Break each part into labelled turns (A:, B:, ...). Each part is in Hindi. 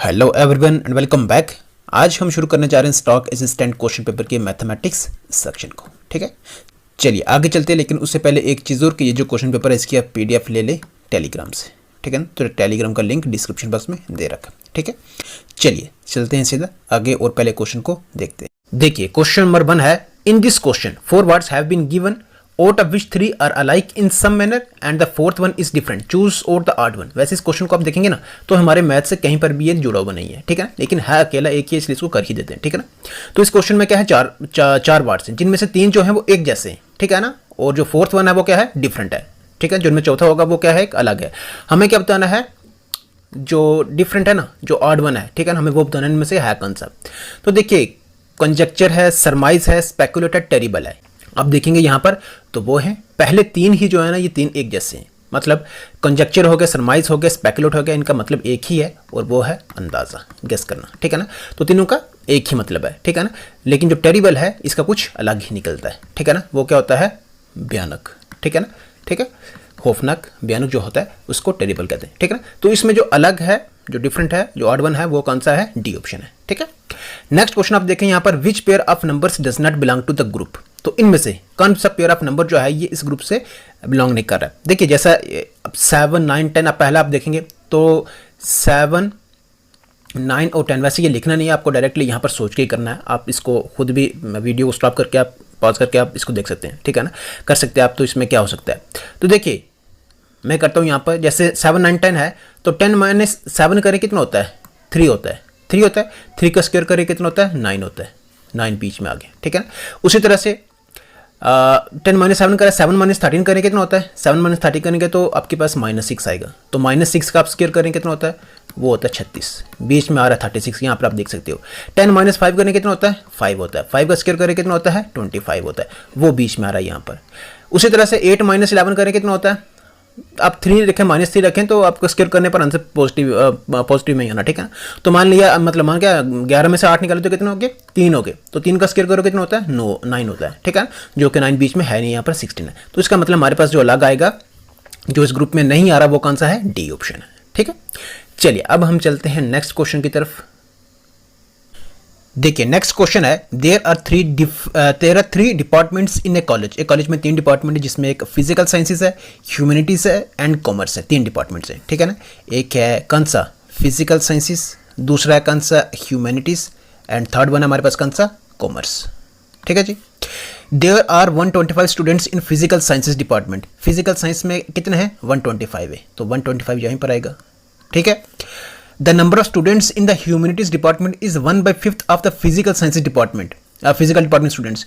A: Hello everyone and welcome back. आज हम शुरू करने जा रहे हैं स्टॉक असिस्टेंट क्वेश्चन पेपर के मैथमेटिक्स सेक्शन को। ठीक है, चलिए आगे चलते हैं। लेकिन उससे पहले एक चीज़ और कि ये जो क्वेश्चन पेपर है इसकी आप पीडीएफ ले ले टेलीग्राम से। ठीक है ना, तो टेलीग्राम का लिंक डिस्क्रिप्शन बॉक्स में दे रखा। ठीक है, चलिए चलते हैं सीधा आगे और पहले क्वेश्चन को देखते हैं। देखिए क्वेश्चन नंबर 1 है, in this question 4 words have been given out of which 3 are alike in some manner and the fourth one is different, choose out the odd one। वैसे इस क्वेश्चन को आप देखेंगे ना तो हमारे मैथ से कहीं पर भी ये जुड़ा हुआ नहीं है। ठीक है ना, लेकिन है अकेला एक ही, इसलिए इसको कर ही देते हैं। ठीक है ना, तो इस क्वेश्चन में क्या है, चार वर्ड्स हैं जिनमें से 3 जो हैं वो एक जैसे हैं। ठीक है ना, और जो फोर्थ वन है वो क्या है, डिफरेंट है। ठीक है, जिनमें चौथा होगा वो क्या है, एक अलग है। हमें क्या बताना है, जो डिफरेंट है ना, जो ऑड वन है, ठीक है ना, हमें वो बताना है इनमें से है कौन सा। तो देखिए कंजक्चर है, सरमाइज है, स्पेकुलेटर, टेरिबल है। अब देखेंगे यहाँ पर तो वो है पहले 3 ही जो है ना, ये 3 एक जैसे हैं। मतलब कंजक्चर हो गया, सरमाइज हो गया, स्पेकुलेट हो गया, इनका मतलब एक ही है और वो है अंदाज़ा, गेस करना। ठीक है ना, तो तीनों का एक ही मतलब है। ठीक है ना, लेकिन जो टेरिबल है इसका कुछ अलग ही निकलता है। ठीक है ना, वो क्या होता है, भयानक। ठीक है ना, ठीक है, खौफनाक, भयानक जो होता है उसको टेरिबल कहते हैं। ठीक है ना, तो इसमें जो अलग है, जो डिफरेंट है, जो ऑड वन है, वो कौन सा है, डी ऑप्शन है। ठीक है, नेक्स्ट क्वेश्चन आप देखें यहाँ पर, which pair of numbers does not belong to the group. तो इनमें से कौन सा पेयर ऑफ नंबर जो है ये इस ग्रुप से बिलोंग नहीं कर रहा है। देखिए जैसा 7, 9, 10 आप पहला आप देखेंगे तो 7, 9 और 10, वैसे ये लिखना नहीं है आपको, डायरेक्टली यहाँ पर सोच के ही करना है। आप इसको खुद भी वीडियो को स्टॉप करके आप पॉज करके आप इसको देख सकते हैं। ठीक है ना, कर सकते हैं आप। तो इसमें क्या हो सकता है, तो देखिए मैं करता हूँ यहाँ पर, जैसे 7, 9, 10 है तो 10 - 7 करें कितना होता है, 3 होता है। 3 होता है, 3 का स्क्वायर करें कितना होता है, 9 होता है। 9 बीच में आ गया। ठीक है ना, उसी तरह से 10 - 7 करें, 7 - 13 करें कितना होता है, 7 - 13 करेंगे तो आपके पास -6 आएगा। तो -6 का आप स्क्वायर करें कितना होता है, वो होता है 36। बीच में आ रहा है 36, यहाँ पर आप देख सकते हो। 10 - 5 करें कितना होता है, 5 होता है। 5 का स्क्वायर करें कितना होता है, 25 होता है, वो बीच में आ रहा है यहाँ पर। उसी तरह से 8 - 11 करें कितना होता है, आप 3 रखें, -3 रखें तो आपको स्क्वायर करने पर आंसर पॉजिटिव में ही आना। ठीक है ना, तो मान लिया, मतलब मान क्या 11 में से 8 निकाले तो कितने हो गए, 3 हो गए। तो 3 का स्क्वायर करो कितना होता है, 9 होता है। ठीक है, जो कि 9 बीच में है नहीं, यहाँ पर 16 है। तो इसका मतलब हमारे पास जो अलग आएगा, जो इस ग्रुप में नहीं आ रहा, वो कौन सा है, डी ऑप्शन है। ठीक है, चलिए अब हम चलते हैं नेक्स्ट क्वेश्चन की तरफ। देखिए नेक्स्ट क्वेश्चन है, there are 3 departments in a college. एक कॉलेज में 3 डिपार्टमेंट है, जिसमें एक फिजिकल साइंसेज है, ह्यूमैनिटीज है एंड कॉमर्स है। 3 डिपार्टमेंट्स हैं। ठीक है ना, एक है कौन सा, फिजिकल साइंसेज, दूसरा है कौन सा, ह्यूमैनिटीज, एंड थर्ड वन है हमारे पास कौन सा, कॉमर्स। ठीक है जी, there are 125 students in physical sciences department. Physical science में कितने हैं, 125 है, तो 125 यहीं पर आएगा। ठीक है, the number of students in the humanities department is 1/5 of the physical sciences department, physical department students।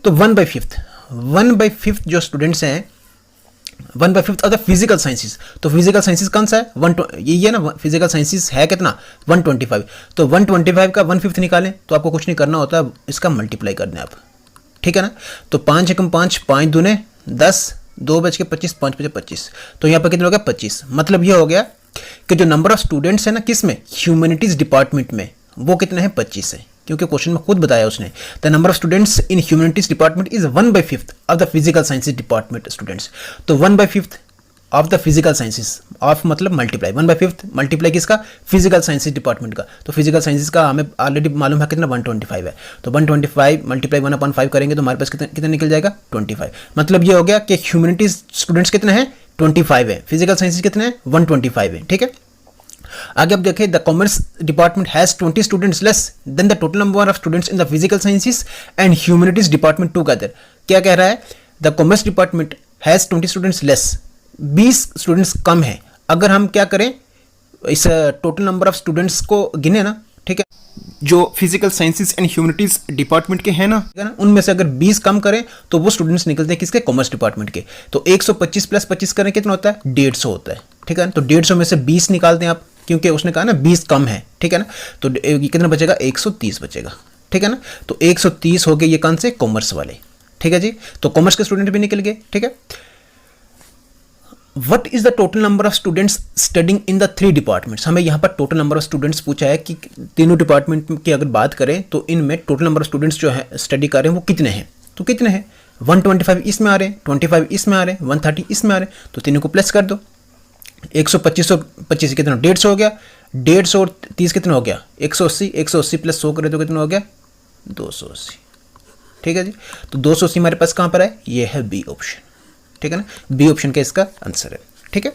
A: तो 1/5 जो स्टूडेंट्स हैं, 1/5 ऑफ द फिजिकल साइंसेस। तो फिजिकल साइंसेस कौन सा है, यही है ना, फिजिकल साइंसेस है कितना, 125। तो 125 का 1/5 निकालें तो आपको कुछ नहीं करना होता, इसका मल्टीप्लाई कर दें आप। ठीक है ना, तो 5 एकम 5, 5 दूने 10, 2 बज के 25, 5 बजे 25, तो यहाँ पर कितना हो गया, 25। मतलब ये हो गया कि जो नंबर ऑफ स्टूडेंट्स है ना, किस में, ह्यूमैनिटीज डिपार्टमेंट में, वो कितने हैं, 25 है। क्योंकि क्वेश्चन में खुद बताया उसने, the number of students in humanities department is 1/5 of the physical sciences department students. तो 1/5 of the physical sciences, of मतलब मल्टीप्लाई, 1/5 मल्टीप्लाई किसका, फिजिकल साइंसेज डिपार्टमेंट का। तो फिजिकल साइंसेज का हमें ऑलरेडी मालूम है कितना, 125 है। तो 125 मल्टीप्लाई 1/5 करेंगे तो हमारे पास कितना निकल जाएगा, 25। मतलब ये हो गया कि ह्यूमैनिटीज स्टूडेंट्स कितने हैं, 25 है, फिजिकल साइंसेज कितने हैं, 125 है। ठीक है, आगे अब देखें, the commerce department has 20 students less than the total number of students in the physical sciences and humanities department together. क्या कह रहा है, the commerce department has 20 students less, 20 students कम है। अगर हम क्या करें, इस टोटल नंबर ऑफ स्टूडेंट्स को गिने ना, ठीक है, जो physical sciences and humanities department के हैं ना, उनमें से अगर 20 कम करें तो वो स्टूडेंट्स निकलते हैं किसके, कॉमर्स डिपार्टमेंट के। तो 125 + 25 करें कितना होता है, 150 होता है। ठीक है ना, तो 150 में से 20 निकालते हैं आप, क्योंकि उसने कहा ना 20 कम है। ठीक है ना, तो कितना बचेगा, 130 बचेगा। ठीक है ना, तो 130 हो गए ये कौन से, कॉमर्स वाले। ठीक है जी, तो कॉमर्स के स्टूडेंट भी निकल गए। ठीक है, what is the total number of students studying in the 3 departments. हमें यहाँ पर टोटल नंबर ऑफ स्टूडेंट्स पूछा है कि तीनों डिपार्टमेंट की अगर बात करें तो इनमें टोटल नंबर ऑफ स्टूडेंट्स जो है स्टडी कर रहे हैं वो कितने हैं। तो कितने हैं, 125 इसमें आ रहे हैं, 25 इसमें आ रहे हैं, 130 इसमें आ रहे हैं, तो तीनों को प्लस कर दो। 125 कितना, 150 हो गया। 150 और 30 कितना हो गया 180, 180 प्लस 100 करे तो कितना हो गया 280। ठीक है जी, तो 280 हमारे पास कहाँ पर है, ये है बी ऑप्शन। ठीक है ना, बी ऑप्शन का इसका आंसर है। ठीक है,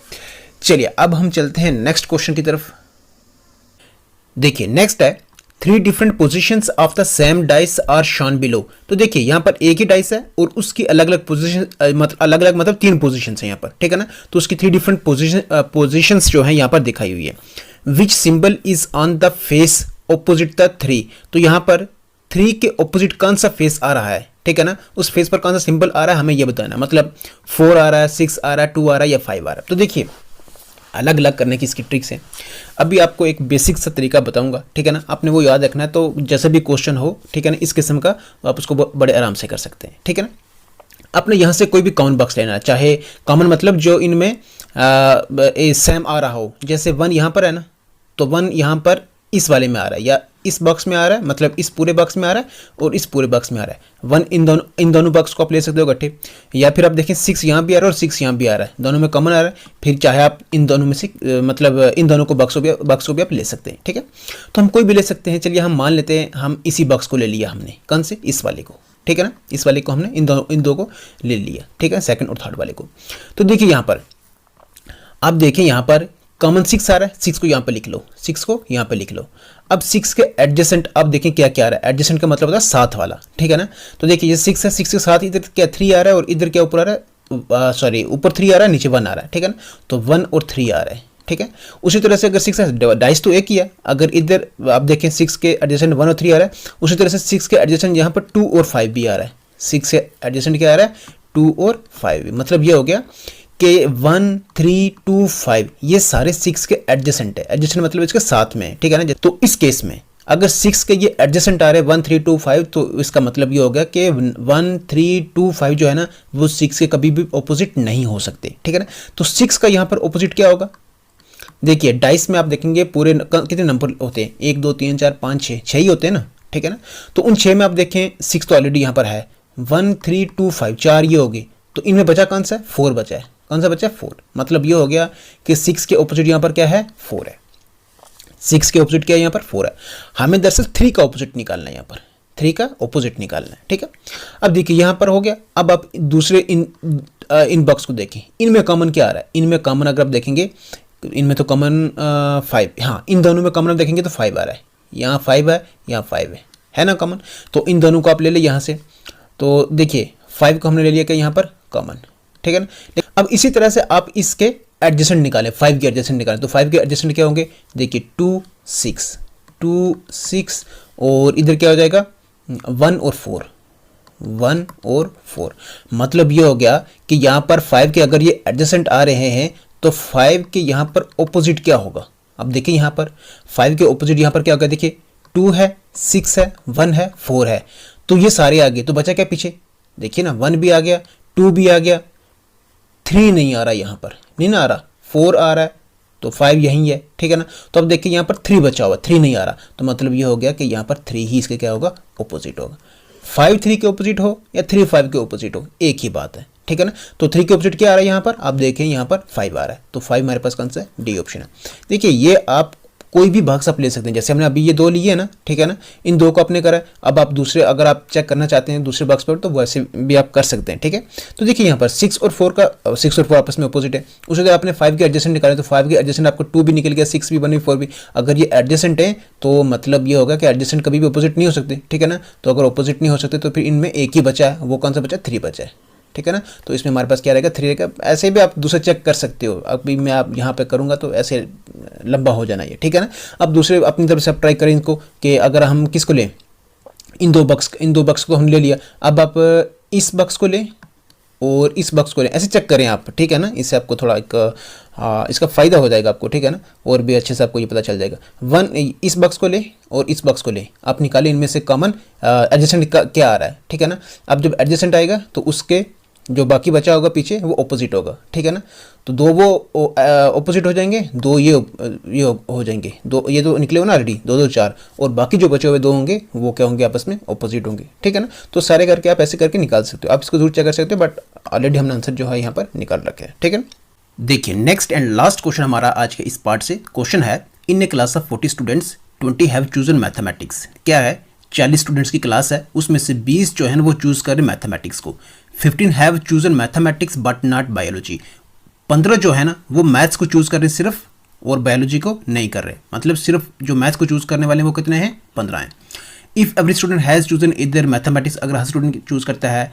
A: चलिए अब हम चलते हैं नेक्स्ट क्वेश्चन की तरफ। देखिए नेक्स्ट है 3 different positions of the same dice are shown below. तो देखिए यहाँ पर एक ही डाइस है और उसकी अलग अलग पोजीशन मतलब 3 पोजीशंस हैं यहाँ पर। ठीक है ना, तो उसकी 3 डिफरेंट पोजीशंस जो है यहाँ पर दिखाई हुई है। विच symbol is on the face opposite the 3। तो यहाँ पर 3 के ऑपोजिट कौन सा फेस आ रहा है। ठीक है ना, उस फेस पर कौन सा सिंबल आ रहा है हमें ये बताना है। मतलब 4 आ रहा है, 6 आ रहा है, 2 आ रहा है या 5 आ रहा है। तो देखिए अलग अलग करने की इसकी ट्रिक्स है। अभी आपको एक बेसिक सा तरीका बताऊंगा। ठीक है ना, आपने वो याद रखना है। तो जैसे भी क्वेश्चन हो, ठीक है ना, इस किस्म का आप उसको बड़े आराम से कर सकते हैं। ठीक है ना, आपने यहाँ से कोई भी कॉमन बॉक्स लेना है, चाहे कॉमन मतलब जो इनमें सेम आ रहा हो। जैसे 1 यहाँ पर है ना, तो 1 यहाँ पर इस वाले में आ रहा है या इस बॉक्स में आ रहा है, मतलब इस पूरे बॉक्स में आ रहा है और इस पूरे बॉक्स में आ रहा है। 1 इन दोनों बॉक्स को आप ले सकते हो इकट्ठे। या फिर आप देखें 6 यहाँ भी आ रहा है और 6 यहाँ भी आ रहा है, दोनों में कॉमन आ रहा है। फिर चाहे आप इन दोनों में से मतलब इन दोनों को बॉक्स को भी आप ले सकते हैं। ठीक है, तो हम कोई भी ले सकते हैं। चलिए हम मान लेते हैं हम इसी बॉक्स को ले लिया हमने, कौन से, इस वाले को। ठीक है ना, इस वाले को हमने इन दो को ले लिया। ठीक है, सेकंड और थर्ड वाले को। तो देखिए यहाँ पर आप देखें, यहाँ पर कॉमन 6 आ रहा है, 6 को यहाँ पे लिख लो, 6 को यहाँ पे लिख लो। अब 6 के एडजेसेंट अब देखें क्या क्या आ रहा है। एडजेसेंट का मतलब होता है साथ वाला। ठीक है ना, तो देखिए ये 6 है, 6 के साथ इधर क्या 3 आ रहा है और इधर क्या ऊपर आ रहा है, सॉरी ऊपर 3 आ रहा है, नीचे 1 आ रहा है। ठीक है ना, तो 1 और 3 आ रहा है। ठीक है, उसी तरह से अगर 6 है, डाइस तो एक ही है। अगर इधर आप देखें 6 के एडजेसेंट 1 और 3 आ रहा है, उसी तरह से 6 के एडजेसेंट यहाँ पर 2 और 5 भी आ रहा है। 6 के एडजेसेंट क्या आ रहा है, 2 और 5 भी। मतलब ये हो गया कि 1 3 2 5 ये सारे 6 के एडजेसेंट है। एडजेसेंट मतलब इसके साथ में है। ठीक है ना, तो इस केस में अगर 6 के ये एडजेसेंट आ रहे हैं 1 3 2 5, तो इसका मतलब ये हो गया कि 1 3 2 5 जो है ना वो 6 के कभी भी ऑपोजिट नहीं हो सकते। ठीक है ना, तो 6 का यहाँ पर ऑपोजिट क्या होगा। देखिए डाइस में आप देखेंगे पूरे कितने नंबर होते हैं, 1 2 3 4 5 6, 6 ही होते हैं ना। ठीक है ना, तो उन 6 में आप देखें 6 तो ऑलरेडी यहाँ पर है, 1 3 2 5 4 ये होगी। तो इनमें बचा कौन सा है, 4 बचा है। कौन सा बचा है, 4। मतलब ये हो गया कि 6 के ऑपोजिट यहाँ पर क्या है, 4 है। 6 के ऑपोजिट क्या है यहाँ पर, 4 है। हमें दरअसल 3 का ऑपोजिट निकालना है, यहाँ पर 3 का ऑपोजिट निकालना है। ठीक है, अब देखिए यहाँ पर हो गया। अब आप दूसरे इन बॉक्स को देखें, इनमें कॉमन क्या आ रहा है। इनमें कॉमन अगर आप देखेंगे, इनमें तो कॉमन 5, हाँ इन दोनों में कॉमन आप देखेंगे तो 5 आ रहा है। यहाँ 5 है, यहाँ 5 है ना कॉमन। तो इन दोनों को आप ले लें यहाँ से। तो देखिए 5 को हमने ले लिया क्या यहाँ पर कॉमन। ठीक है ना, अब इसी तरह से आप इसके एडजेसेंट निकालें, 5 के एडजेसेंट निकालें। तो 5 के एडजेसेंट क्या होंगे, देखिए 2 6 और इधर क्या हो जाएगा 1 और 4, 1 और 4। मतलब ये हो गया कि यहाँ पर 5 के अगर ये एडजेसेंट आ रहे हैं तो 5 के यहाँ पर ऑपोजिट क्या होगा। अब देखिए यहाँ पर 5 के ऑपोजिट यहाँ पर क्या होगा, देखिए 2 है, 6 है, 1 है, 4 है। तो ये सारे आ गए, तो बचा क्या पीछे, देखिए ना 1 भी आ गया, 2 भी आ गया, 3 नहीं आ रहा यहाँ पर, नहीं ना आ रहा, 4 आ रहा है, तो 5 यहीं है। ठीक है ना, तो अब देखिए यहाँ पर 3 बचा हुआ, 3 नहीं आ रहा, तो मतलब ये हो गया कि यहाँ पर 3 ही इसके क्या होगा, ऑपोजिट होगा। 5 3 के ऑपोजिट हो या 3 5 के ऑपोजिट हो, एक ही बात है। ठीक है ना, तो 3 के ऑपोजिट क्या आ रहा है यहाँ पर, आप देखें यहाँ पर 5 आ रहा है, तो 5 हमारे पास कौन सा है, डी ऑप्शन है। देखिए ये आप कोई भी बॉक्स आप ले सकते हैं, जैसे हमने अभी ये 2 लिए है ना। ठीक है ना, इन 2 को आपने करा। अब आप दूसरे अगर आप चेक करना चाहते हैं दूसरे बॉक्स पर, तो वैसे भी आप कर सकते हैं। ठीक है, तो देखिए यहाँ पर 6 और 4 आपस में अपोजिट है। उसी तरह आपने 5 के एडजेसेंट निकाले, तो 5 के एडजेसेंट आपको 2 भी निकल गया, 6 भी 1 भी 4 भी। अगर ये एडजेसेंट है तो मतलब ये होगा कि एडजेसेंट कभी भी अपोजिट नहीं हो सकते। ठीक है ना, तो अगर अपोजिट नहीं हो सकते तो फिर इनमें एक ही बचा है, वो कौन सा बचा, 3 बचा है। ठीक है ना, तो इसमें हमारे पास क्या रहेगा, 3 रहेगा। ऐसे भी आप दूसरे चेक कर सकते हो, अभी मैं आप यहाँ पे करूँगा तो ऐसे लंबा हो जाना ये। ठीक है ना, अब दूसरे अपनी तरफ से आप ट्राई करें इनको, कि अगर हम किसको लें, इन दो बक्स को हमने ले लिया। अब आप इस बक्स को लें और इस बक्स को लें, ऐसे चेक करें आप। ठीक है ना, इससे आपको थोड़ा एक इसका फ़ायदा हो जाएगा आपको। ठीक है ना, और भी अच्छे से आपको ये पता चल जाएगा। 1 इस बक्स को ले और इस बक्स को ले, आप निकालें इनमें से कॉमन एडजेसेंट क्या आ रहा है। ठीक है ना, अब जब एडजेसेंट आएगा तो उसके जो बाकी बचा होगा पीछे वो ऑपोजिट होगा। ठीक है ना, तो 2 वो ऑपोजिट हो जाएंगे, 2 ये हो जाएंगे, 2 ये तो निकले हो ना ऑलरेडी, 2 2 4, और बाकी जो बचे हुए 2 होंगे वो क्या होंगे, आपस में ऑपोजिट होंगे। ठीक है ना, तो सारे करके आप ऐसे करके निकाल सकते हो। आप इसको जरूर चेक कर सकते हो, बट ऑलरेडी हमने आंसर जो है यहाँ पर निकाल रखे हैं। ठीक है, देखिए नेक्स्ट एंड लास्ट क्वेश्चन हमारा आज के इस पार्ट से क्वेश्चन है, in a class of 40 students 20 have chosen mathematics. क्या है, 40 स्टूडेंट्स की क्लास है, उसमें से 20 जो है ना वो चूज़ कर रहे मैथमेटिक्स को। 15 have chosen mathematics but not biology. 15 जो है ना वो मैथ्स को चूज़ कर रहे सिर्फ, और बायोलॉजी को नहीं कर रहे। मतलब सिर्फ जो मैथ्स को चूज़ करने वाले हैं वो कितने हैं, 15 हैं। If every student has chosen इधर मैथमेटिक्स, अगर हर स्टूडेंट चूज़ करता है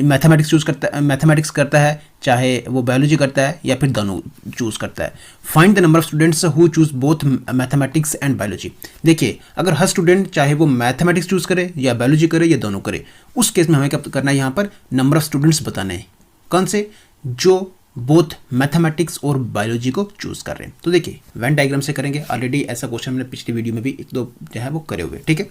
A: मैथमेटिक्स करता है, चाहे वो बायोलॉजी करता है या फिर दोनों चूज़ करता है। Find the number of students who choose both mathematics and biology. देखिए अगर हर स्टूडेंट चाहे वो मैथमेटिक्स चूज़ करे या बायोलॉजी करे या दोनों करे, उस केस में हमें क्या करना है, यहाँ पर नंबर ऑफ स्टूडेंट्स बताने हैं। कौन से, जो बोथ मैथमेटिक्स और बायोलॉजी को चूज़ कर रहे हैं। तो देखिए वेन डायग्राम से करेंगे, ऑलरेडी ऐसा क्वेश्चन हमने पिछली वीडियो में भी एक दो जो है वो करे हुए, ठीक है।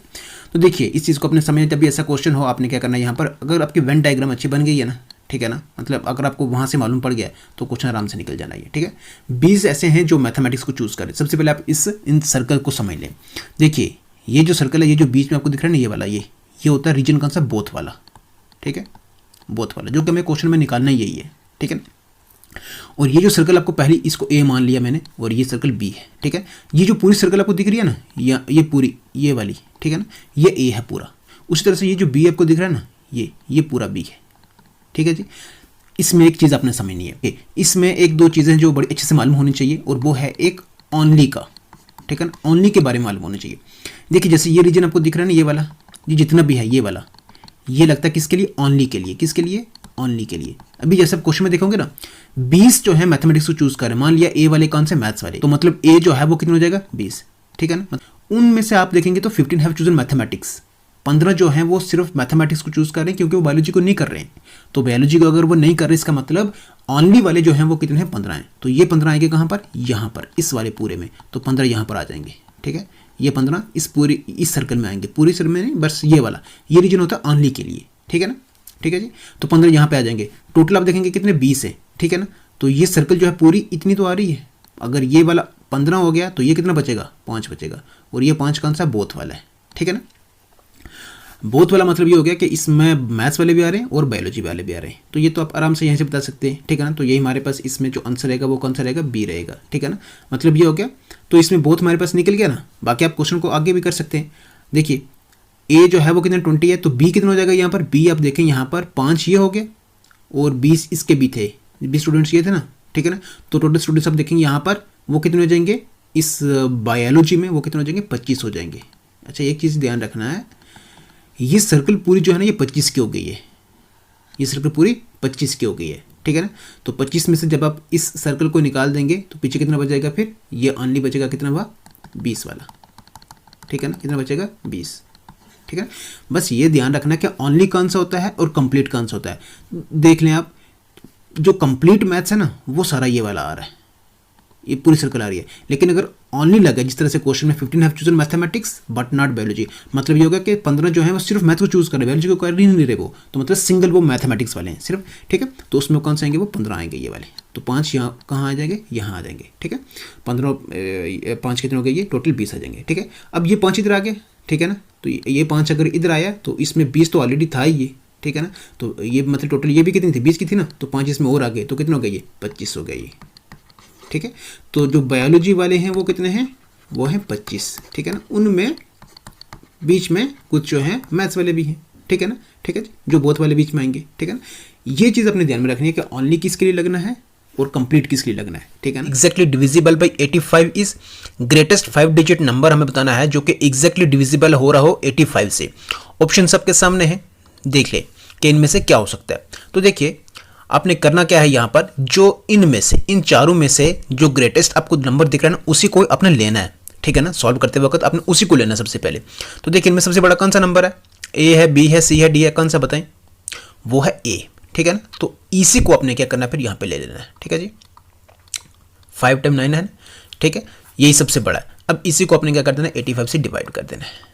A: तो देखिए इस चीज़ को अपने समझ, जब भी ऐसा क्वेश्चन हो आपने क्या करना है, यहाँ पर अगर आपकी वेन डायग्राम अच्छी बन गई है ना, ठीक है ना, मतलब अगर आपको वहाँ से मालूम पड़ गया तो क्वेश्चन आराम से निकल जाना है, ठीक है। 20 ऐसे हैं जो मैथमेटिक्स को चूज़ करें। सबसे पहले आप इन सर्कल को समझ लें। देखिए ये जो सर्कल है, ये जो बीच में आपको दिख रहा है ना, ये वाला, ये होता है रीजन कौन सा, बोथ वाला, ठीक है, बोथ वाला, जो कि हमें क्वेश्चन में निकालना यही है, ठीक है। और ये जो सर्कल आपको पहले इसको ए मान लिया मैंने, और ये सर्कल बी है, ठीक है। ये जो पूरी सर्कल आपको दिख रही है ना, ये पूरी, ये वाली, ठीक है ना, ये ए है पूरा। उसी तरह से ये जो बी आपको दिख रहा है ना, ये पूरा बी है, ठीक है जी। इसमें एक चीज़ आपने समझनी है, इसमें एक दो चीज़ें जो बड़ी अच्छे से मालूम होनी चाहिए, और वो है एक ओनली का, ठीक है ना, ओनली के बारे में मालूम होना चाहिए। देखिए जैसे ये रीजन आपको दिख रहा है ना, ये वाला, ये जितना भी है ये वाला, ये लगता है किसके लिए, ओनली के लिए। किसके लिए, ओनली के लिए। अभी जैसे आप क्वेश्चन में देखोगे ना, 20 जो है मैथमेटिक्स को चूज करें, मान लिया ए वाले कौन से, मैथ्स वाले, तो मतलब ए जो है वो कितना हो जाएगा, 20, ठीक है ना। उनमें से आप देखेंगे तो 15 हैव चूजन मैथमेटिक्स, 15 जो है वो सिर्फ मैथमेटिक्स को चूज कर रहे हैं, क्योंकि वो बायोलॉजी को नहीं कर रहे हैं। तो बायोलॉजी को अगर वो नहीं कर रहे, इसका मतलब ओनली वाले जो हैं वो कितने हैं, 15 हैं। तो ये 15 आएंगे कहाँ पर, यहाँ पर, इस वाले पूरे में, तो 15 यहाँ पर आ जाएंगे, ठीक है। ये 15 इस सर्कल में आएंगे, पूरी सर्कल में नहीं, बस ये वाला, ये रीजन होता है ओनली के लिए, ठीक है ना, ठीक है जी। तो 15 यहाँ पे आ जाएंगे। टोटल आप देखेंगे कितने, 20 है, ठीक है ना। तो ये सर्कल जो है पूरी इतनी तो आ रही है। अगर ये वाला 15 हो गया तो ये कितना बचेगा, 5 बचेगा, और ये 5 कौन सा, बोथ वाला है, ठीक है ना। बोथ वाला मतलब ये हो गया कि इसमें मैथ्स वाले भी आ रहे हैं और बायोलॉजी वाले भी आ रहे हैं। तो ये तो आप आराम से यहीं से बता सकते हैं, ठीक है ना। तो यही हमारे पास इसमें जो आंसर रहेगा वो कौन सा रहेगा, बी रहेगा, ठीक है ना। मतलब ये हो गया, तो इसमें बोथ हमारे पास निकल गया ना। बाकी आप क्वेश्चन को आगे भी कर सकते हैं। देखिए ए जो है वो कितना 20 है, तो बी कितना हो जाएगा यहाँ पर, बी आप देखें यहाँ पर 5 ये हो गए, और 20 इसके भी थे, 20 स्टूडेंट्स ये थे ना, ठीक है ना। तो टोटल स्टूडेंट्स आप देखेंगे यहाँ पर वो कितने हो जाएंगे, इस बायोलॉजी में वो कितने हो जाएंगे, 25 हो जाएंगे। अच्छा एक चीज़ ध्यान रखना है, ये सर्कल पूरी जो है ना ये 25 की हो गई है, ये सर्कल पूरी 25 की हो गई है, ठीक है ना। तो 25 में से जब आप इस सर्कल को निकाल देंगे तो पीछे कितना बचेगा, फिर ये ओनली बचेगा कितना हुआ, 20 वाला, ठीक है ना। कितना बचेगा, 20, ठीक है। बस ये ध्यान रखना कि ओनली कौन सा होता है और कंप्लीट कौन सा होता है। देख लें आप, जो कंप्लीट मैथ्स है ना वो सारा ये वाला आ रहा है, ये पूरी सर्कल आ रही है। लेकिन अगर ओनली लगा, जिस तरह से क्वेश्चन में 15 have chosen mathematics but not biology, मतलब ये होगा कि 15 जो है वो सिर्फ मैथ को चूज कर रहे हैं, बायोलॉजी को कर ही नहीं रहे वो, तो मतलब सिंगल वो मैथमेटिक्स वाले हैं सिर्फ, ठीक है। तो उसमें कौन से आएंगे, वो 15 आएंगे ये वाले। तो 5 यहाँ कहाँ आ जाएंगे, यहाँ आ जाएंगे, ठीक है। 5 कितने हो गए, ये टोटल 20 आ जाएंगे, ठीक है। अब ये 5 इधर आ गए, ठीक है ना। तो ये 5 अगर इधर आया तो इसमें 20 तो ऑलरेडी था ही ये, ठीक है ना। तो ये मतलब टोटल ये भी कितनी थी, 20 की थी ना, तो 5 इसमें और आ गए, तो कितने हो गए, ये 25 हो गए ये, ठीक है। तो जो बायोलॉजी वाले हैं वो कितने हैं, वो हैं 25, ठीक है ना। उनमें बीच में कुछ जो है मैथ्स वाले भी हैं, ठीक है ना, ठीक है, जो बोथ वाले बीच में आएंगे, ठीक है ना। ये चीज़ अपने ध्यान में रखनी है कि ओनली किसके लिए लगना है और कंप्लीट किसके लिए लगना है, ठीक है ना।
B: Exactly divisible by 85 is greatest 5 digit number हमें बताना है जो कि एग्जैक्टली डिविजिबल हो रहा हो 85 से। ऑप्शन सबके सामने है, देख ले कि इनमें से क्या हो सकता है। तो देखिए आपने करना क्या है, यहाँ पर जो इनमें से, इन चारों में से जो ग्रेटेस्ट आपको नंबर दिख रहा है ना, उसी को अपने लेना है, ठीक है ना। सॉल्व करते वक्त आपने उसी को लेना सबसे पहले। तो देखिए इनमें सबसे बड़ा कौन सा नंबर है, ए है, बी है, सी है, डी है, कौन सा बताएं, वो है ए, ठीक है ना। तो इसी को आपने क्या करना है, फिर यहाँ पे ले लेना है, ठीक है जी। 5 टाइम 9 है, ठीक है, यही सबसे बड़ा है। अब इसी को आपने क्या कर देना है, 85 से डिवाइड कर देना है,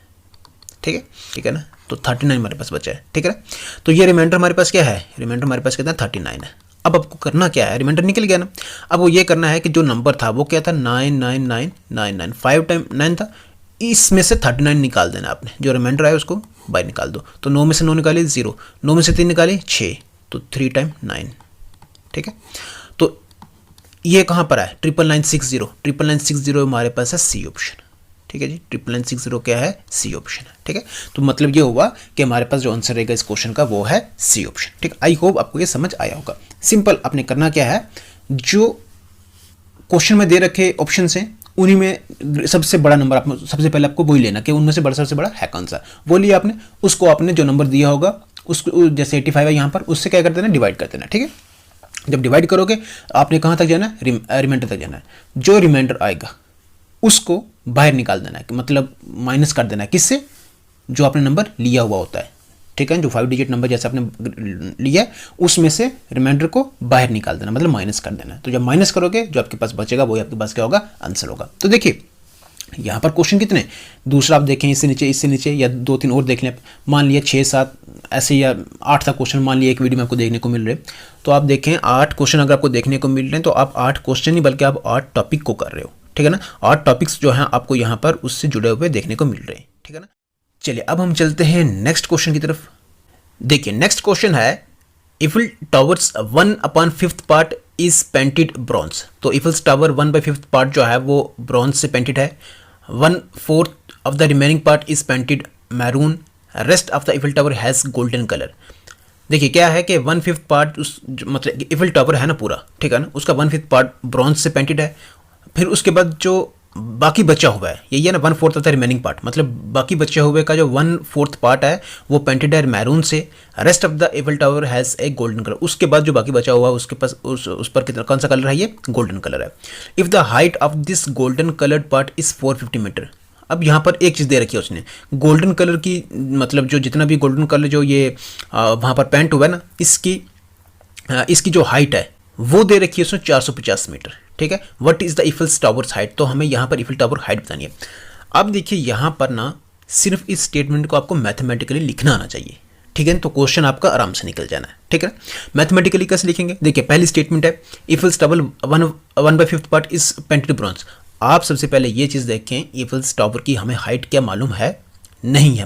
B: ठीक है ना। तो 39 हमारे पास बचा है, ठीक है ना। तो ये रिमाइंडर हमारे पास क्या है, रिमाइंडर हमारे पास कितना 39 है। अब आपको करना क्या है, रिमाइंडर निकल गया ना। अब वो ये करना है कि जो नंबर था वो क्या था, 99999, 5 टाइम 9 था, इसमें से 39 निकाल देना आपने, जो रिमाइंडर आया उसको बाय निकाल दो। तो 9 में से 9 निकाले 0, 9 में से 3 निकाले 6, तो 3 टाइम 9, ठीक है। तो ये कहाँ पर है 99960 हमारे पास है सी ऑप्शन, ठीक है जी। 99960 क्या है सी ऑप्शन है, ठीक है। तो मतलब ये हुआ कि हमारे पास जो आंसर रहेगा इस क्वेश्चन का वो है सी ऑप्शन, ठीक है। आई होप आपको ये समझ आया होगा। सिंपल आपने करना क्या है, जो क्वेश्चन में दे रखे ऑप्शन हैं उन्हीं में सबसे बड़ा नंबर आप सबसे पहले आपको वही लेना कि उनमें से बड़ा सबसे बड़ा है कौन सा, वो लिया आपने, उसको आपने जो नंबर दिया होगा उसको जैसे 85 है यहाँ पर, उससे क्या कर देना डिवाइड कर देना, ठीक है। जब डिवाइड करोगे आपने कहाँ तक जाना है रिमाइंडर तक जाना है। जो रिमाइंडर आएगा उसको बाहर निकाल देना है, मतलब माइनस कर देना है किससे, जो आपने नंबर लिया हुआ होता है, ठीक है। जो 5 डिजिट नंबर जैसे आपने लिया है उसमें से रिमाइंडर को बाहर निकाल देना, मतलब माइनस कर देना है। तो जब माइनस करोगे जो आपके पास बचेगा वही आपके पास क्या होगा आंसर होगा। तो देखिए यहाँ पर क्वेश्चन कितने, दूसरा आप देखें इससे नीचे या 2-3 और देख लें, मान लिया 6-7 ऐसे या 8 तक क्वेश्चन मान लिया एक वीडियो में आपको देखने को मिल रहे। तो आप देखें 8 क्वेश्चन अगर आपको देखने को मिल रहे हैं तो आप 8 क्वेश्चन नहीं बल्कि आप 8 टॉपिक को कर रहे हो, ठीक है ना। 8 टॉपिक्स जो हैं आपको यहाँ पर उससे जुड़े हुए देखने को मिल रहे हैं, ठीक है ना। चलिए अब हम चलते हैं नेक्स्ट क्वेश्चन की तरफ। देखिए नेक्स्ट क्वेश्चन है Eiffel towers 1/5 part is painted bronze. तो इफिल्स टावर 1/5 पार्ट जो है वो ब्रॉन्ज से पेंटेड है। 1/4 of the remaining part is painted maroon, rest of the Eiffel tower has golden colour. देखिए क्या है कि 1/5 पार्ट उस मतलब इफिल टावर है ना पूरा, ठीक है ना, उसका 1/5 पार्ट ब्रॉन्ज से पेंटेड है। फिर उसके बाद जो बाकी बचा हुआ है यही है ना 1/4 ऑफ द रिमेनिंग पार्ट, मतलब बाकी बचे हुए का जो 1/4 पार्ट है वो पेंटेड है मैरून से। Rest of the Eiffel tower has a golden colour. उसके बाद जो बाकी बचा हुआ है उसके पास उस पर कितना कौन सा कलर है, ये गोल्डन कलर है। If the height of this golden coloured part is 450 metre. अब यहाँ पर एक चीज़ दे रखी है उसने, गोल्डन कलर की मतलब जो जितना भी गोल्डन कलर जो ये वहाँ पर पेंट हुआ है ना इसकी जो हाइट है वो दे रखी है उसने 450 मीटर, ठीक है। What is the Eiffel's Tower's height, तो हमें यहाँ पर इफिल टावर हाइट बतानी है। अब देखिए यहाँ पर ना सिर्फ इस स्टेटमेंट को आपको मैथमेटिकली लिखना आना चाहिए, ठीक है। तो क्वेश्चन आपका आराम से निकल जाना है, ठीक है। मैथमेटिकली कैसे लिखेंगे, देखिए पहली स्टेटमेंट है Eiffel's Tower 1/5 part is painted bronze. आप सबसे पहले ये चीज़ देखें इफिल्स टावर की हमें हाइट क्या मालूम है, नहीं है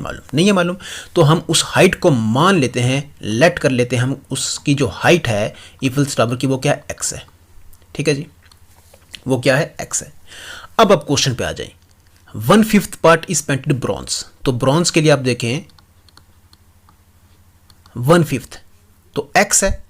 B: मालूम, तो हम उस हाइट को मान लेते हैं, लेट कर लेते हैं हम उसकी जो हाइट है इफिल्स टावर की वो क्या है x है, ठीक है जी, वो क्या है x है। अब आप क्वेश्चन पे आ जाएं, 1/5 पार्ट इज पेंटेड ब्रॉन्ज। तो ब्रॉन्ज के लिए आप देखें 1/5 तो x है,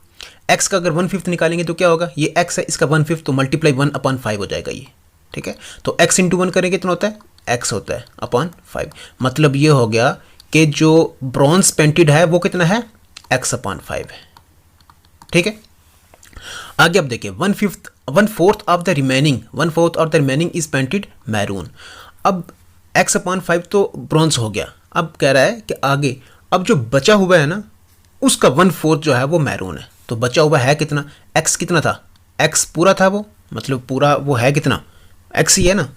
B: x का अगर 1/5 निकालेंगे तो क्या होगा, ये x है, इसका 1/5 तो मल्टीप्लाई 1/5 हो जाएगा ये, ठीक है। तो x इंटू 1 करेंगे कितना होता है, x होता है अपॉन 5। मतलब ये हो गया कि जो ब्रॉन्ज पेंटेड है वो कितना है x/5 है, ठीक है। आगे आप देखिए 1/4 of the remaining is painted maroon. अब x/5 तो ब्रॉन्ज हो गया, अब कह रहा है कि आगे अब जो बचा हुआ है ना उसका 1/4 जो है वो मैरून है। तो बचा हुआ है कितना, x कितना था, x पूरा था वो, मतलब पूरा वो है कितना x ही है ना,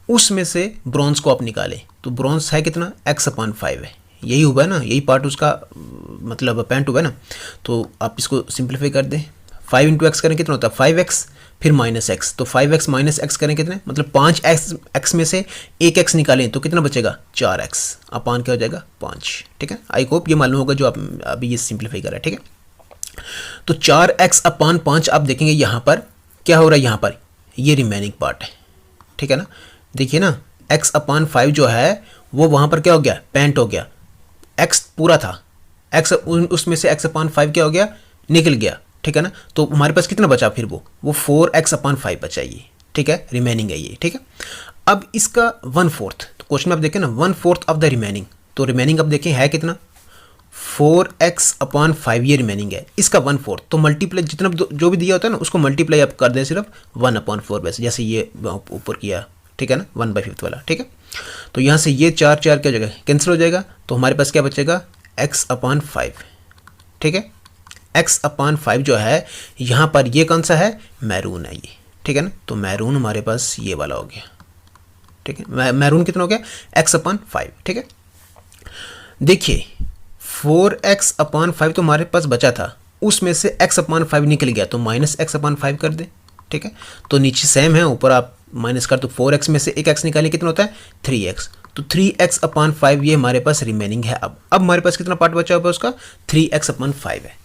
B: उसमें से ब्रॉन्ज को आप निकालें तो ब्रॉन्ज है कितना x/5 है, यही हुआ है ना, यही पार्ट उसका मतलब पेंट हुआ है ना। तो आप इसको सिंप्लीफाई कर दें, 5 इंटू एक्स करें कितना होता है 5x, फिर माइनस एक्स, तो 5x माइनस एक्स करें कितने, मतलब 5x में से एक x निकालें तो कितना बचेगा 4x, अपान क्या हो जाएगा 5, ठीक है। आई होप ये मालूम होगा जो आप अभी ये सिंप्लीफाई कर रहे हैं, ठीक है। तो 4x/5 आप देखेंगे यहाँ पर क्या हो रहा है, यहाँ पर ये रिमेनिंग पार्ट है, ठीक है ना। देखिए ना x/5 जो है वो वहाँ पर क्या हो गया, पेंट हो गया, x पूरा था, x उसमें से x/5 क्या हो गया, निकल गया, ठीक है ना। तो हमारे पास कितना बचा फिर वो 4x/5 बचा ये, ठीक है, रिमेनिंग है ये, ठीक है। अब इसका 1/4, तो क्वेश्चन में आप देखें ना 1/4 ऑफ द रिमेनिंग, तो रिमेनिंग अब देखें है कितना 4x/5 ये रिमेनिंग है, इसका 1/4 तो मल्टीप्लाई जितना जो भी दिया होता है ना उसको मल्टीप्लाई आप कर दें सिर्फ 1/4 वैसे जैसे ये ऊपर किया, ठीक है ना 1/5 वाला, ठीक है। तो यहाँ से ये 4 क्या हो जाएगा कैंसिल हो जाएगा, तो हमारे पास क्या बचेगा x/5, ठीक है। x/5 जो है यहाँ पर ये कौन सा है, मैरून है ये, ठीक है ना। तो मैरून हमारे पास ये वाला हो गया, ठीक है। मैरून कितना हो गया x/5, ठीक है। देखिए 4x/5 तो हमारे पास बचा था, उसमें से x/5 निकल गया तो माइनस x/5 कर दे, ठीक है। तो नीचे सेम है, ऊपर आप माइनस कर, तो 4x में से एक x निकालिए कितना होता है 3x, तो 3x/5 ये हमारे पास रिमेनिंग है। अब हमारे पास कितना पार्ट बचा हुआ है उसका 3x/5 है।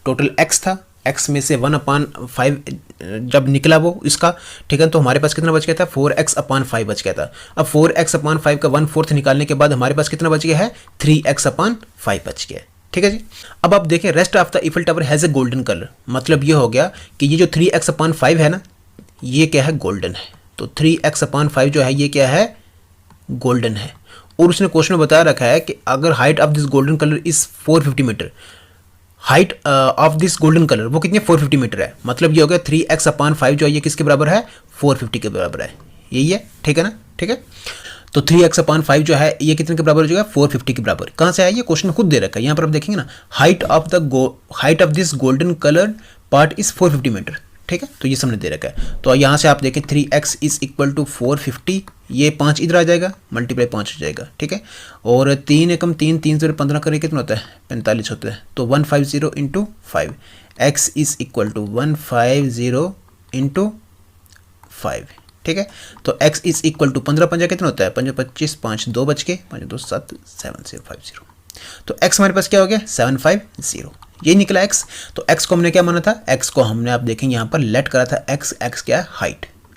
B: टोटल x था x में से 1/5 जब निकला वो इसका, ठीक है, तो हमारे पास कितना बच गया था, 4x/5 बच गया था। अब 4x/5 का 1/4 निकालने के बाद हमारे पास कितना बच गया है, 3x/5 बच गया। ठीक है जी। अब आप देखें rest of the Eiffel tower has a golden colour, मतलब ये हो गया कि ये जो 3x/5 है ना, ये क्या है, गोल्डन है। तो 3x/5 जो है ये क्या है, गोल्डन है। और उसने क्वेश्चन में बता रखा है कि अगर height of this golden colour is 450 metre, height of this golden colour वो कितनी है, 450 मीटर है। मतलब ये हो गया 3x/5 जो है ये किसके बराबर है, 450 के बराबर है। यही है, ठीक है ना, ठीक है। तो 3x/5 जो है ये कितने के बराबर हो जाएगा, 450 के बराबर। कहाँ से आया ये, क्वेश्चन खुद दे रखा है। यहाँ पर आप देखेंगे ना, height of this golden colour part is 450 metre, ठीक है। तो ये सामने दे रखा है। तो यहाँ से आप देखें 3x इज इक्वल टू 450, ये 5 इधर आ जाएगा, मल्टीप्लाई 5 हो जाएगा, ठीक है। और 3 एकम 3, 3 से 15 करें कितना होता है, 45 होता है। तो 150 into 5, x is equal to 150 into 5, ठीक है। तो x इज इक्वल टू 15 पंजा कितना होता है, 5 25, 5 2 बच के 5 2 7 7050। तो x हमारे पास क्या हो गया, 750, ये निकला x। तो x को हमने क्या माना था, x को हमने आप देखेंगे यहाँ पर लेट करा था x क्या है,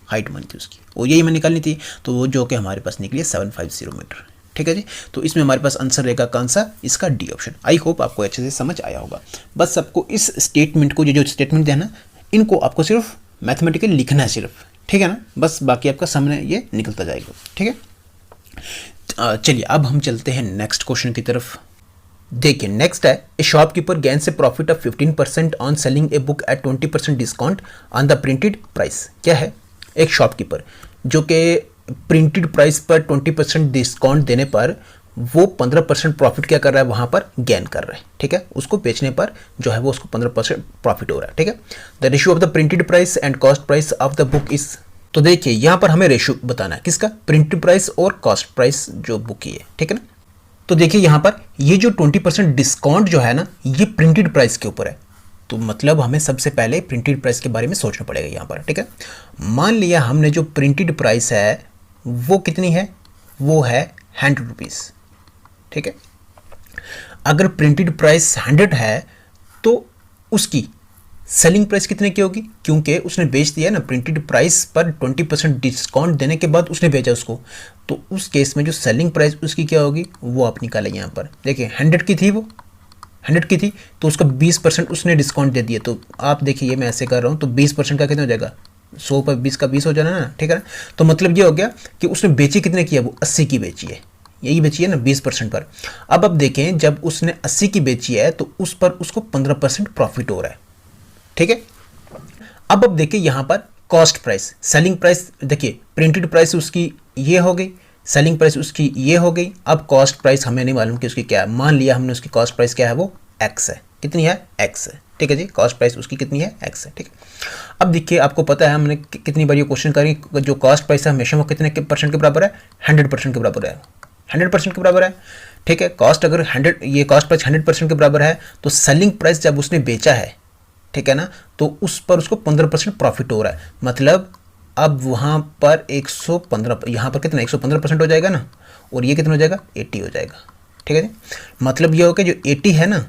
B: हाइट मानी थी उसकी, और यही हमें निकालनी थी। तो वो जो कि हमारे पास निकली 750 मीटर, ठीक है जी। तो इसमें हमारे पास आंसर रहेगा कौन सा, इसका डी ऑप्शन। आई होप आपको अच्छे से समझ आया होगा। बस आपको इस स्टेटमेंट को, जो स्टेटमेंट देना, इनको आपको सिर्फ मैथमेटिकली लिखना है सिर्फ, ठीक है ना। बस बाकी आपका सामने ये निकलता जाएगा, ठीक है। चलिए अब हम चलते हैं नेक्स्ट क्वेश्चन की तरफ। देखिए नेक्स्ट है, a shopkeeper gains a profit of 15% on selling a book at 20% discount on the printed price. क्या है, एक शॉपकीपर जो कि प्रिंटेड प्राइस पर 20% डिस्काउंट देने पर वो 15% प्रॉफिट क्या कर रहा है, वहाँ पर गेन कर रहा है, ठीक है। उसको बेचने पर जो है वो उसको 15% प्रॉफिट हो रहा है, ठीक है। The ratio of the printed price and cost price of the book is, तो देखिए यहाँ पर हमें रेशियो बताना है, किसका, प्रिंटेड प्राइस और कॉस्ट प्राइस जो बुक की है, ठीक है ना। तो देखिए यहाँ पर ये जो 20% डिस्काउंट जो है ना, ये प्रिंटेड प्राइस के ऊपर है। तो मतलब हमें सबसे पहले प्रिंटेड प्राइस के बारे में सोचना पड़ेगा यहाँ पर, ठीक है। मान लिया हमने जो प्रिंटेड प्राइस है वो कितनी है, वो है 100 रुपीज़, ठीक है। अगर प्रिंटेड प्राइस 100 है तो उसकी सेलिंग प्राइस कितने की होगी, क्योंकि उसने बेच दिया ना, प्रिंटेड प्राइस पर 20% डिस्काउंट देने के बाद उसने बेचा उसको। तो उस केस में जो सेलिंग प्राइस उसकी क्या होगी, वो आप निकालें यहाँ पर। देखिए 100 की थी, वो 100 की थी, तो उसका 20% उसने डिस्काउंट दे दिया। तो आप देखिए ये मैं ऐसे कर रहा हूँ, तो 20% का कितना हो जाएगा, 100 पर 20 का 20 हो जाना ना, ठीक है ना। तो मतलब ये हो गया कि उसने बेची कितने की है, वो 80 की बेची है, यही बेची है ना 20% पर। अब देखें जब उसने 80 की बेची है तो उस पर उसको 15% प्रॉफिट हो रहा है, ठीक है। अब देखिए यहाँ पर कॉस्ट प्राइस, सेलिंग प्राइस, देखिए प्रिंटेड प्राइस उसकी ये हो गई, सेलिंग प्राइस उसकी ये हो गई। अब कॉस्ट प्राइस हमें नहीं मालूम कि उसकी क्या है। मान लिया हमने उसकी कॉस्ट प्राइस क्या है, वो x है, कितनी है, x है, ठीक है जी। कॉस्ट प्राइस उसकी कितनी है, x है, ठीक है। अब देखिए आपको पता है हमने कितनी बार ये क्वेश्चन करी, जो कॉस्ट प्राइस है हमेशा वो कितने % के बराबर है, 100% के बराबर है, 100% के बराबर है, ठीक है। कॉस्ट अगर 100, ये कॉस्ट प्राइस 100% के बराबर है, तो सेलिंग प्राइस जब उसने बेचा है, ठीक है ना, तो उस पर उसको 15% प्रॉफिट हो रहा है। मतलब अब वहाँ पर 115, यहाँ पर कितना 115% हो जाएगा ना, और ये कितना हो जाएगा, 80 हो जाएगा, ठीक है जी। मतलब ये होगा जो 80 है ना,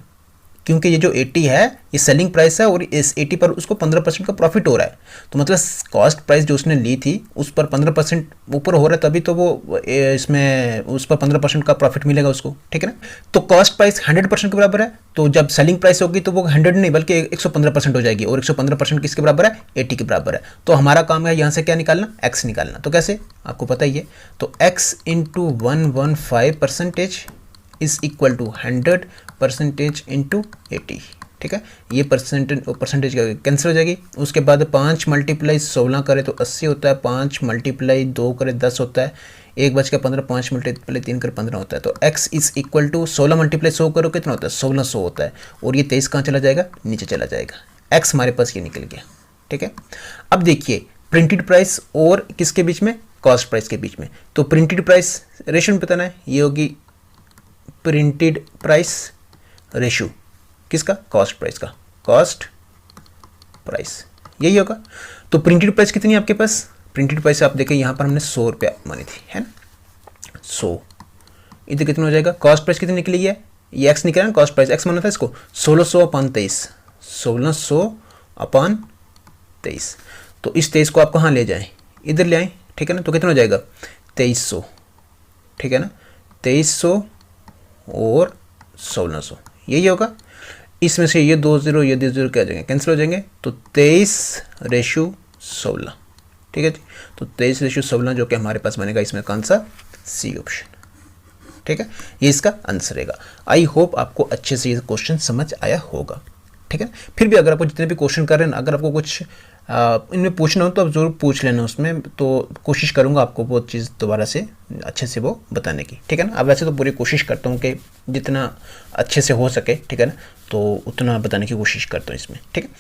B: क्योंकि ये जो 80 है ये सेलिंग प्राइस है और इस 80 पर उसको 15% का प्रॉफिट हो रहा है। तो मतलब कॉस्ट प्राइस जो उसने ली थी उस पर 15% ऊपर हो रहा है, तभी तो वो इसमें उस पर 15% का प्रॉफिट मिलेगा उसको, ठीक है ना। तो कॉस्ट प्राइस 100% के बराबर है, तो जब सेलिंग प्राइस होगी तो वो 100 नहीं बल्कि 115% हो जाएगी, और 115% किसके बराबर है, 80 के बराबर है। तो हमारा काम है यहाँ से क्या निकालना, x निकालना। तो कैसे, आपको पता ही है, तो x into 115% is equal to 100% into 80, ठीक है। ये परसेंटेज कैंसिल हो जाएगी। उसके बाद 5 × 16 करे तो 80 होता है, 5 × 2 करे 10 होता है, 1 बच के 15, 5 × 3 करे 15 होता है। तो x इज इक्वल टू 16 × 100 करो कितना होता है, 1600 होता है, और ये 23 कहाँ चला जाएगा, नीचे चला जाएगा। x हमारे पास ये निकल गया, ठीक है। अब देखिए प्रिंटेड प्राइस और किसके बीच में, कॉस्ट प्राइस के बीच में। तो प्रिंटेड प्राइस रेशियो बताना है, ये होगी प्रिंटेड प्राइस रेशियो किसका, कॉस्ट प्राइस का, कॉस्ट प्राइस यही होगा। तो प्रिंटेड प्राइस कितनी है आपके पास, प्रिंटेड प्राइस आप देखें यहाँ पर हमने 100 रुपया मानी थी, है ना, 100, इधर कितना हो जाएगा, कॉस्ट प्राइस कितनी निकली है, ये x निकला ना, कॉस्ट प्राइस x माना था इसको 1600 / 23, 1600 अपॉन 23। तो इस 23 को आप कहाँ ले जाएं, इधर ले आएँ, ठीक है ना। तो कितना हो जाएगा 2300, ठीक है ना, 2300 और 1600, यही होगा। इसमें से ये 2 0 ये 2 0 क्या हो जाएंगे, कैंसिल हो जाएंगे। तो 23:16, ठीक है जी। तो 23:16 जो कि हमारे पास बनेगा इसमें कौन सा, सी ऑप्शन, ठीक है। ये इसका आंसर रहेगा। आई होप आपको अच्छे से ये क्वेश्चन समझ आया होगा, ठीक है। फिर भी अगर आपको जितने भी क्वेश्चन कर रहे हैं ना, अगर आपको कुछ इनमें पूछना हो तो आप ज़रूर पूछ लेना उसमें, तो कोशिश करूँगा आपको वो चीज़ दोबारा से अच्छे से वो बताने की, ठीक है ना। अब वैसे तो पूरी कोशिश करता हूँ कि जितना अच्छे से हो सके, ठीक है ना, तो उतना बताने की कोशिश करता हूँ इसमें, ठीक है।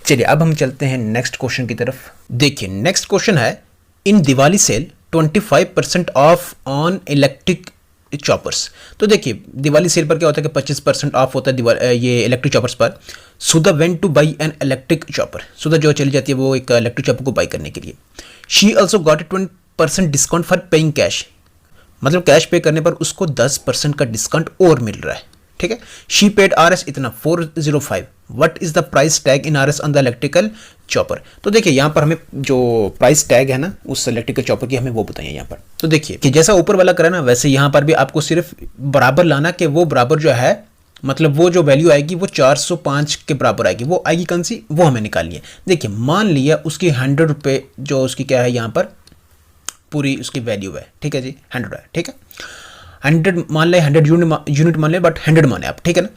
B: चलिए अब हम चलते हैं नेक्स्ट क्वेश्चन की तरफ। देखिए नेक्स्ट क्वेश्चन है, in Diwali sale 25% off on electric choppers. तो देखिए दिवाली सेल पर क्या होता है कि 25% ऑफ होता है ये इलेक्ट्रिक चॉपर्स पर। Sudha went to buy an electric chopper, Sudha जो चली जाती है वो एक इलेक्ट्रिक चॉपर को बाई करने के लिए। She also got 20% discount for paying cash, मतलब कैश पे करने पर उसको 10% का डिस्काउंट और मिल रहा है, ठीक है। शी पेड RS इतना 405, what is the price tag in RS on the electrical chopper. तो देखिए यहाँ पर हमें जो प्राइस टैग है ना उस इलेक्ट्रिकल चॉपर की हमें वो बताइए यहाँ पर। तो देखिए कि जैसा ऊपर वाला करा ना वैसे यहाँ पर भी आपको सिर्फ बराबर लाना, कि वो बराबर जो है मतलब वो जो वैल्यू आएगी वो 405 के बराबर आएगी, वो आएगी कौन सी, वो हमें निकालनी है। देखिए मान लिया उसकी 100 रुपये जो उसकी क्या है यहाँ पर पूरी उसकी वैल्यू है, ठीक है जी, 100 है, ठीक है। 100 मान ले, 100 यूनिट मान ले, बट 100 माने आप, ठीक है ना।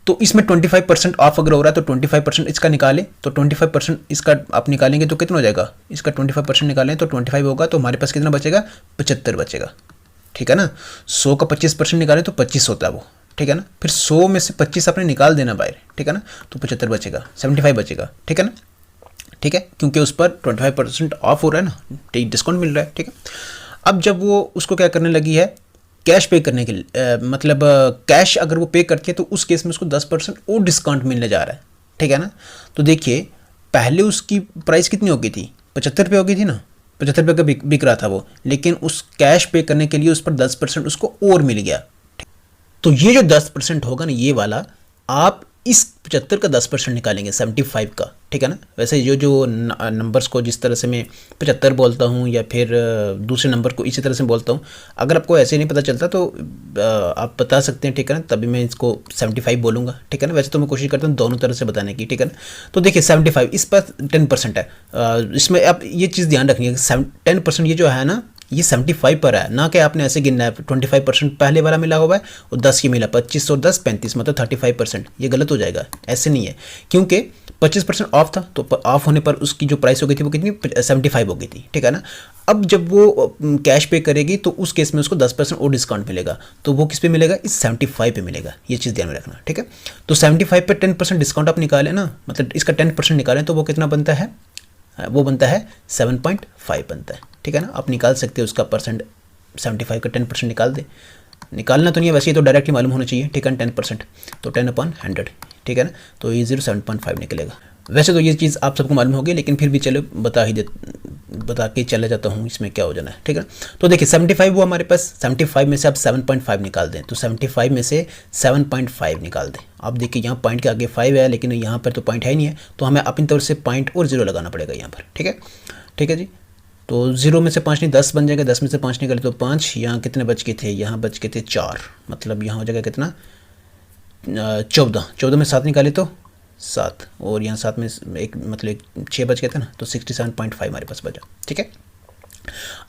B: तो इसमें 25% ऑफ अगर हो रहा है तो 25% इसका निकालें, तो 25% इसका आप निकालेंगे तो कितना हो जाएगा, इसका 25% निकालें तो 25 होगा, तो हमारे पास कितना बचेगा, 75 बचेगा, ठीक है ना। 100 का 25% निकालें तो 25 होता है वो, ठीक है ना। फिर 100 में से 25 आपने निकाल देना बाहर, ठीक है ना, तो 75 बचेगा, 75 बचेगा, ठीक है ना, ठीक है, क्योंकि उस पर 25% ऑफ हो रहा है ना, ठीक, डिस्काउंट मिल रहा है, ठीक है। अब जब वो उसको क्या करने लगी है, कैश पे करने के लिए मतलब कैश अगर वो पे करती है तो उस केस में उसको 10% और डिस्काउंट मिलने जा रहा है, ठीक है ना। तो देखिए पहले उसकी प्राइस कितनी हो गई थी, 75 रुपये हो गई थी ना, 75 रुपये का बिक रहा था वो, लेकिन उस कैश पे करने के लिए उस पर 10% उसको और मिल गया। तो ये जो 10% होगा ना ये वाला, आप इस 75 का 10% निकालेंगे 75 का, ठीक है ना। वैसे जो नंबर्स को जिस तरह से मैं 75 बोलता हूँ या फिर दूसरे नंबर को इसी तरह से बोलता हूँ, अगर आपको ऐसे नहीं पता चलता तो आप बता सकते हैं, ठीक है ना, तभी मैं इसको 75 बोलूँगा, ठीक है ना। वैसे तो मैं कोशिश करता हूँ दोनों तरह से बताने की, ठीक है ना। तो देखिए 75 इस पर 10% है, इसमें आप ये चीज़ ध्यान रखनी है 10% ये जो है ना ये 75 पर है, ना कि आपने ऐसे गिनना है 25% पहले वाला मिला हुआ है और 10 की मिला, 25 और 10 35 मतलब 35%, ये गलत हो जाएगा, ऐसे नहीं है, क्योंकि 25% ऑफ था तो ऑफ होने पर उसकी जो प्राइस हो गई थी वो कितनी 75 हो गई थी, ठीक है ना। अब जब वो कैश पे करेगी तो उस केस में उसको 10% और डिस्काउंट मिलेगा, तो वो किस पे मिलेगा, इस 75 पे मिलेगा, ये चीज़ ध्यान में रखना, ठीक है। तो 75 पे 10% डिस्काउंट आप निकालें ना, मतलब इसका 10% निकालें तो वो कितना बनता है, वो बनता है 7.5 बनता है, ठीक है ना। आप निकाल सकते हो उसका परसेंट, 75 का 10% निकाल दे, निकालना तो नहीं है वैसे, ये तो डायरेक्टली मालूम होना चाहिए, ठीक है। 10% तो 10/100, ठीक है ना, तो ये 7.5 निकलेगा। वैसे तो ये चीज़ आप सबको मालूम होगी, लेकिन फिर भी चलो बता के चला जाता हूँ इसमें क्या हो जाना है, ठीक है। तो देखिए 75 वो हमारे पास, 75 में से आप 7.5 निकाल दें, तो 75 में से 7.5 निकाल दें। आप देखिए यहाँ पॉइंट के आगे 5 है, लेकिन यहाँ पर तो पॉइंट है ही नहीं है, तो हमें अपनी तरफ से पॉइंट और 0 लगाना पड़ेगा यहाँ पर, ठीक है, ठीक है जी। तो 0 में से 5 नहीं 10 बन जाएगा, 10 में से 5 निकाले तो 5, यहाँ कितने बच गए थे, यहाँ बच गए थे 4, मतलब यहाँ हो जाएगा कितना 14 में 7 निकाले तो 7, और यहाँ 7 में एक मतलब 6 बच गए थे ना, तो 67.5 हमारे पास बचा, ठीक है।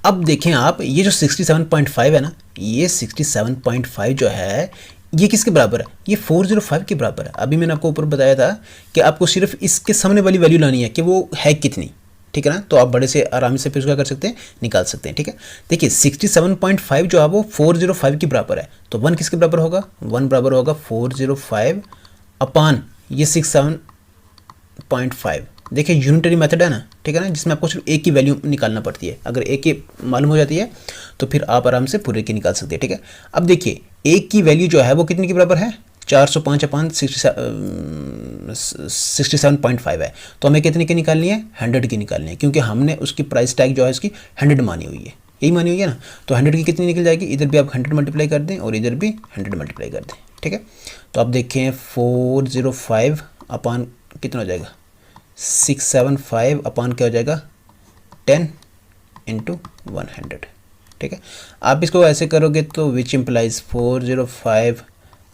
B: अब देखें आप ये जो 67.5 है ना, ये 67.5 जो है ये किसके बराबर है, ये 405 के बराबर है। अभी मैंने आपको ऊपर बताया था कि आपको सिर्फ इसके सामने वाली वैल्यू लानी है कि वो है कितनी, ठीक है ना। तो आप बड़े से आराम से फिर उसका कर सकते हैं, निकाल सकते हैं, ठीक है। देखिए 67.5 जो है वो 405 के बराबर है, तो 1 किसके बराबर होगा, 1 बराबर होगा 405 अपान ये 67.5। देखिए यूनिटरी मेथड है ना, ठीक है ना, जिसमें आपको सिर्फ एक की वैल्यू निकालना पड़ती है। अगर एक की मालूम हो जाती है तो फिर आप आराम से पूरे की निकाल सकते हैं, ठीक है। अब देखिए एक की वैल्यू जो है वो कितने के बराबर है, 405 अपान 67.5 है, तो हमें कितने की निकालनी है, 100 की निकालनी है, क्योंकि हमने उसकी प्राइस टैग जो है उसकी 100 मानी हुई है, यही मानी हुई है ना। तो 100 की कितनी निकल जाएगी, इधर भी आप 100 मल्टीप्लाई कर दें और इधर भी 100 मल्टीप्लाई कर दें, ठीक है। तो आप देखें 405 अपान कितना हो जाएगा 675 अपॉन क्या हो जाएगा 10 इंटू 100, ठीक है। आप इसको ऐसे करोगे तो which implies 405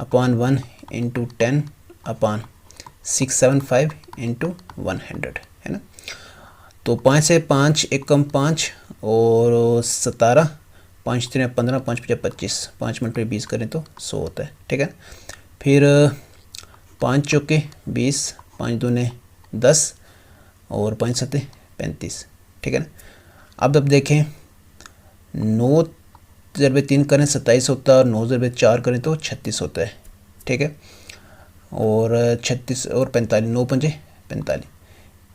B: upon 1 into 10 upon 675 into 100, है ना। तो 5 से 5 एक कम 5 और 17, 5 3 15, 5 5 25, 5 मिनट 20 करें तो 100 होता है, ठीक है। फिर 5 चौके 20, 5 दूने 10 और 5 सत्ते 35, ठीक है ना। अब देखें 9 ज़रबे 3 करें 27 होता है और 9 ज़रबे 4 करें तो 36 होता है, ठीक है। और 36 और 45, 9 पंजे 45,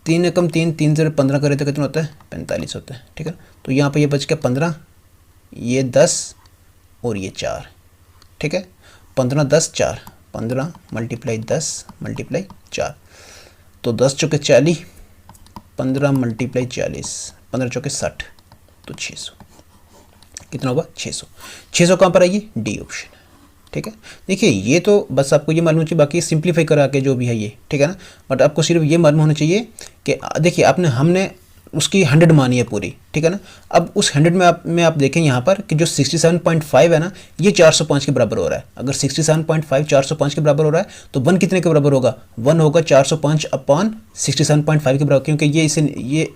B: 3 एकम 3, 3 ज़रबे 15 करें तो कितना होता है 45 होता है, ठीक है। तो यहाँ पे ये बच गया 15, ये 10 और ये 4, ठीक है। 15 10 4, 15 मल्टीप्लाई 10 मल्टीप्लाई 4, तो 10 चौके 40, 15 मल्टीप्लाई 40, 15 चौके 60, तो 600, कितना होगा 600। 600 कहाँ पर आइए डी ऑप्शन, ठीक है। देखिए ये तो बस आपको ये मालूम चाहिए, बाकी सिंप्लीफाई करा के जो भी है ये, ठीक है ना। बट आपको सिर्फ ये मालूम होना चाहिए कि देखिए हमने उसकी 100 मानी है पूरी, ठीक है ना। अब उस 100 में आप देखें यहाँ पर कि जो 67.5 है ना, ये 405 के बराबर हो रहा है। अगर 67.5 405 के बराबर हो रहा है तो 1 कितने के बराबर होगा, 1 होगा 405 अपॉन 67.5 के बराबर, क्योंकि ये इसे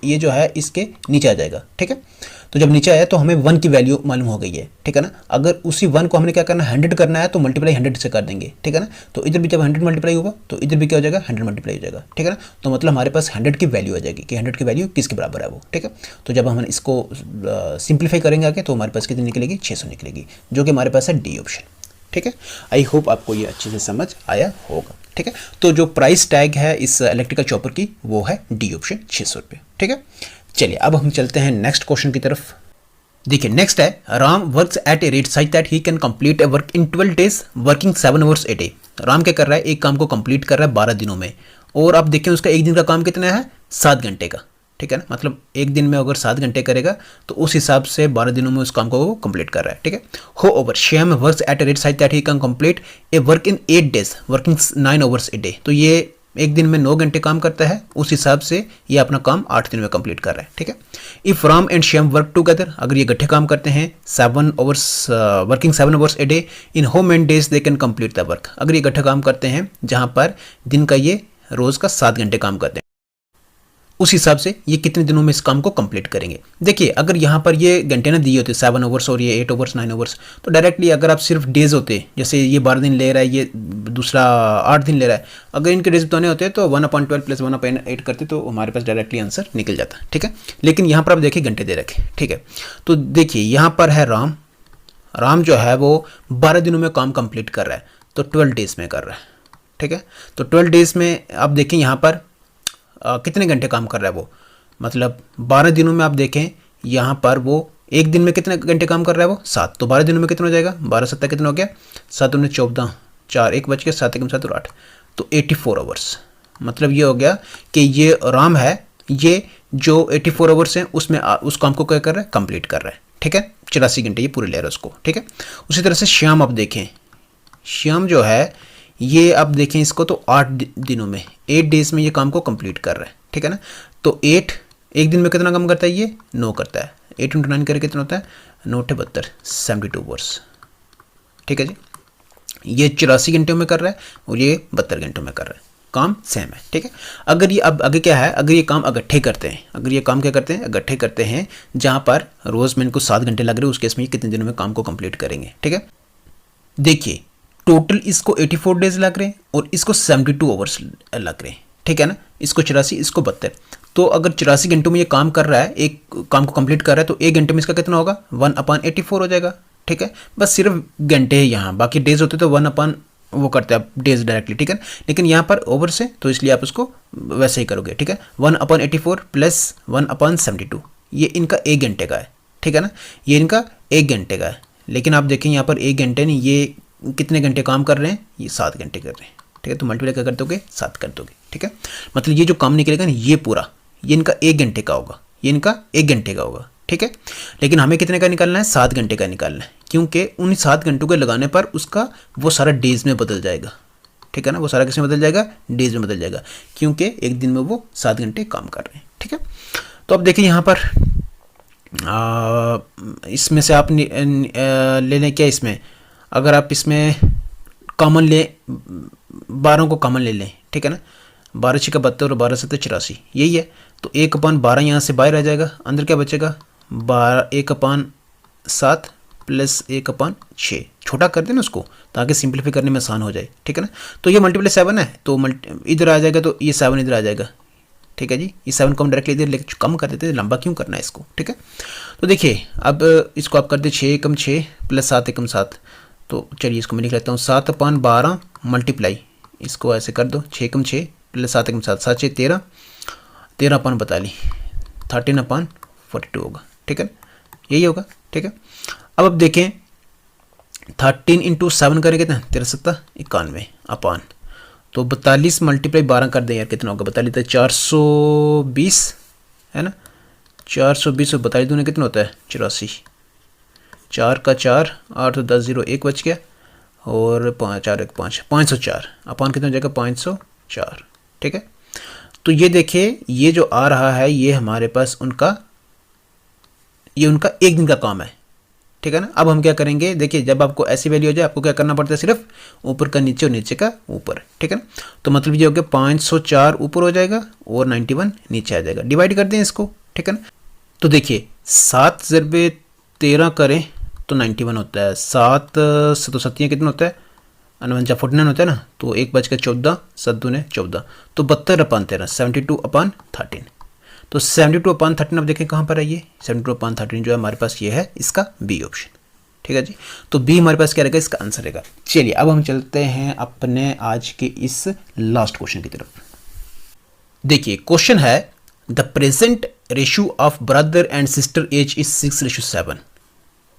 B: ये जो है इसके नीचे आ जाएगा, ठीक है। तो जब नीचे आया तो हमें 1 की वैल्यू मालूम हो गई है, ठीक है ना। अगर उसी 1 को हमने क्या करना है 100 करना है तो मल्टीप्लाई 100 से कर देंगे, ठीक है ना। तो इधर भी जब 100 मल्टीप्लाई होगा तो इधर भी क्या हो जाएगा 100 मल्टीप्लाई हो जाएगा, ठीक है ना। तो मतलब हमारे पास 100 की वैल्यू आ जाएगी कि 100 की वैल्यू किसके बराबर है वो, ठीक है। तो जब हम इसको सिंप्लीफाई करेंगे आगे तो हमारे पास कितनी निकलेगी 600 निकलेगी, जो कि हमारे पास है डी ऑप्शन, ठीक है। आई होप आपको ये अच्छे से समझ आया होगा, ठीक है। तो जो प्राइस टैग है इस इलेक्ट्रिकल चॉपर की वो है डी ऑप्शन 600 रुपये, ठीक है। चलिए अब हम चलते हैं नेक्स्ट क्वेश्चन की तरफ। देखिए नेक्स्ट है Ram works at a rate such that he can complete A work in 12 days working 7 hours a day. Ram क्या कर रहा है, एक काम को कंप्लीट कर रहा है 12 दिनों में, और आप देखें उसका एक दिन का काम कितना है 7 घंटे का, ठीक है ना। मतलब एक दिन में अगर 7 घंटे करेगा तो उस हिसाब से 12 दिनों में उस काम को वो कंप्लीट कर रहा है, ठीक है। हो over Shyam works at a rate such that he can complete A work in 8 days working 9 hours a day. तो ये एक दिन में 9 घंटे काम करता है, उस हिसाब से ये अपना काम 8 दिन में कंप्लीट कर रहा है, ठीक है। If Ram and Shyam work together, अगर ये इकट्ठे काम करते हैं 7 hours working 7 hours a day in home and days they can complete the work. अगर ये इकट्ठा काम करते हैं जहां पर दिन का ये रोज का 7 घंटे काम करते हैं, उस हिसाब से ये कितने दिनों में इस काम को कंप्लीट करेंगे। देखिए अगर यहाँ पर ये घंटे ना दिए होते 7 आवर्स और ये 8 आवर्स 9 आवर्स, तो डायरेक्टली अगर आप सिर्फ डेज होते, जैसे ये 12 दिन ले रहा है, ये दूसरा 8 दिन ले रहा है, अगर इनके डेज बताने होते तो 1/12 प्लस 1/8 करते तो हमारे पास डायरेक्टली आंसर निकल जाता, ठीक है। लेकिन यहाँ पर आप देखिए घंटे दे रखे, ठीक है। तो देखिए यहाँ पर है राम जो है वो 12 दिनों में काम कंप्लीट कर रहा है, तो 12 डेज में कर रहा है, ठीक है। तो 12 डेज में आप देखें यहाँ पर कितने घंटे काम कर रहा है वो, मतलब 12 दिनों में आप देखें यहाँ पर वो एक दिन में कितने घंटे काम कर रहा है वो 7, तो 12 दिनों में कितना हो जाएगा 12 7 कितना हो गया 7 19 14 4 1 बच गया 7 1 7 और 8, तो 84 आवर्स। मतलब ये हो गया कि ये राम है, ये जो 84 आवर्स हैं उसमें उस काम को क्या कर रहा है कंप्लीट कर रहा है, ठीक है। 84 घंटे ये पूरे ले रहा है उसको, ठीक है। उसी तरह से श्याम आप देखें, श्याम जो है ये आप देखें इसको तो 8 दिनों में 8 डेज में ये काम को कंप्लीट कर रहा है, ठीक है ना। तो 8 एक दिन में कितना काम करता है ये 9 करता है, 8 × 9 करके कितना होता है 9 × 72 72 आवर्स, ठीक है जी। ये 84 घंटों में कर रहा है और ये 72 घंटों में कर रहा है, काम सेम है, ठीक है। अगर ये अब आगे क्या है, अगर ये काम इकट्ठे करते हैं, अगर ये काम क्या करते हैं इकट्ठे करते हैं जहाँ पर रोज़ में इनको 7 घंटे लग रहे हैं, उस केस में ये कितने दिनों में काम को कंप्लीट करेंगे, ठीक है। देखिए टोटल इसको 84 डेज लग रहे हैं और इसको 72 आवर्स लग रहे हैं, ठीक है ना। इसको 84 इसको 72, तो अगर 84 घंटों में ये काम कर रहा है, एक काम को कंप्लीट कर रहा है, तो एक घंटे में इसका कितना होगा 1/84 हो जाएगा, ठीक है। बस सिर्फ घंटे है यहाँ, बाकी डेज होते तो 1/ वो करते हैं आप डेज डायरेक्टली, ठीक है। लेकिन यहाँ पर ओवर से तो इसलिए आप उसको वैसे ही करोगे, ठीक है। 1/84 प्लस 1/72 ये इनका 1 घंटे का है, ठीक है ना। ये इनका 1 घंटे का है, लेकिन आप देखें यहाँ पर 1 घंटे नहीं, ये कितने घंटे काम कर रहे हैं, ये 7 घंटे कर रहे हैं, ठीक है। तो मल्टीप्लाई क्या कर दोगे 7 कर दोगे, ठीक है। मतलब ये जो काम निकलेगा ना ये पूरा ये इनका 1 घंटे का होगा, ये इनका 1 घंटे का होगा, ठीक है। लेकिन हमें कितने का निकालना है 7 घंटे का निकालना है, क्योंकि उन 7 घंटों के लगाने पर उसका वो सारा डेज में बदल जाएगा, ठीक है ना, वो सारा किस में बदल जाएगा, डेज में बदल जाएगा, क्योंकि एक दिन में वो 7 घंटे काम कर रहे हैं। ठीक है, तो अब देखिए यहाँ पर इसमें से आप ले लें क्या, इसमें अगर आप इसमें कॉमन ले 12 को कॉमन ले लें, ठीक है ना, 12 6 का 72 और 12 7 84 यही है, तो 1/12 यहाँ से बाहर आ जाएगा, अंदर क्या बचेगा 1/7 प्लस 1/6, छोटा कर देना उसको ताकि सिंप्लीफाई करने में आसान हो जाए। ठीक है ना, तो ये मल्टीप्लाई 7 है, तो इधर आ जाएगा, तो ये 7 इधर आ जाएगा। ठीक है जी, ये 7 को हम डायरेक्टली इधर लेके कम कर देते हैं, लंबा क्यों करना है इसको। ठीक है, तो देखिए अब इसको आप कर दे 6 एकम 6 प्लस 7 एकम 7, तो चलिए इसको मैं लिख लेता हूँ 7/12 मल्टीप्लाई, इसको ऐसे कर दो 6 एकम 6 प्लस 7 एकम 7, 7 6 13, 13/42 13/42 होगा। ठीक है, यही होगा। ठीक है, अब देखें 13 इंटू 7 करें कितना 13 7 91 अपान, तो 42 मल्टीप्लाई 12 कर दें यार, कितना होगा 42 तो 420 है ना, 420 और 42 दूने कितना होता है 84, 4 का 4 8 तो 10 0 1 बच गया, और 5 4 1 5 504 अपान कितना हो जाएगा 504। ठीक है, तो ये देखिए ये जो आ रहा है ये हमारे पास उनका एक दिन का काम है। ठीक है ना, अब हम क्या करेंगे, देखिए जब आपको ऐसी वैल्यू हो जाए आपको क्या करना पड़ता है, सिर्फ ऊपर का नीचे और नीचे का ऊपर। ठीक है ना, तो मतलब ये हो गया 504 ऊपर हो जाएगा और 91 नीचे आ जाएगा, डिवाइड कर दें इसको। ठीक है ना, तो देखिए 7 × 13 करें तो 91 होता है, 7 7 कितना होता है 49 होता है ना, तो 1 बच के 14 7 दूने 14, तो 72/13 72/13, तो 72/13 अब देखें कहाँ पर है ये 72/13 जो है हमारे पास ये है इसका बी ऑप्शन। ठीक है जी, तो बी हमारे पास क्या रहेगा, इसका आंसर रहेगा। चलिए अब हम चलते हैं अपने आज के इस लास्ट क्वेश्चन की तरफ। देखिए क्वेश्चन है the present ratio of brother and sister age is 6:7।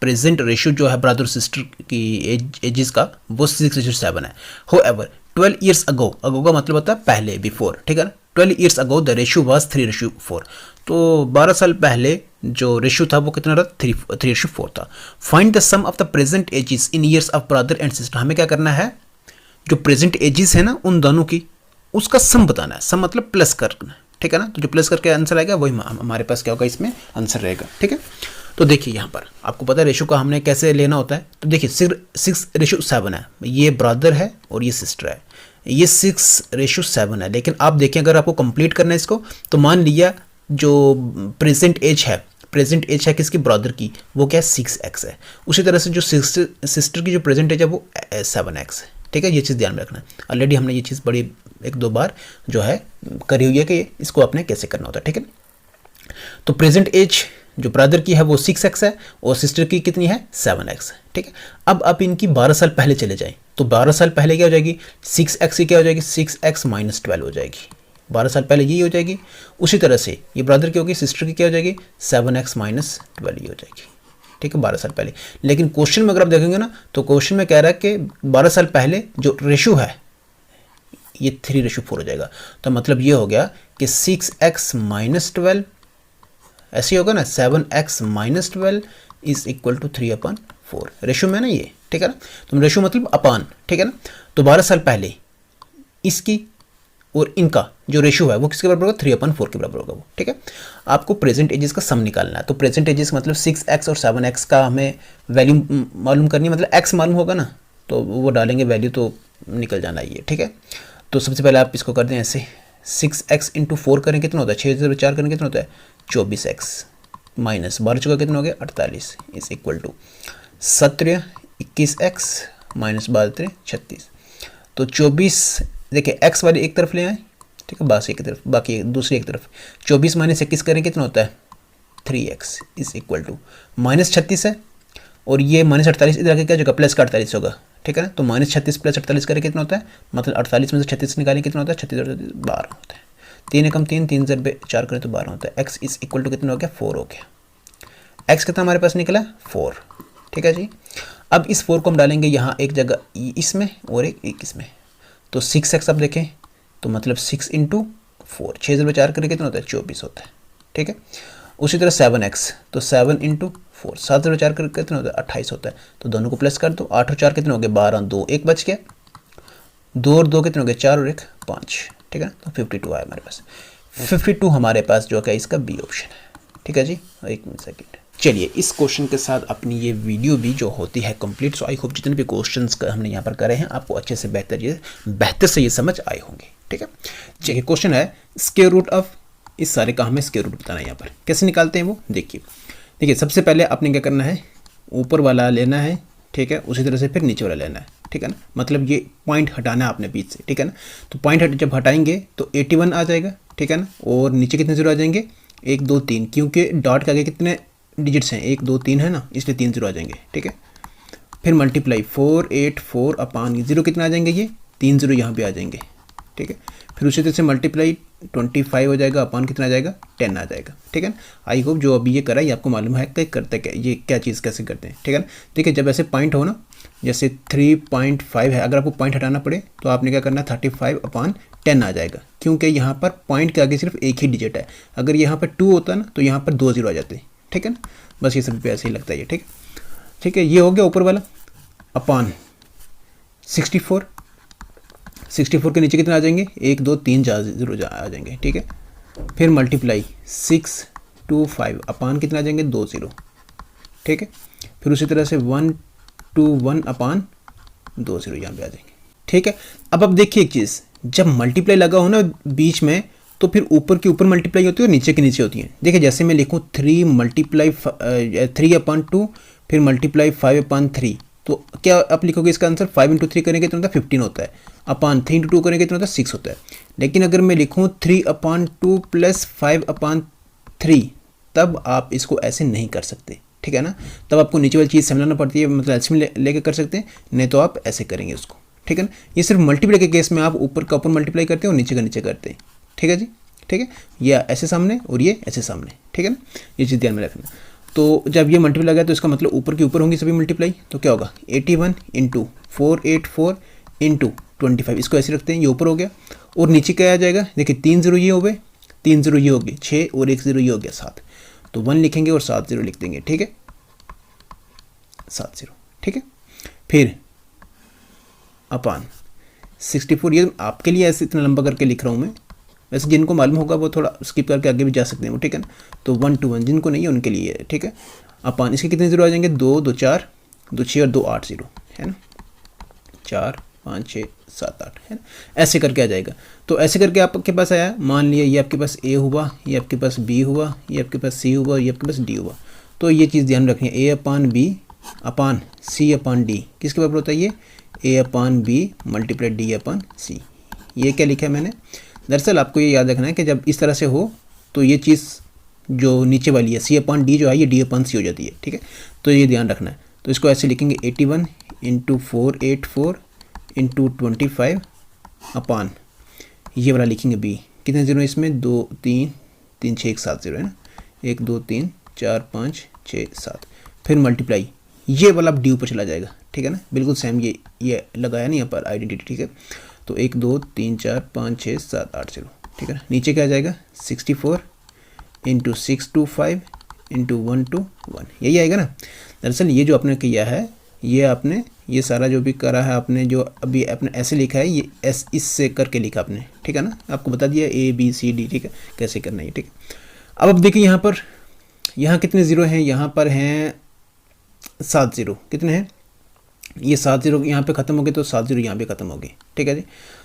B: Present ratio जो है ब्रदर सिस्टर की एजेस का वो 6:7 है। होएवर 12 years ago, अगो का मतलब होता है पहले, बिफोर। ठीक है ना, 12 years ago the ratio was 3:4, तो 12 साल पहले जो रेशियो था वो कितना था 3:4 था। Find the sum of the present ages in years of brother and sister. हमें क्या करना है, जो प्रेजेंट एजेस है ना उन दोनों की उसका सम बताना है, सम मतलब प्लस करना है। ठीक है ना, तो जो प्लस करके आंसर आएगा वही हमारे पास क्या होगा इसमें आंसर रहेगा। ठीक है, तो देखिए यहाँ पर आपको पता है रेशियो का हमने कैसे लेना होता है, तो देखिए 6:7 है, ये ब्रदर है और ये सिस्टर है, ये 6:7 है। लेकिन आप देखें अगर आपको कंप्लीट करना है इसको, तो मान लिया जो प्रेजेंट एज है किसकी ब्रदर की, वो क्या है 6x है। उसी तरह से जो सिस्टर की जो प्रेजेंट एज है वो 7x है। ठीक है, ये चीज़ ध्यान में रखना है, ऑलरेडी हमने ये चीज़ बड़ी 1-2 बार जो है करी हुई है कि इसको आपने कैसे करना होता है। ठीक है, तो प्रेजेंट एज जो ब्रदर की है वो 6x है और सिस्टर की कितनी है 7x है। ठीक है, अब आप इनकी 12 साल पहले चले जाएं, तो 12 साल पहले क्या हो जाएगी 6x की क्या हो जाएगी 6x - 12 हो जाएगी, 12 साल पहले यही हो जाएगी। उसी तरह से ये ब्रदर की होगी, सिस्टर की क्या हो जाएगी 7x - 12 ही हो जाएगी। ठीक है, 12 साल पहले। लेकिन क्वेश्चन में अगर आप देखेंगे ना, तो क्वेश्चन में कह रहा है कि 12 साल पहले जो रेशियो है ये 3:4 हो जाएगा, तो मतलब ये हो गया कि 6x - 12 ऐसे होगा ना, 7x - 12 is equal to 3/4 ratio में ना ये। ठीक है ना, तो रेशियो मतलब अपान। ठीक है ना, तो 12 साल पहले इसकी और इनका जो रेशियो है वो किसके बराबर होगा 3/4 के बराबर होगा वो। ठीक है, आपको प्रेजेंट एजेस का सम निकालना है, तो प्रेजेंट एजेस मतलब 6x और 7x का हमें वैल्यू मालूम करनी है, मतलब x मालूम होगा ना तो वो डालेंगे वैल्यू तो निकल जाना ये। ठीक है, तो सबसे पहले आप इसको कर दें ऐसे, 6x × 4 करें कितना होता है 6 × 4 करें कितना होता है 24x माइनस 12 चुका कितना हो गया 48 is equal to 17 21x minus 12 36, तो 24 देखिए x वाली एक तरफ ले आए। ठीक है, बाकी एक तरफ, बाकी दूसरी एक तरफ 24 - 21 करें कितना होता है 3x इज इक्वल टू -36 है, और ये -48 इधर आके क्या जगह प्लस का 48 होगा। ठीक है ना, तो -36 + 48 करें कितना होता है, मतलब 48 में से 36 निकालें कितना होता है 36 और 12 होता है। 3 एकम 3 3 × 4 करें तो 12 होता है। x इज इक्वल टू कितना हो गया 4 हो गया। x कितना हमारे पास निकला 4। ठीक है जी, अब इस 4 को हम डालेंगे यहाँ एक जगह इसमें और एक इसमें, तो 6x आप देखें तो मतलब 6 × 4 6 × 4 करें कितना होता है 24 होता है। ठीक है, उसी तरह 7x तो 7 × 4 7 × 4 करें कितना होता है 28 होता है, तो दोनों को प्लस कर दो, 8 और 4 कितने हो गए 12 2 1 बच गया,
A: 2 और 2 कितने हो गए, 4 और 1 5, ठीक है ना। तो 52 आया हमारे पास, 52 हमारे पास जो है इसका बी ऑप्शन है, ठीक है जी। एक मिनट सेकेंड। चलिए इस क्वेश्चन के साथ अपनी ये वीडियो भी जो होती है कंप्लीट। सो आई होप जितने भी क्वेश्चंस हमने यहाँ पर करे हैं आपको अच्छे से बेहतर से ये समझ आए होंगे, ठीक है। चलिए क्वेश्चन है स्क्वायर रूट ऑफ, इस सारे का हमें स्क्वायर रूट बताना है। यहाँ पर कैसे निकालते हैं वो देखिए सबसे पहले आपने क्या करना है, ऊपर वाला लेना है, ठीक है, उसी तरह से फिर नीचे वाला लेना है, ठीक है ना। मतलब ये पॉइंट हटाना है आपने बीच से, ठीक है ना। तो पॉइंट जब हटाएंगे तो 81 आ जाएगा, ठीक है ना। और नीचे कितने जीरो आ जाएंगे, 1 2 3, क्योंकि डॉट के आगे कितने डिजिट्स हैं, 1 2 3 है ना, इसलिए 3 जीरो आ जाएंगे, ठीक है। फिर मल्टीप्लाई 484 अपान जीरो कितना आ जाएंगे, ये 3 जीरो यहाँ पे आ जाएंगे, ठीक है। फिर उसी तरह से मल्टीप्लाई 25 हो जाएगा, अपान कितना आ जाएगा 10 आ जाएगा, ठीक है ना। आई होप जो अभी ये करा ये आपको मालूम है कि करते क्या, ये क्या चीज़ कैसे करते हैं, ठीक है ना। देखिए जब ऐसे पॉइंट हो ना, जैसे 3.5 है, अगर आपको पॉइंट हटाना पड़े तो आपने क्या करना है 35 अपान 10 आ जाएगा, क्योंकि यहाँ पर पॉइंट के आगे सिर्फ एक ही डिजिट है। अगर यहाँ पर 2 होता ना तो यहाँ पर 2 जीरो आ जाते हैं, ठीक है ना। बस ये सब पे ऐसे ही लगता है ये, ठीक है। ये हो गया ऊपर वाला, अपान 64 के नीचे कितना आ जाएंगे, 1 2 3 जीरो आ जाएंगे, ठीक है। फिर मल्टीप्लाई 625 अपान कितना आ जाएंगे 2 जीरो, ठीक है। फिर उसी तरह से 121 अपान 2 जीरो यहाँ पे आ जाएंगे, ठीक है। अब देखिए एक चीज़, जब मल्टीप्लाई लगा हो ना बीच में तो फिर ऊपर की ऊपर मल्टीप्लाई होती है और नीचे की नीचे होती है। देखिए जैसे मैं लिखूँ 3 मल्टीप्लाई 3 अपान 2, फिर मल्टीप्लाई 5 अपान 3, तो क्या आप लिखोगे इसका आंसर 5 इंटू 3 करेंगे तो होता है 15 होता है, अपान 3 इंटू 2 करेंगे तो होता है 6 होता है। लेकिन अगर मैं लिखूँ 3 अपान 2 प्लस 5 अपान 3, तब आप इसको ऐसे नहीं कर सकते, ठीक है ना। तब आपको नीचे वाली चीज़ समझाना पड़ती है, मतलब एलसीएम लेके कर सकते हैं, नहीं तो आप ऐसे करेंगे उसको, ठीक है ना। ये सिर्फ मल्टीप्लाई के केस में आप ऊपर का ऊपर मल्टीप्लाई करते हैं और नीचे का नीचे करते हैं, ठीक है जी, ठीक है। या ऐसे सामने और ये ऐसे सामने, ठीक है ना, ये चीज़ ध्यान में रखना। तो जब ये मल्टीप्लाई लगा तो इसका मतलब ऊपर के ऊपर होंगी सभी मल्टीप्लाई, तो क्या होगा 81 इंटू 484 इंटू 25, इसको ऐसे रखते हैं, ये ऊपर हो गया। और नीचे क्या आ जाएगा, देखिए 3 जीरो ये हो गए, 3 जीरो ये हो गए 6 और 1 जीरो ये हो गया 7, तो 1 लिखेंगे और 7 जीरो लिख देंगे, ठीक है, 7 जीरो, ठीक है। फिर अपान 64, ये आपके लिए ऐसे इतना लंबा करके लिख रहा हूँ मैं, वैसे जिनको मालूम होगा वो थोड़ा स्किप करके आगे भी जा सकते हैं वो, ठीक है ना। तो 1 to 1 जिनको नहीं है उनके लिए है, ठीक है। अपान इसके कितने जीरो आ जाएंगे, 2 2 4 2 6 और 2 8 जीरो, है ना, 4 5 6 7 8, है ना, ऐसे करके आ जाएगा। तो ऐसे करके आपके पास आया, मान लिया ये आपके पास ए हुआ, ये आपके पास बी हुआ, ये आपके पास सी हुआ, ये आपके पास डी हुआ। तो ये चीज़ ध्यान रखनी है, ए अपान बी अपान सी अपान डी किसके बराबर होता है, ये ए अपान बी मल्टीप्लाई डी अपान सी। ये क्या लिखा है मैंने, दरअसल आपको ये याद रखना है कि जब इस तरह से हो तो ये चीज़ जो नीचे वाली है सी अपान डी जो है ये डी अपान सी हो जाती है, ठीक है। तो ये ध्यान रखना है। तो इसको ऐसे लिखेंगे 81 इंटू 484 इंटू 25 अपान ये वाला लिखेंगे बी, कितने जीरो इसमें 2 3 3 6 1 7 जीरो, है ना, 1 2 3 4 5 6 7, फिर मल्टीप्लाई ये वाला डी ऊपर चला जाएगा, ठीक है ना, बिल्कुल सेम ये लगाया नहीं यहाँ पर आइडेंटिटी, ठीक है। तो 1 2 3 4 5 6 7 8 जीरो, ठीक है ना। नीचे क्या आ जाएगा 64 इंटू 625 इंटू 1 to 1, यही आएगा ना। दरअसल ये जो आपने किया है, ये आपने ये सारा जो भी करा है आपने, जो अभी आपने ऐसे लिखा है ये एस इससे करके लिखा आपने, ठीक है ना, आपको बता दिया A B C D, ठीक है, कैसे करना है, ठीक है। अब देखिए यहाँ पर, यहाँ कितने ज़ीरो हैं, यहाँ पर हैं 7 जीरो, कितने हैं ये 7 जीरो यहाँ पे ख़त्म हो गए तो 7 जीरो यहाँ पे ख़त्म हो गए, ठीक है जी।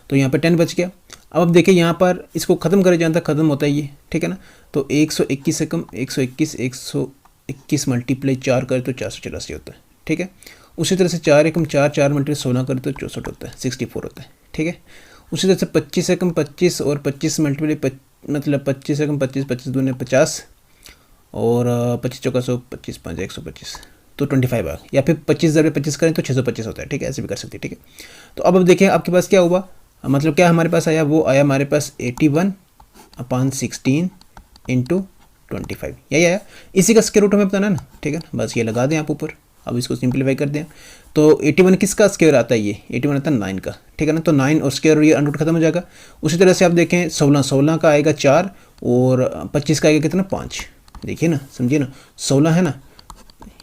A: तो यहाँ पे 10 बच गया। अब देखिए यहाँ पर इसको ख़त्म करे जहाँ तक ख़त्म होता है ये, ठीक है ना। तो 121 से कम 121 मल्टीप्लाई 4 करे तो 484 होता है, ठीक है। उसी तरह से 4 एकम 4 4 मल्टीप्लाई 16 करे तो 64 होता है, 64 होता है, ठीक है। उसी तरह से 25 से कम 25 और 25 मल्टीप्लाई मतलब 25 से कम 25 25 दूने 50 और 25 चौका 100 25 5 125 तो 25 आ, या फिर 25,025 करें तो 625 होता है, ठीक है, ऐसे भी कर सकते हैं, ठीक है। तो अब देखिए आपके पास क्या हुआ, मतलब क्या हमारे पास आया, वो आया हमारे पास 81 अपान 16 इंटू 25, यही आया। इसी का स्क्वायर रूट हमें बताना ना, ठीक है, बस ये लगा दें आप ऊपर। अब इसको सिंप्लीफाई कर दें तो 81 किसका स्क्वायर आता है, ये 81 आता है 9 का, ठीक है ना। तो 9 और स्क्वायर ये अंडर रूट खत्म हो जाएगा। उसी तरह से आप देखें 16 का आएगा 4 और 25 का आएगा कितना 5, देखिए ना, समझिए ना, 16 है ना,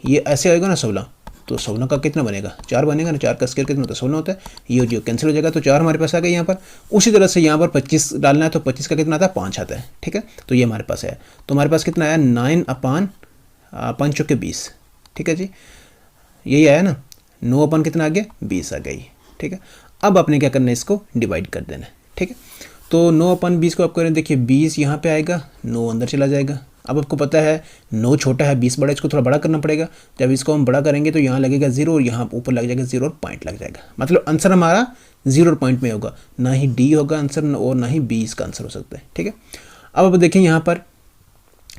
A: ये ऐसे आएगा ना 16 तो 16 का कितना बनेगा, 4 बनेगा ना, 4 का स्क्वायर कितना होता है, 16 होता है, ये जो कैंसिल हो जाएगा, तो 4 हमारे पास आ गया यहाँ पर। उसी तरह से यहाँ पर 25 डालना है, तो 25 का कितना आता है, 5 आता है, ठीक है, तो ये हमारे पास है। तो हमारे पास कितना आया, 9/5 चौके 20, ठीक है जी, यही आया ना, 9 कितना आ गया, 20 आ गई, ठीक है। अब आपने क्या करना है, इसको डिवाइड कर देना है, ठीक है। तो 9/20 को आप करें, देखिए 20 यहाँ पे आएगा, 9 अंदर चला जाएगा। अब आपको पता है 9 छोटा है, 20 बड़ा, इसको थोड़ा बड़ा करना पड़ेगा। जब इसको हम बड़ा करेंगे तो यहाँ लगेगा 0 और यहाँ ऊपर लग जाएगा 0 और पॉइंट लग जाएगा, मतलब आंसर हमारा 0 और पॉइंट में होगा, ना ही डी होगा आंसर और ना ही 20 का आंसर हो सकता है, ठीक है। अब आप देखें यहाँ पर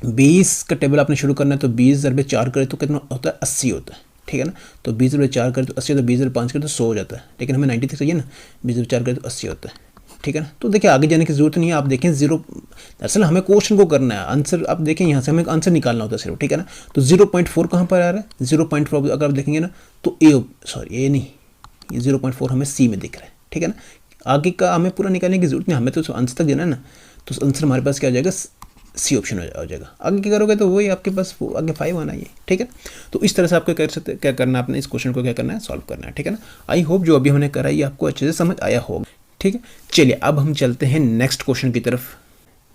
A: 20 का टेबल आपने शुरू करना है, तो 20/4 करें तो कितना होता है, 80 होता है, ठीक है ना। तो 20/4 करें तो 80 होता है, 20/5 करें तो 100 हो जाता है, लेकिन हमें 90 तक चाहिए ना, 20/4 करें तो 80 होता है, ठीक है ना। तो देखिए आगे जाने की जरूरत नहीं है, आप देखें 0, दरअसल हमें क्वेश्चन को करना है, आंसर आप देखें यहाँ से हमें आंसर निकालना होता है सिर्फ, ठीक है ना। तो 0.4 कहाँ पर आ रहा है, 0.4 अगर आप देखेंगे ना तो ए नहीं, ये 0.4 हमें सी में दिख रहा है, ठीक है ना। आगे का हमें पूरा निकालने की जरूरत नहीं, हमें तो आंसर तक देना है ना, तो आंसर हमारे पास क्या हो जाएगा, सी ऑप्शन हो जाएगा। आगे क्या करोगे तो वही आपके पास आगे 5 आना है, ठीक है। तो इस तरह से आपको कर सकते, क्या करना है आपने, इस क्वेश्चन को क्या करना है, सॉल्व करना है, ठीक है ना। आई होप जो अभी हमने करा ये आपको अच्छे से समझ आया होगा, ठीक है। चलिए अब हम चलते हैं नेक्स्ट क्वेश्चन की तरफ।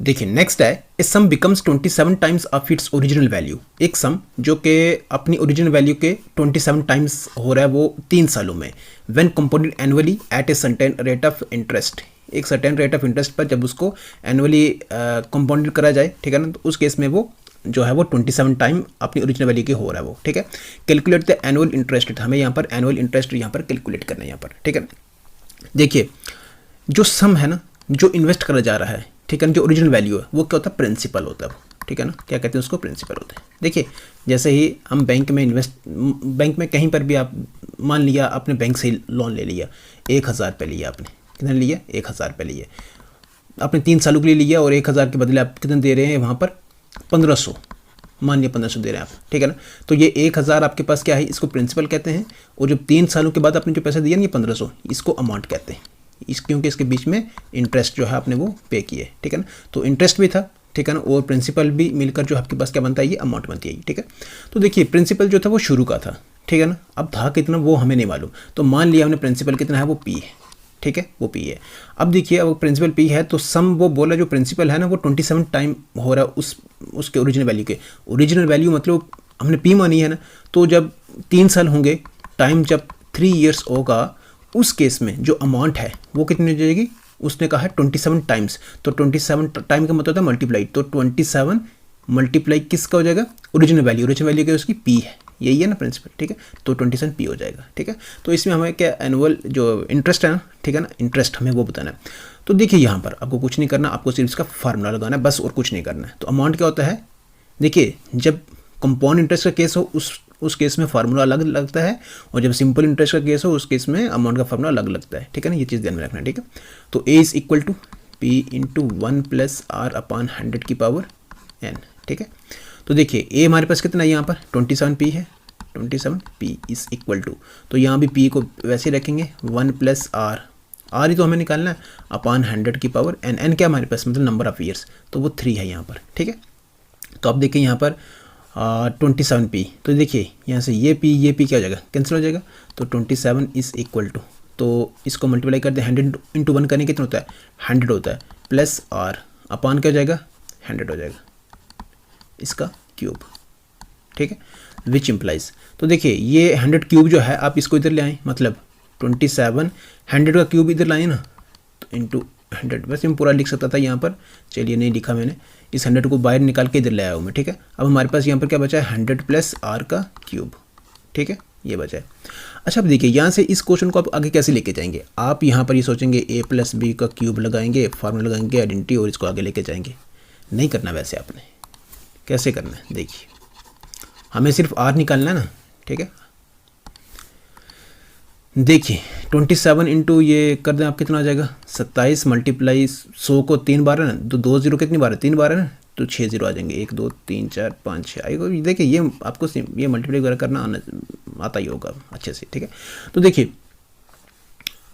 A: देखिए नेक्स्ट है, a sum becomes 27 times of its original value. एक सम जो कि अपनी ओरिजिनल वैल्यू के 27 टाइम्स हो रहा है वो 3 सालों में, when compounded annually at a certain rate of interest. एक सर्टेन रेट ऑफ इंटरेस्ट पर जब उसको एनुअली कंपाउंडेड करा जाए, ठीक है ना, तो उस केस में वो जो है वो 27 टाइम अपनी ओरिजिनल वैल्यू के हो रहा है वो, ठीक है। Calculate the annual interest rate, हमें यहाँ पर एनुअल इंटरेस्ट यहाँ पर कैलकुलेट करना है यहाँ पर, ठीक है। देखिए जो सम है ना, जो इन्वेस्ट करा जा रहा है, ठीक है ना, जो ओरिजिनल वैल्यू है वो क्या होता है, प्रिंसिपल होता है वो, ठीक है ना, क्या कहते हैं उसको, प्रिंसिपल होता है। देखिए जैसे ही हम बैंक में कहीं पर भी आप मान लिया आपने बैंक से लोन ले लिया, 1000 रुपये लिया आपने, कितने लिया, 1000 रुपये लिए आपने, 3 सालों के लिए लिया, और 1000 के बदले आप कितने दे रहे हैं वहाँ पर, 1500, मान लिया 1500 दे रहे हैं आप, ठीक है ना। तो ये 1000 आपके पास क्या है, इसको प्रिंसिपल कहते हैं, और जब 3 सालों के बाद आपने जो पैसा दिया ना, ये 1500, इसको अमाउंट कहते हैं, क्योंकि इसके बीच में इंटरेस्ट जो है आपने वो पे किए, ठीक है ना। तो इंटरेस्ट भी था, ठीक है ना, और प्रिंसिपल भी मिलकर जो आपके पास क्या बनता है, ये अमाउंट बनती है, ठीक है। तो देखिए प्रिंसिपल जो था वो शुरू का था, ठीक है ना, अब था कितना वो हमें नहीं मालूम, तो मान लिया हमने प्रिंसिपल कितना है, वो पी है, ठीक है, वो पी है। अब देखिए अब प्रिंसिपल पी है, तो सम वो बोला जो प्रिंसिपल है ना वो 27 टाइम हो रहा है उसके ओरिजिनल वैल्यू के। ओरिजिनल वैल्यू मतलब हमने पी मानी है ना, तो जब 3 साल होंगे, टाइम जब 3 ईयर्स होगा, उस केस में जो अमाउंट है वो कितनी हो जाएगी, उसने कहा है 27 टाइम्स, तो 27 टाइम का मतलब होता है मल्टीप्लाई, तो 27 मल्टीप्लाई किसका हो जाएगा, ओरिजिनल वैल्यू क्या उसकी पी है, यही है ना प्रिंसिपल, ठीक है, तो 27 पी हो जाएगा, ठीक है। तो इसमें हमें क्या एनुअल जो इंटरेस्ट है ना, ठीक है ना, इंटरेस्ट हमें वो बताना है। तो देखिए यहाँ पर आपको कुछ नहीं करना, आपको सिर्फ इसका फार्मूला लगाना है बस, और कुछ नहीं करना है। तो अमाउंट क्या होता है, देखिए जब कंपाउंड इंटरेस्ट का केस हो उस केस में फार्मूला अलग लगता है, और जब सिंपल इंटरेस्ट का केस हो उस केस में अमाउंट का फार्मूला अलग लगता है, ठीक है ना, ये चीज़ ध्यान में रखना है, ठीक है। तो A is equal to P into 1 + r/100 की पावर n, ठीक है। तो देखिए ए हमारे पास कितना है यहाँ पर 27 पी है, 27 पी इज इक्वल टू, तो यहाँ भी पी को वैसे रखेंगे 1 + r ही तो हमें निकालना है, अपॉन 100 की पावर n क्या हमारे पास मतलब नंबर ऑफ ईयर्स, तो वो 3 है यहाँ पर, ठीक है। तो आप देखिए यहाँ पर 27 पी, तो देखिए यहाँ से ये पी क्या हो जाएगा, कैंसिल हो जाएगा, तो 27 इज इक्वल टू, तो इसको मल्टीप्लाई करते हैं 100 × 1 करने कितना होता है, 100 होता है, प्लस r अपॉन क्या हो जाएगा, 100 हो जाएगा, इसका क्यूब, ठीक है, विच इम्प्लाइज। तो देखिए ये 100 क्यूब जो है आप इसको इधर ले आए, मतलब 27 100 का क्यूब इधर लाए ना, तो इंटू 100, वैसे मैं पूरा लिख सकता था यहाँ पर, चलिए नहीं लिखा मैंने, इस 100 को बाहर निकाल के इधर ले आया हूँ मैं, ठीक है। अब हमारे पास यहाँ पर क्या बचा है, 100 + r का क्यूब, ठीक है, ये बचा है। अच्छा अब देखिए यहाँ से इस क्वेश्चन को आप आगे कैसे लेके जाएंगे, आप यहाँ पर ये सोचेंगे a + b का क्यूब लगाएंगे, फार्मूला लगाएंगे, आइडेंटिटी, और इसको आगे लेके जाएंगे, नहीं करना वैसे आपने, कैसे करना है देखिए, हमें सिर्फ r निकालना है ना, ठीक है। देखिए 27 इंटू ये कर दें आप कितना आ जाएगा, 27 मल्टीप्लाई 100 को 3 बार है ना, तो 2 0 कितनी बार है, 3 बार है ना, तो 6 0 आ जाएंगे, 1 2 3 4 5 6 आएगा। देखिए ये आपको ये मल्टीप्लाई वगैरह करना आता ही होगा अच्छे से, ठीक है। तो देखिए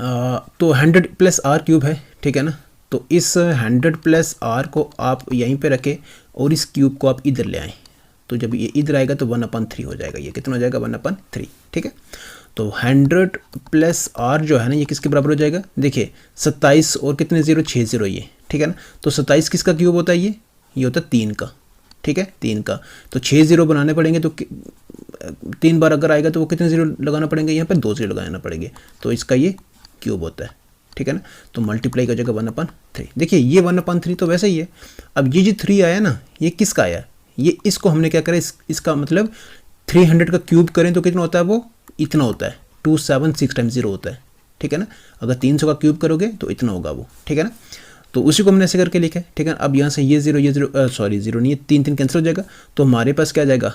A: तो 100 + r क्यूब है, ठीक है ना, तो इस 100 + r को आप यहीं पे रखें और इस क्यूब को आप इधर ले आएँ, तो जब ये इधर आएगा तो 1/3 हो जाएगा, ये कितना हो जाएगा 1/3, ठीक है। तो 100 प्लस आर जो है ना ये किसके बराबर हो जाएगा, देखिए 27 और कितने जीरो 6 जीरो ये, ठीक है ना। तो 27 किसका क्यूब होता है, ये होता है 3 का, ठीक है 3 का। तो 6 जीरो बनाने पड़ेंगे, तो 3 बार अगर आएगा तो वो कितने जीरो लगाना पड़ेंगे, यहाँ पे 2 जीरो लगाना पड़ेंगे, तो इसका ये क्यूब होता है, ठीक है ना। तो मल्टीप्लाई का जगह 1/3। देखिए ये 1/3 तो वैसे ही है। अब ये जो 3 आया ना ये किसका आया, ये इसको हमने क्या करा, इसका मतलब 300 का क्यूब करें तो कितना होता है, वो इतना होता है 276 टाइम्स 0 होता है, ठीक है ना। अगर 300 का क्यूब करोगे तो इतना होगा वो, ठीक है ना। तो उसी को हमने ऐसे करके लिखा है, ठीक है। अब यहाँ से ये जीरो सॉरी जीरो नहीं है, 3 कैंसिल हो जाएगा, तो हमारे पास क्या आ जाएगा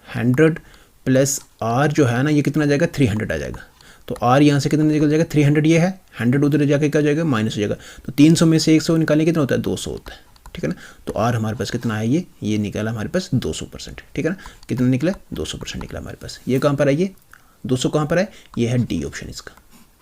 A: 100 प्लस आर जो है ना ये कितना आ जाएगा 300 आ जाएगा। तो आर यहाँ से कितना निकल जाएगा 300 ये है, 100 उधर जाके क्या हो जाएगा माइनस हो जाएगा। तो 300 में से 100 निकालने कितना होता है 200 होता है, ठीक है ना। तो आर हमारे पास कितना है, ये निकला हमारे पास 200%, ठीक है ना। कितना निकला 200% निकला हमारे पास। ये कहाँ पर है, ये 200 कहाँ पर है, ये है डी ऑप्शन इसका,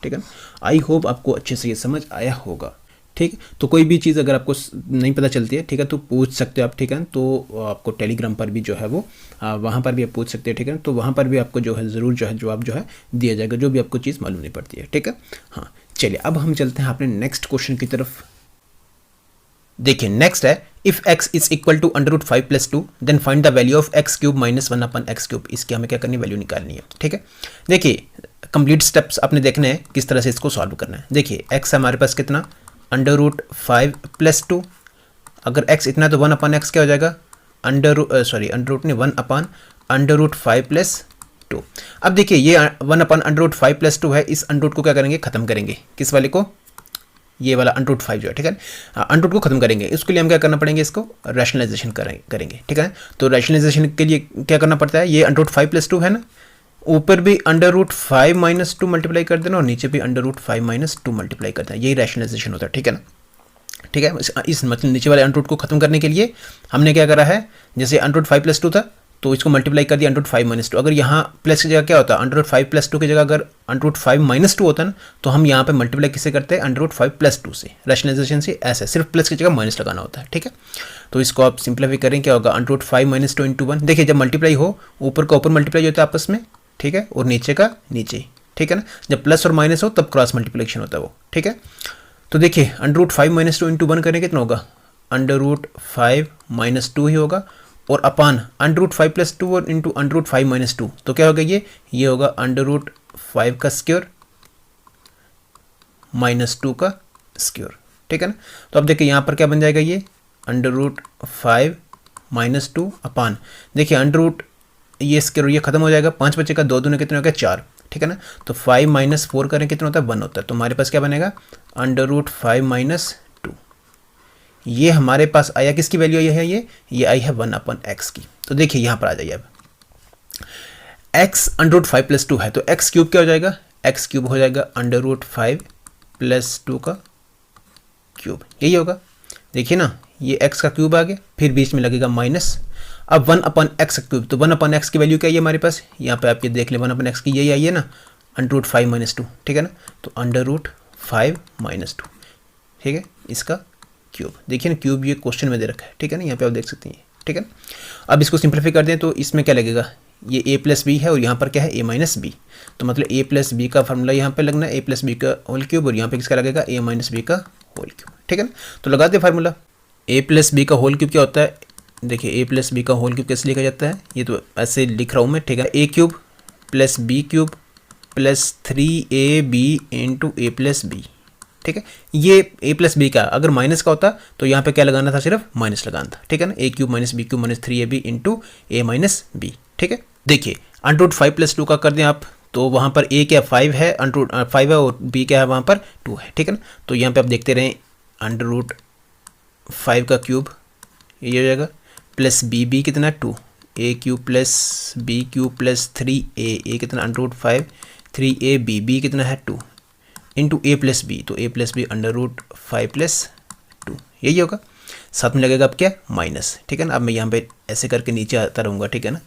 A: ठीक है ना। आई होप आपको अच्छे से ये समझ आया होगा, ठीक है। तो कोई भी चीज़ अगर आपको नहीं पता चलती है, ठीक है, तो पूछ सकते हो आप, ठीक है। तो आपको टेलीग्राम पर भी जो है वो वहाँ पर भी आप पूछ सकते हैं, ठीक है। तो वहाँ पर भी आपको जो है ज़रूर जो है जवाब जो है दिया जाएगा, जो भी आपको चीज़ मालूम नहीं पड़ती है, ठीक है। हाँ चलिए अब हम चलते हैं अपने नेक्स्ट क्वेश्चन की तरफ। देखिए नेक्स्ट है, if x is equal to √5 + 2 then find the value of x³ - 1/x³। इसकी हमें क्या करनी है, वैल्यू निकालनी है, ठीक है। देखिए कंप्लीट स्टेप्स आपने देखने हैं किस तरह से इसको सॉल्व करना है। देखिए x हमारे पास कितना √5 + 2, अगर x इतना तो 1/x क्या हो जाएगा, 1/5 + 2। अब देखिए ये 1/√5 + 2 है, इस अंडरूट को क्या करेंगे, ख़त्म करेंगे, किस वाले को, ये वाला √5 जो है, ठीक है। अंडरूट को खत्म करेंगे, इसके लिए हम क्या करना पड़ेंगे, इसको रैशनलाइजेशन करेंगे, ठीक है। तो रैशनलाइजेशन के लिए क्या करना पड़ता है, ये √5 + 2 है ना, ऊपर भी √5 - 2 मल्टीप्लाई कर देना और नीचे भी √5 - 2 मल्टीप्लाई कर देना, यही रैशनलाइजेशन होता है, ठीक है ना। ठीक है, इस मतलब नीचे वाले अंडरूट को खत्म करने के लिए हमने क्या करा है, जैसे √5 + 2 था तो इसको मल्टीप्लाई कर दिया √5 - 2। अगर यहाँ प्लस की जगह क्या होता है, √5 + 2 की जगह अगर √5 - 2 होता है ना, तो हम यहाँ पे मल्टीप्लाई किससे करते हैं, √5 + 2 से, रैशनलाइजेशन से। ऐसे सिर्फ प्लस की जगह माइनस लगाना होता है, ठीक है। तो इसको आप सिंप्लीफाई करें, क्या होगा, √5 - 2 × 1। देखिए जब मल्टीप्लाई हो, ऊपर का ऊपर मल्टीप्लाई होता है आपस में, ठीक है, और नीचे का नीचे, ठीक है ना। जब प्लस और माइनस हो तब क्रॉस मल्टीप्लिकेशन होता है वो, ठीक है। तो देखिए √5 - 2 × 1 करें कितना होगा, √5 - 2 ही होगा, और अपान √5 + 2 और इंटू √5 - 2, तो क्या होगा, ये होगा √5 का स्क्वायर -2 का स्क्वायर, ठीक है ना। तो अब देखिए यहाँ पर क्या बन जाएगा, ये √5 - 2 अपान, देखिए अंडरूट ये स्क्वायर ये खत्म हो जाएगा, 5 बचेगा, 2 दूने कितने हो गया 4, ठीक है ना। तो 5 - 4 करें कितना होता है, 1 होता है। तो हमारे पास क्या बनेगा, √5 - 2। ये हमारे पास आया, किसकी वैल्यू आई है, ये आई है 1/x की। तो देखिए यहाँ पर आ जाइए, अब x √5 + 2 है तो x³ क्या हो जाएगा, x³ हो जाएगा √5 + 2 का क्यूब, यही होगा। देखिए ना, ये x का क्यूब आ गया, फिर बीच में लगेगा माइनस। अब 1/x³, तो 1/x की वैल्यू क्या है हमारे पास, यहाँ पे आप ये देख लें, 1/x की यही आई है ना, √5 - 2, ठीक है ना। तो √5 - 2, ठीक है, इसका क्यूब। देखिए ना, क्यूब ये क्वेश्चन में दे रखा है, ठीक है ना, यहाँ पे आप देख सकते हैं, ठीक है। अब इसको सिंप्लीफाई कर दें तो इसमें क्या लगेगा, ये a + b है और यहाँ पर क्या है a - b, तो मतलब a + b का फार्मूला यहाँ पे लगना है, a + b का होल क्यूब, और यहाँ पे किसका लगेगा, a - b का होल क्यूब, ठीक है ना। तो लगा दे फार्मूला, a + b का होल क्यूब क्या होता है, देखिए a + b का होल क्यूब कैसे लिखा जाता है, ये तो ऐसे लिख रहा हूँ मैं, ठीक है। a³ + b³ + 3ab × a + b, ठीक है। ये a + b का अगर माइनस का होता तो यहाँ पे क्या लगाना था, सिर्फ माइनस लगाना था, ठीक है ना। a³ - b³ - 3ab × a - b, ठीक है। देखिए √5 + 2 का कर दें आप, तो वहाँ पर a क्या 5 है, √5 है, और b क्या है वहाँ पर 2 है, ठीक है ना। तो यहाँ पे आप देखते रहें, √5 का क्यूब ये हो जाएगा, प्लस b कितना 2, a³ + b³ + 3a कितना √5, 3ab कितना है 2 इंटू a + b, तो a + b √5 + 2, यही होगा। साथ में लगेगा अब क्या, माइनस, ठीक है ना। अब मैं यहाँ पे ऐसे करके नीचे आता रहूँगा, ठीक है ना,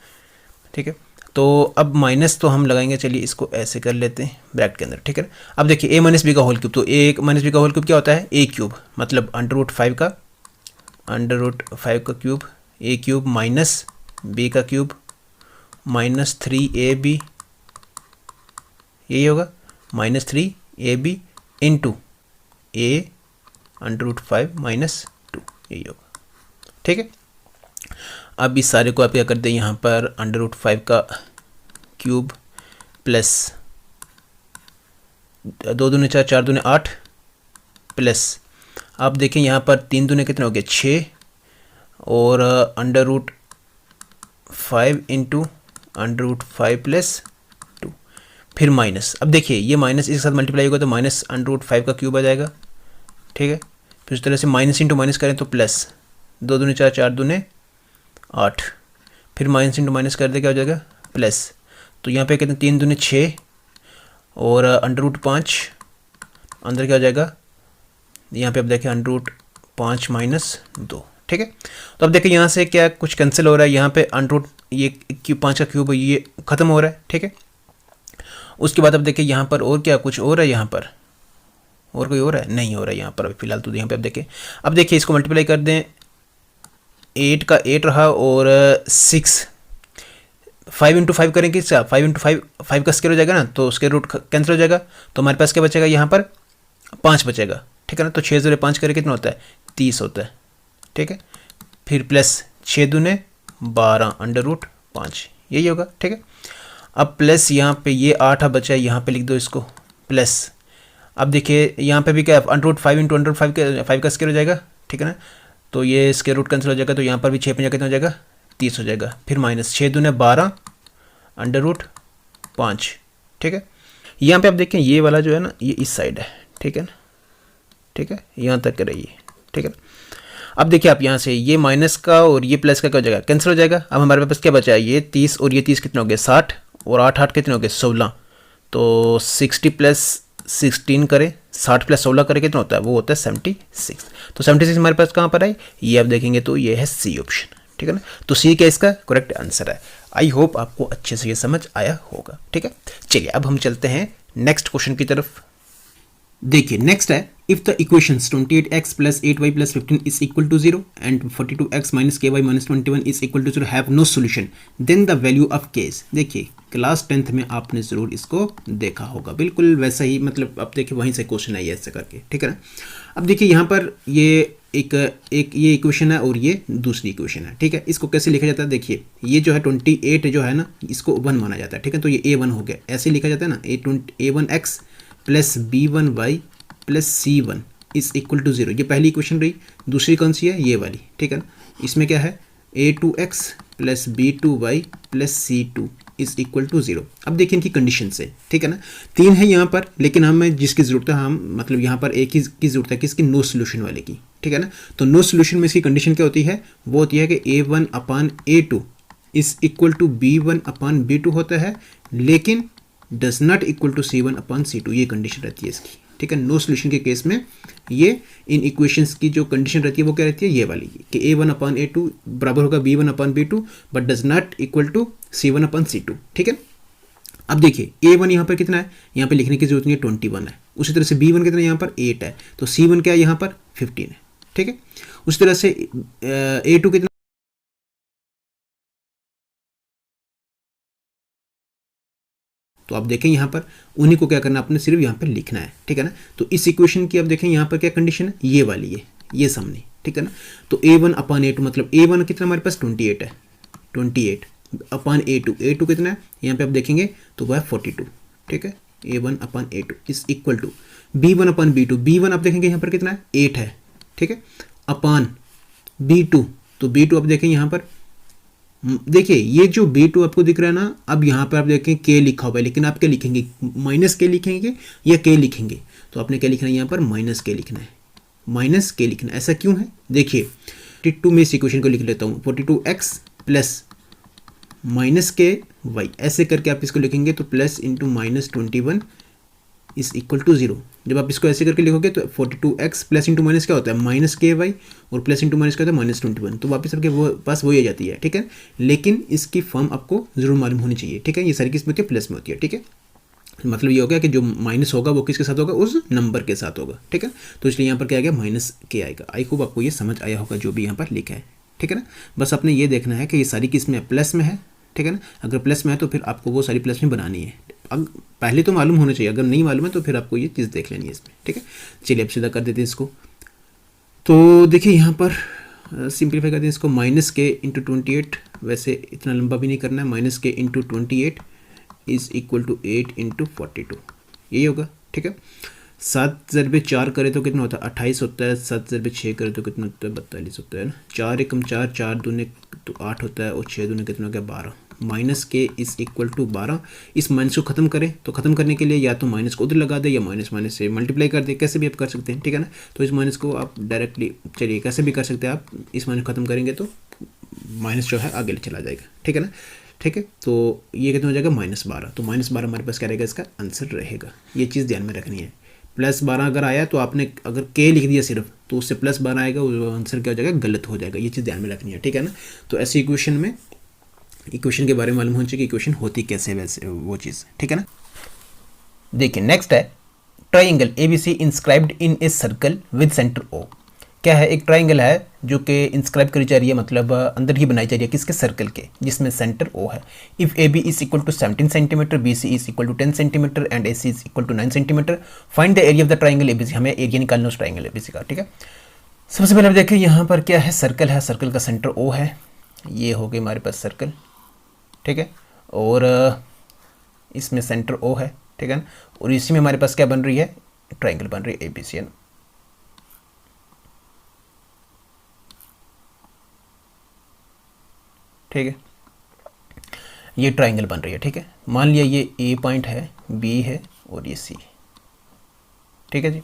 A: ठीक है। तो अब माइनस तो हम लगाएंगे, चलिए इसको ऐसे कर लेते हैं ब्रैकेट के अंदर, ठीक है। अब देखिए a - b का होल क्यूब, तो a - b का होल क्यूब क्या होता है, a³ मतलब √5 का क्यूब, a³
B: बी का क्यूब -3ab, यही होगा -3ab इंटू a √5 -2, यही होगा। ठीक है, अब इस सारे को आप क्या कर दें, यहाँ पर √5 का क्यूब प्लस 2 दूने 4, 4 दूने 8 प्लस, आप देखें यहाँ पर 3 दूने कितने हो गए 6 और √5 इंटू √5 प्लस 2, फिर माइनस। अब देखिए ये माइनस इसके साथ मल्टीप्लाई होगा तो माइनस √5 का क्यूब आ जाएगा। ठीक है, फिर इस तरह से माइनस इंटू माइनस करें तो प्लस 2 दूने 4, 4 दूने 8, फिर माइनस इंटू माइनस कर दे क्या हो जाएगा प्लस। तो यहाँ पे कितने 3 दूने 6 और √5 अंदर क्या हो जाएगा, यहाँ पे अब देखें √5 -2। ठीक है, तो अब देखिए यहाँ से क्या कुछ कैंसिल हो रहा है, यहाँ पे ये 5 का क्यूब ये ख़त्म हो रहा है। ठीक है, उसके बाद अब देखिए यहाँ पर और क्या कुछ और है, यहाँ पर और कोई और है नहीं हो रहा है यहाँ पर अभी फिलहाल। तो यहाँ पे अब देखिए इसको मल्टीप्लाई कर दें, 8 का 8 रहा और 6, 5 इंटू 5 करेंगे क्या, 5 इंटू 5 का स्क्वायर हो जाएगा ना, तो उसके रूट कैंसिल हो जाएगा, तो हमारे पास क्या बचेगा यहाँ पर 5 बचेगा। ठीक है ना, तो 6 × 5 करें कितना होता है 30 होता है। ठीक है, फिर प्लस 6 दूने 12 √5, यही होगा। ठीक है, अब प्लस यहाँ पे ये 8 बचा है, यहाँ पे लिख दो इसको प्लस। अब देखिए यहाँ पे भी क्या √5 इंटू √5 का स्क्वायर हो जाएगा। ठीक है ना, तो ये स्क्वायर रूट कैंसिल हो जाएगा, तो यहाँ पर भी 6 पे कितना हो जाएगा 30 हो जाएगा, फिर माइनस 6 दूने 12 √5। ठीक है, यहाँ पे आप देखें ये वाला जो है ना ये इस साइड है। ठीक है ना, ठीक है, यहाँ तक रहिए। ठीक है, अब देखिए आप यहाँ से ये माइनस का और ये प्लस का क्या हो जाएगा कैंसिल हो जाएगा। अब हमारे पास क्या बचा है, ये 30 और ये 30 कितने हो गए 60 और 8 8 कितने हो गए 16, तो 60 + 16 करें, 60 + 16 करें कितना होता है, वो होता है 76। तो 76 हमारे पास कहाँ पर आई, ये आप देखेंगे तो ये है सी ऑप्शन। ठीक है ना, तो सी क्या इसका करेक्ट आंसर है। आई होप आपको अच्छे से ये समझ आया होगा। ठीक है, चलिए अब हम चलते हैं नेक्स्ट क्वेश्चन की तरफ। देखिए नेक्स्ट है, if the equations 28x + 8y + 15 is equal to 0 and 42x - ky - 21 is equal to 0 have no solution, then the value of k is. देखिए क्लास 10th में आपने ज़रूर इसको देखा होगा, बिल्कुल वैसा ही, मतलब अब देखिए वहीं से क्वेश्चन है ऐसे करके। ठीक है ना, अब देखिए यहाँ पर ये एक ये इक्वेशन है और ये दूसरी इक्वेशन है। ठीक है, इसको कैसे लिखा जाता है, देखिए ये जो है 28 जो है ना इसको 1 माना जाता है। ठीक है, तो ये a1 हो गया, ऐसे लिखा जाता है ना, a1x + b1y + c1 is equal to 0। ये पहली इक्वेशन रही। दूसरी कौन सी है, ये वाली। ठीक है ना, इसमें क्या है a2x + b2y + c2 is equal to 0। अब देखिए इनकी कंडीशन से। ठीक है ना, 3 है यहाँ पर, लेकिन हमें जिसकी ज़रूरत है, हम मतलब यहाँ पर एक ही की ज़रूरत है, किसकी, नो सोल्यूशन वाले की। ठीक है ना, तो नो सोल्यूशन में इसकी कंडीशन क्या होती है, वो होती है कि a1/a2 is equal to b1/b2 होता है, लेकिन does not equal to c1/c2, ये कंडीशन रहती है इसकी। ठीक है, नो सोल्यूशन के केस में ये इन इक्वेशंस की जो कंडीशन रहती है वो क्या रहती है, ये वाली कि a1/a2 बराबर होगा b1/b2 but does not equal to c1/c2। ठीक है, अब देखिए a1 यहाँ पर कितना है, यहाँ पे लिखने की जरूरत नहीं है, 21 है। उसी तरह से b1 कितना है, यहाँ पर 8 है, तो c1 क्या है यहाँ पर 15 है। ठीक है, उसी तरह से a2 कितना, तो आप देखें यहाँ पर उन्हीं को क्या करना, आपने सिर्फ यहाँ पर लिखना है। ठीक है ना, तो इस इक्वेशन की आप देखें यहाँ पर क्या कंडीशन है, ये वाली है, ये सामने। ठीक है ना, तो a1/a2 मतलब a1 कितना हमारे पास 28 है, 28/a2, a2 कितना है यहाँ पे आप देखेंगे तो वह है 42। ठीक है, a1/a2 is equal to b1/b2, b1 आप देखेंगे यहाँ पर कितना है 8 है। ठीक है, अपान b2, तो b2 आप देखें यहाँ पर, देखिए ये जो b2 आपको दिख रहा है ना, अब यहाँ पर आप देखें k लिखा हुआ है, लेकिन आप क्या लिखेंगे, -k लिखेंगे या k लिखेंगे, तो आपने क्या लिखना है यहाँ पर -k लिखना है, -k लिखना है। ऐसा क्यों है, देखिए 42 में इस इक्वेशन को लिख लेता हूँ, 42x + -ky, ऐसे करके आप इसको लिखेंगे तो plus into -21 is equal to 0। जब आप इसको ऐसे करके लिखोगे तो 42x प्लस इंटू माइनस क्या होता है -ky और प्लस इंटू माइनस क्या होता है -21, तो वापस आपके वो पास वही आ जाती है। ठीक है, लेकिन इसकी फॉर्म आपको जरूर मालूम होनी चाहिए। ठीक है, ये सारी किस में होती है, प्लस में होती है। ठीक है, मतलब ये हो गया कि जो माइनस होगा वो किसके साथ होगा, उस नंबर के साथ होगा। ठीक है, तो इसलिए यहाँ पर क्या आ गया, -k आएगा। आई होप आपको ये समझ आया होगा जो भी यहाँ पर लिखा है।
A: ठीक है ना। बस आपने ये देखना है कि ये सारी किस में प्लस में है, ठीक है ना। अगर प्लस में है तो फिर आपको वो सारी प्लस में बनानी है। अब पहले तो मालूम होना चाहिए, अगर नहीं मालूम है तो फिर आपको ये चीज़ देख लेनी है इसमें, ठीक है। चलिए अब सीधा कर देते हैं इसको। तो देखिए यहाँ पर सिंप्लीफाई करते हैं इसको, माइनस के इंटू 28, वैसे इतना लंबा भी नहीं करना है, माइनस के into 28 is equal to 8 into 42, यही होगा, ठीक है। 7 ज़रबे 4 करे तो कितना होता है 28 होता है, 7 ज़रबे 6 करे तो कितना होता है 42 होता है ना। 4 एकम 4, 4 दूने तो 8 होता है, और 6 दूने कितना हो गया 12। माइनस के इज़ इक्वल टू 12। इस माइनस को ख़त्म करें तो ख़त्म करने के लिए या तो माइनस को उधर लगा दे या माइनस माइनस से मल्टीप्लाई कर दे, कैसे भी आप कर सकते हैं, ठीक है ना। तो इस माइनस को आप डायरेक्टली, चलिए कैसे भी कर सकते हैं आप, इस माइनस ख़त्म करेंगे तो माइनस जो है आगे चला जाएगा, ठीक है ना। ठीक है, तो ये कितना हो जाएगा -12। तो -12 हमारे पास क्या रहेगा, इसका आंसर रहेगा। ये चीज़ ध्यान में रखनी है। +12 अगर आया तो आपने अगर के लिख दिया सिर्फ, तो उससे +12 आएगा, वो आंसर क्या हो जाएगा, गलत हो जाएगा। ये चीज़ ध्यान में रखनी है, ठीक है ना। तो ऐसी इक्वेशन में, इक्वेशन के बारे में मालूम होना चाहिए कि इक्वेशन होती कैसे, वैसे वो चीज़, ठीक है ना।
B: देखिए नेक्स्ट है triangle ABC inscribed in a circle with centre O। क्या है, एक ट्राइंगल है जो कि इंस्क्राइब करी जा रही है, मतलब अंदर ही बनाई जा रही है, किसके, सर्कल के, जिसमें सेंटर O है। If AB is equal to 17 centimetre, BC is equal to 10 centimetre and AC is equal to 9 centimetre, find the area of the triangle ABC। हमें एरिया निकालना उस ट्राइंगल ABC का, ठीक है। सबसे पहले देखिए यहाँ पर क्या है, सर्कल है, सर्कल का सेंटर O है, ये हो गई हमारे पास सर्कल, ठीक है। और इसमें सेंटर O है, ठीक है ना। और इसी में हमारे पास क्या बन रही है, ट्राइंगल बन रही है ABC, है ना। ठीक है, ये ट्राइंगल बन रही है, ठीक है। मान लिया ये A पॉइंट है, B है और ये C, ठीक है जी।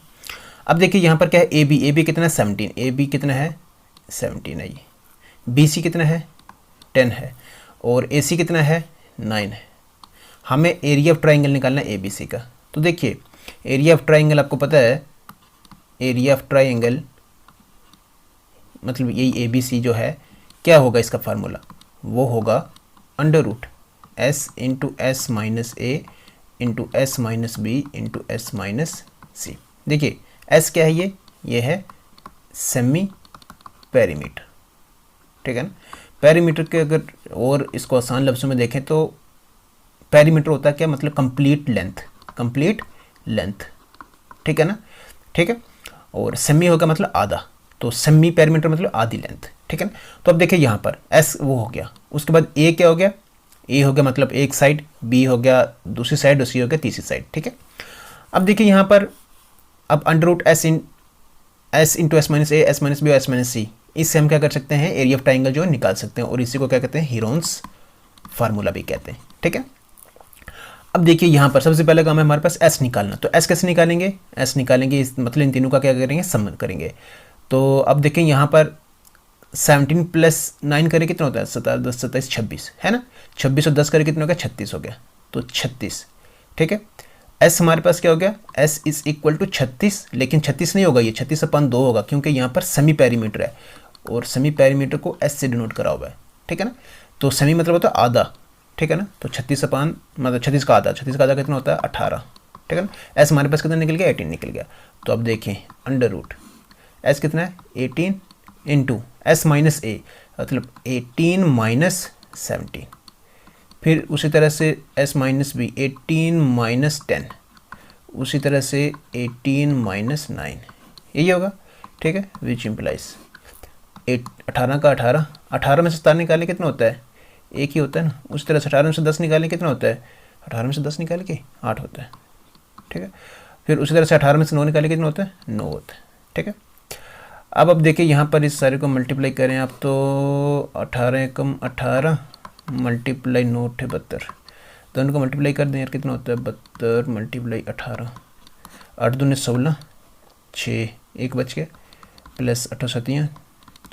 B: अब देखिए यहाँ पर क्या है, AB कितना है 17, AB कितना है 17 है, ये BC कितना है 10 है, और AC कितना है 9 है। हमें एरिया ऑफ ट्राइंगल निकालना है ABC का। तो देखिए एरिया ऑफ ट्राइंगल आपको पता है, एरिया ऑफ ट्राइंगल मतलब यही ABC जो है, क्या होगा इसका फार्मूला, वो होगा √S into S minus A into S minus B into S minus C। देखिए S क्या है, ये है सेमी पेरीमीटर, ठीक है ना। पेरीमीटर के अगर और इसको आसान लफ्ज़ों में देखें तो पेरीमीटर होता है क्या, मतलब कंप्लीट लेंथ, ठीक है ना, ठीक है। और सेमी होगा मतलब आधा, तो सेमी पेरीमीटर मतलब आधी लेंथ, ठीक है ना। तो अब देखिए यहाँ पर S वो हो गया, उसके बाद A क्या हो गया, A हो गया मतलब एक साइड, B हो गया दूसरी साइड, और C हो गया तीसरी साइड, ठीक है। अब देखिए यहाँ पर अब √S into S minus A, S minus B और S माइनस C, इससे हम क्या कर सकते हैं, एरिया ऑफ ट्राइंगल जो है निकाल सकते हैं, और इसी को क्या कहते हैं, हीरोन्स फार्मूला भी कहते हैं, ठीक है। अब देखिए यहाँ पर सबसे पहले काम है हमारे पास S निकालना। तो S कैसे निकालेंगे, S निकालेंगे इस मतलब इन तीनों का क्या करेंगे, सम करेंगे। तो अब देखें यहाँ पर 17 + 9 करे कितना होता है, 17 10 27 26, है ना। 26 और 10 करे कितना हो गया, 36 हो गया, तो 36, ठीक है। S हमारे पास क्या हो गया, S इज इक्वल टू 36, लेकिन 36 नहीं होगा, ये 36/2 होगा, क्योंकि यहाँ पर सेमी पेरीमीटर है, और सेमी पेरीमीटर को S से डिनोट करा हुआ है, ठीक है ना। तो सेमी मतलब होता है आधा, ठीक है ना। तो 36 मतलब 36 का आधा, 36 का आधा कितना होता है 18, ठीक है ना। S हमारे पास कितना निकल गया, 18 निकल गया। तो अब देखें √S कितना है 18 इंटू S माइनस A मतलब 18 माइनस 17, फिर उसी तरह से S माइनस B 18 माइनस 10, उसी तरह से 18 माइनस 9, यही होगा, ठीक है। विच इम्प्लाइज 18 का 18 में से 17 निकाले कितना होता है, एक ही होता है ना। उस तरह से 18 में से 10 निकालें कितना होता है, 18 में से 10 निकाले के 8 होता है, ठीक है। फिर उसी तरह से 18 में से 9 निकाले कितना होता है, 9 होता है, ठीक है। अब देखिए यहाँ पर इस सारे को मल्टीप्लाई करें आप, तो 18 कम 18 मल्टीप्लाई 9 × 72, दोनों को मल्टीप्लाई कर दें यार, कितना होता है 72 मल्टीप्लाई 18, 8 दूने 16, 6 1 बच गया, प्लस 8 7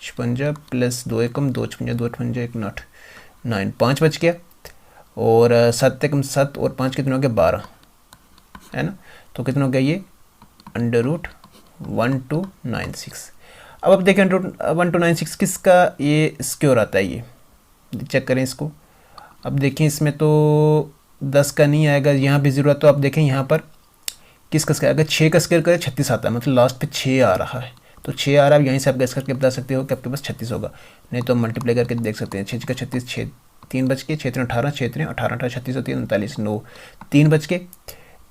B: 56 प्लस 2 एकम 2 56 2 58 1 9 9 5 बच गया, और 7 एकम 7 और 5 कितना हो गया 12, है ना। तो कितना हो गया ये √1296। अब देखें √1296 किसका ये स्क्वायर आता है, ये चेक करें इसको। अब देखें इसमें तो 10 का नहीं आएगा, यहाँ भी 0 है, तो अब देखें यहाँ पर किसका स्क्वायर, अगर 6 का स्क्वायर करें 36 आता है, मतलब लास्ट पे 6 आ रहा है,
A: तो 6 आ रहा है, यहीं से आप गैस करके बता सकते हो कि आपके पास 36 होगा, नहीं तो मल्टीप्लाई करके देख सकते हैं। 6 का 36, 6 3 बज के 6 18, 6 18 18 36 होती है 39, 9 3 बज के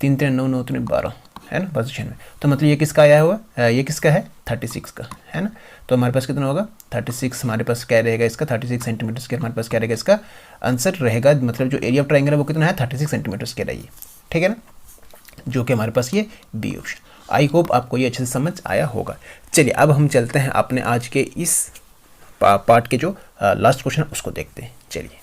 A: 3 3 9 9 3 12 है ना, 92। तो मतलब ये किसका आया हुआ, ये किसका है 36 का है ना। तो हमारे पास कितना होगा 36, हमारे पास क्या रहेगा इसका 36 सेंटीमीटर स्क्वायर, हमारे पास क्या रहेगा इसका आंसर रहेगा, मतलब जो एरिया ऑफ ट्राइंगल है वो कितना है 36 सेंटीमीटर स्क्वायर है ये, ठीक है ना, जो कि हमारे पास ये बी ऑप्शन। आई होप आपको ये अच्छे से समझ आया होगा। चलिए अब हम चलते हैं अपने आज के इस पार्ट के जो लास्ट क्वेश्चन उसको देखते हैं। चलिए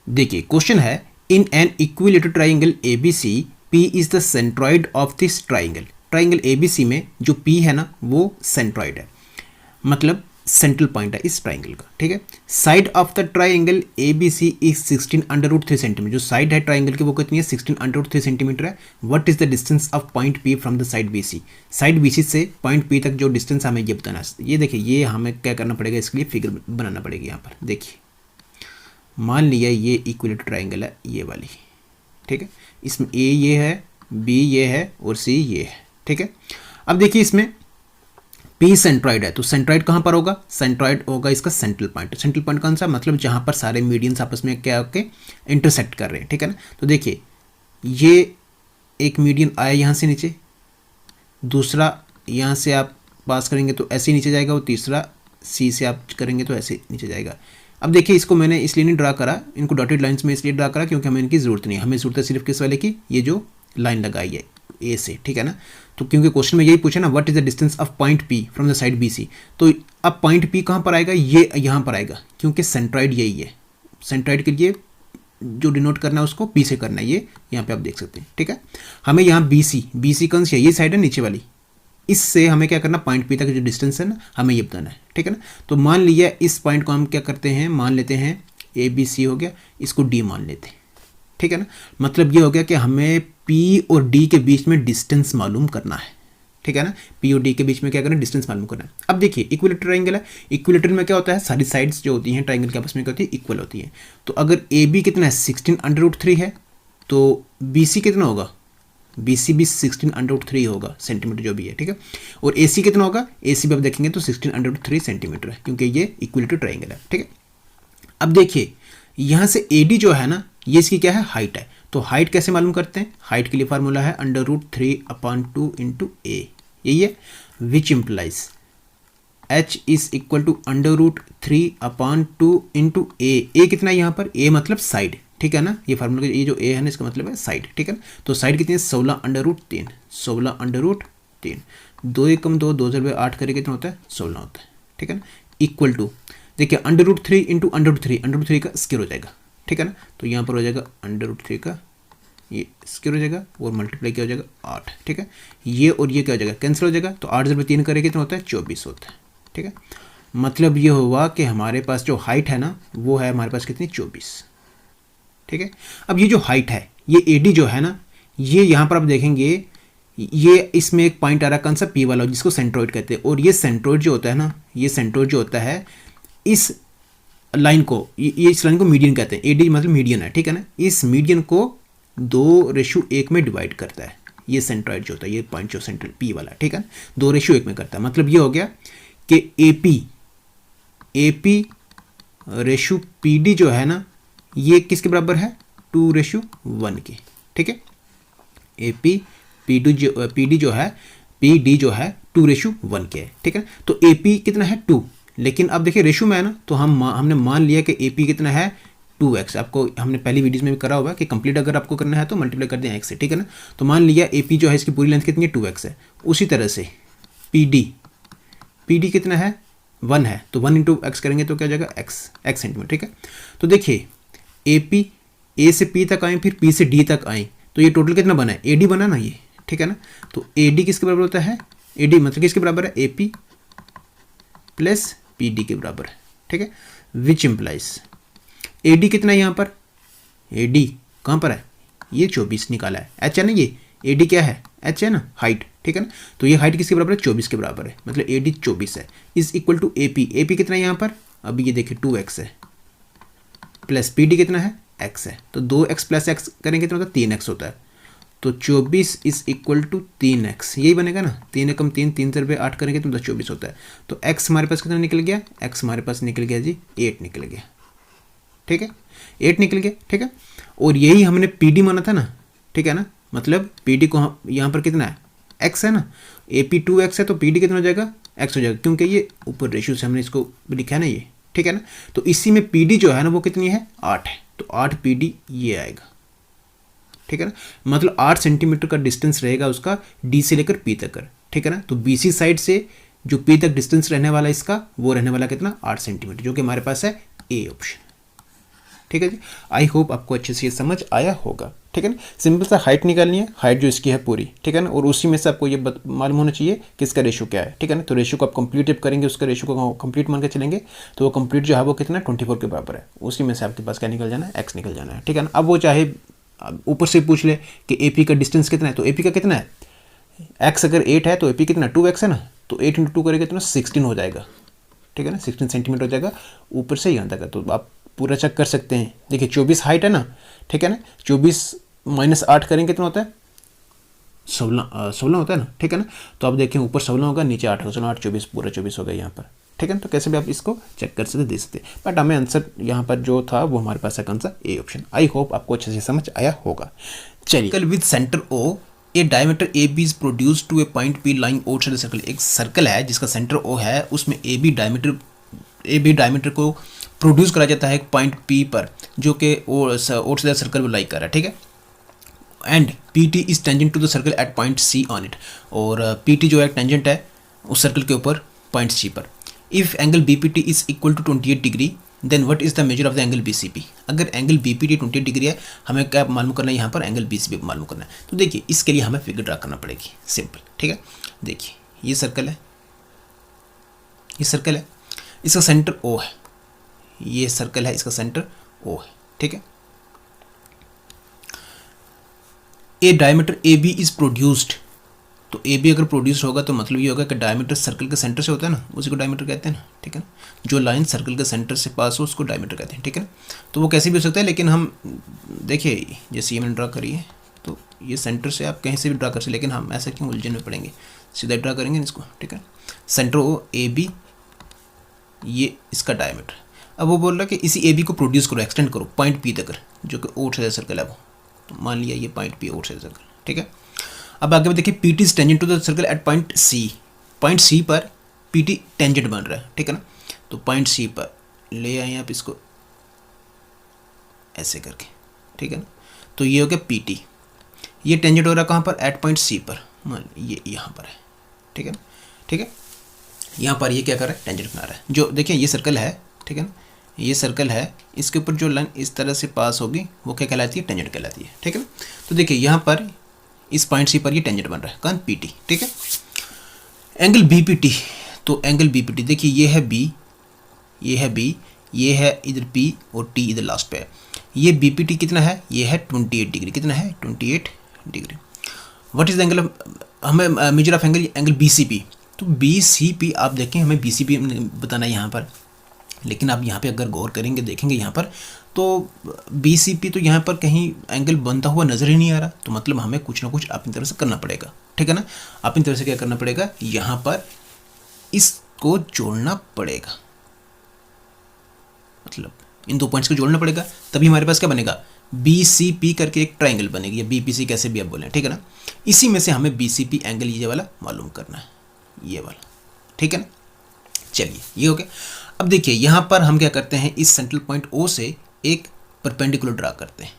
B: देखिए क्वेश्चन है, in an equilateral triangle ABC P is the centroid of this triangle. Triangle ABC में जो P है ना वो सेंट्रॉइड है, मतलब सेंट्रल पॉइंट है इस ट्राइंगल का, ठीक है। Side of the triangle ABC is 16√3 centimetre. जो साइड है ट्राइंगल की वो कितनी है 16√3 सेंटीमीटर है। What is the distance of point P from the side BC। Side BC से पॉइंट P तक जो डिस्टेंस हमें ये बताना है। ये देखिए ये हमें क्या करना पड़ेगा, इसके लिए फिगर बनाना पड़ेगी। यहाँ पर देखिए मान लिया ये इक्विलेटरल ट्राइंगल है ये वाली, ठीक है, इसमें A ये है, B ये है और C ये है, ठीक है। अब देखिए इसमें P सेंट्रॉइड है, तो सेंट्रॉइड कहाँ पर होगा, सेंट्रॉइड होगा इसका सेंट्रल पॉइंट। सेंट्रल पॉइंट कौन सा, मतलब जहाँ पर सारे मीडियंस आपस में क्या होके इंटरसेक्ट कर रहे हैं, ठीक है ना। तो देखिए ये एक मीडियन आया यहाँ से नीचे, दूसरा यहाँ से आप पास करेंगे तो ऐसे नीचे जाएगा, और तीसरा C से आप करेंगे तो ऐसे नीचे जाएगा। अब देखिए इसको मैंने इसलिए नहीं ड्रा करा, इनको डॉटेड लाइंस में इसलिए ड्रा करा क्योंकि हमें इनकी ज़रूरत नहीं है, हमें ज़रूरत है सिर्फ किस वाले की, ये जो लाइन लगाई है A से, ठीक है ना। तो क्योंकि क्वेश्चन में यही पूछा ना, what is the distance of point P from the side BC, तो अब पॉइंट P कहाँ पर आएगा, ये यहाँ पर आएगा, क्योंकि सेंट्रॉइड यही है। सेंट्रॉइड के लिए जो डिनोट करना है उसको P से करना है, ये यहाँ पे आप देख सकते हैं, ठीक है। हमें यहाँ BC कौन सी है, ये साइड है नीचे वाली, इससे हमें क्या करना, पॉइंट P तक जो डिस्टेंस है ना हमें ये बताना है, ठीक है ना। तो मान लिया इस पॉइंट को हम क्या करते हैं, मान लेते हैं ABC हो गया, इसको D मान लेते हैं, ठीक है ना। मतलब ये हो गया कि हमें P और D के बीच में डिस्टेंस मालूम करना है, ठीक है ना। P और D के बीच में क्या करना है, डिस्टेंस मालूम करना है। अब देखिए इक्विलेटरल ट्राइंगल है, इक्विलेटरल में क्या होता है, सारी साइड्स जो होती हैं ट्राइंगल के आपस में क्या होती है, इक्वल होती है। तो अगर AB कितना है 16√3 है, तो BC कितना होगा, BC भी 16√3 होगा सेंटीमीटर जो भी है, ठीक है। और AC कितना होगा, AC भी आप देखेंगे तो 16√3 सेंटीमीटर है, क्योंकि ये इक्विलेटरल ट्राइंगल है, ठीक है। अब देखिए यहाँ से AD जो है ना, ये इसकी क्या है, हाइट है। तो हाइट कैसे मालूम करते हैं, हाइट के लिए फार्मूला है √3/2 × A, यही है, which implies H is equal to √3/2 × A। A कितना है यहाँ पर, A मतलब साइड, ठीक है ना। ये फार्मूला ये जो A है ना इसका मतलब है साइड, ठीक है ना। तो साइड कितनी है 16√3, 16√3, 2 × 2 2 × 8 करके कितना होता है 16 होता है, ठीक है ना। इक्वल टू देखिए √3 × √3 का स्क्वायर हो जाएगा, ठीक है ना। तो यहाँ पर हो जाएगा √3 का ये स्क्वायर हो जाएगा और मल्टीप्लाई क्या हो जाएगा 8, ठीक है। ये और ये क्या हो जाएगा, कैंसिल हो जाएगा। तो 8 × 3 करेंगे कितना होता है 24 होता है, ठीक है। मतलब ये हुआ कि हमारे पास जो हाइट है ना वो है हमारे पास कितनी 24, ठीक है। अब ये जो हाइट है ये AD जो है ना, ये यहाँ पर आप देखेंगे ये इसमें एक पॉइंट आ रहा है कौन सा, P वाला, जिसको सेंट्रोइड कहते हैं। और ये सेंट्रोइड जो होता है ना, ये सेंट्रोइड जो होता है इस लाइन को, ये इस लाइन को मीडियन कहते हैं। AD मतलब मीडियन है, ठीक है ना। इस मीडियन को 2:1 में डिवाइड करता है ये सेंट्रोइड जो होता है, ये पॉइंट जो सेंट्रल P वाला, ठीक है, 2:1 में करता है। मतलब ये हो गया कि AP रेशो PD जो है ना ये किसके बराबर है 2:1 के, ठीक है। PD जो है 2:1 के है, ठीक है। तो AP कितना है 2, लेकिन अब देखिए रेशो में है ना, तो हमने मान लिया कि AP कितना है 2x। आपको हमने पहली वीडियोस में भी करा हुआ कि कंप्लीट अगर आपको करना है तो मल्टीप्लाई कर दें x से, ठीक है ना। तो मान लिया AP जो है इसकी पूरी लेंथ कितनी है 2x है। उसी तरह से PD कितना है 1 है, तो 1 × x करेंगे तो क्या हो जाएगा x सेंटीमीटर, ठीक है। तो देखिए AP A से P तक आए, फिर P से D तक आए, तो ये टोटल कितना बना है AD बना ना ये, ठीक है ना। तो AD किसके बराबर होता है, AD मतलब किसके बराबर है AP प्लस PD के बराबर है, ठीक है। विच इम्प्लाइज AD कितना है यहाँ पर, AD कहाँ पर है, ये 24 निकाला है, H है ना, ये AD क्या है H है ना, हाइट, ठीक है ना। तो ये हाइट किसके बराबर है 24 के बराबर है, मतलब AD 24 है, इज इक्वल टू AP कितना है यहाँ पर, अभी ये देखिए 2x है, प्लस PD कितना है x है। तो 2x + x करेंगे तो मतलब 3x होता है।
A: तो 24 इज इक्वल टू 3x, यही बनेगा ना। 3 एकम 3, 3 से 8 करेंगे तो 24 होता है। तो x हमारे पास कितना निकल गया, x हमारे पास निकल गया जी 8 निकल गया, ठीक है, 8 निकल गया, ठीक है। और यही हमने PD माना था ना, ठीक है ना, मतलब PD को हम यहाँ पर कितना है, x है ना, AP 2x है तो PD कितना हो जाएगा, x हो जाएगा, क्योंकि ये ऊपर रेशियो से हमने इसको लिखा है ना ये, ठीक है ना। तो इसी में PD जो है ना वो कितनी है, 8 है, तो 8 PD ये आएगा, ठीक है ना। मतलब 8 सेंटीमीटर का डिस्टेंस रहेगा उसका D से लेकर P तक, ठीक है ना। तो BC साइड से जो P तक डिस्टेंस रहने वाला इसका, वो रहने वाला कितना, 8 सेंटीमीटर, जो कि हमारे पास है A ऑप्शन, ठीक है जी। आई होप आपको अच्छे से ये समझ आया होगा, ठीक है ना। सिंपल सा हाइट निकालनी है, हाइट जो इसकी है पूरी, ठीक है ना, और उसी में से आपको ये मालूम होना चाहिए कि इसका रेशियो क्या है, ठीक है ना। तो रेशियो को आप कंप्लीट जब करेंगे, उसका रेशियो को कंप्लीट मान के चलेंगे, तो वो कंप्लीट जो है वो कितना 24 के बराबर है, उसी में से आपके पास क्या निकल जाना है, x निकल जाना है, ठीक है ना। अब वो चाहे ऊपर से पूछ ले कि AP का डिस्टेंस कितना है, तो AP का कितना है, x अगर 8 है तो AP कितना 2x है ना, तो 8 × 2 करेंगे तो 16 हो जाएगा, ठीक है ना, 16 सेंटीमीटर हो जाएगा ऊपर से यहाँ तक। तो आप पूरा चेक कर सकते हैं, देखिए 24 हाइट है ना, ठीक है ना, 24 - 8 करेंगे कितना होता है, 16 होता है ना, ठीक है ना। तो आप देखें ऊपर 16 होगा, नीचे 8 होगा, चलो 8 24 पूरा 24 हो गया यहाँ पर, ठीक है ना। तो कैसे भी आप इसको चेक कर सकते, दे सकते, बट हमें आंसर यहाँ पर जो था वो हमारे पास है कौन सा, ए ऑप्शन। आई होप आपको अच्छे से समझ आया होगा। चलिए,
B: with centre O a diameter AB is produce to a point P lying outside the circle. एक सर्कल है जिसका सेंटर O है, उसमें AB डायमीटर को प्रोड्यूस करा जाता है एक पॉइंट P पर, जो कि आउटसाइड द सर्कल में लाई कर रहा है, ठीक है। And PT is tangent to the circle at point C on it, और PT जो है टेंजेंट है उस सर्कल के ऊपर पॉइंट C पर। If angle BPT is equal to 28 degree, then what is the measure of the angle BCP। अगर एंगल BPT 28 डिग्री है, हमें क्या मालूम करना है, यहाँ पर एंगल BCP मालूम करना है। तो देखिए इसके लिए हमें फिगर ड्रा करना पड़ेगी, सिंपल, ठीक है। देखिए ये सर्कल है, ये सर्कल है, इसका सेंटर O है, ये सर्कल है, इसका सेंटर O है, ठीक है। ए डायमीटर AB इज प्रोड्यूस्ड, तो AB अगर प्रोड्यूस होगा तो मतलब ये होगा कि डायमीटर सर्कल के सेंटर से होता है ना, उसी को डायमीटर कहते हैं ना, ठीक है ना। जो लाइन सर्कल के सेंटर से पास हो उसको डायमीटर कहते हैं, ठीक है ना। तो वो कैसे भी हो सकता है, लेकिन हम देखिए जैसे ये मैंने ड्रा करी है, तो ये सेंटर से आप कहीं से भी ड्रा कर सकते, लेकिन हम ऐसा क्यों उलझन में पड़ेंगे, सीधा ड्रा करेंगे इसको, ठीक है। सेंटर O AB, ये इसका डायमीटर। अब वो बोल रहा है कि इसी AB को प्रोड्यूस करो, एक्सटेंड करो पॉइंट P तक, जो कि आउटसाइड सर्कल है वो, तो मान लिया ये पॉइंट P आउटसाइड सर्कल, ठीक है। अब आगे देखिए PT is tangent to the circle at point C, point C पर PT टेंजेंट बन रहा है, ठीक है ना। तो पॉइंट C पर ले आए आप इसको ऐसे करके, ठीक है ना। तो ये हो गया PT, ये टेंजेंट हो रहा है कहाँ पर, एट पॉइंट C पर, मान ये यहाँ पर है, ठीक है ना, ठीक है। यहाँ पर ये क्या कर रहा है, टेंजेंट बना रहा है। जो देखिए ये सर्कल है, ठीक है ना, ये सर्कल है, इसके ऊपर जो लाइन इस तरह से पास होगी वो क्या कहलाती है, टेंजेंट कहलाती है, ठीक है ना। तो देखिए यहाँ पर इस पॉइंट C पर ये टेंजेंट बन रहा है, कौन, PT, ठीक है। एंगल BPT, तो एंगल BPT देखिए ये है B, ये है B, ये है इधर P और T इधर लास्ट पे है। ये BPT कितना है, ये है 28 डिग्री, कितना है 28 degree. What is the angle, हमें मेजर ऑफ एंगल BCP, तो BCP आप देखें हमें BCP बताना है यहाँ पर, लेकिन आप यहाँ पे अगर गौर करेंगे देखेंगे यहाँ पर, तो BCP तो यहाँ पर कहीं एंगल बनता हुआ नज़र ही नहीं आ रहा, तो मतलब हमें कुछ ना कुछ अपनी तरफ से करना पड़ेगा, ठीक है ना। अपनी तरफ से क्या करना पड़ेगा, यहाँ पर इसको जोड़ना पड़ेगा, मतलब इन दो पॉइंट्स को जोड़ना पड़ेगा, तभी हमारे पास क्या बनेगा, BCP करके एक ट्राइंगल बनेगी, या BPC कैसे भी आप बोलें, ठीक है ना। इसी में से हमें BCP एंगल ये वाला मालूम करना है, ये वाला, ठीक है ना। चलिए ये हो गया। अब देखिए यहाँ पर हम क्या करते हैं, इस सेंट्रल पॉइंट O से एक परपेंडिकुलर ड्रा करते हैं,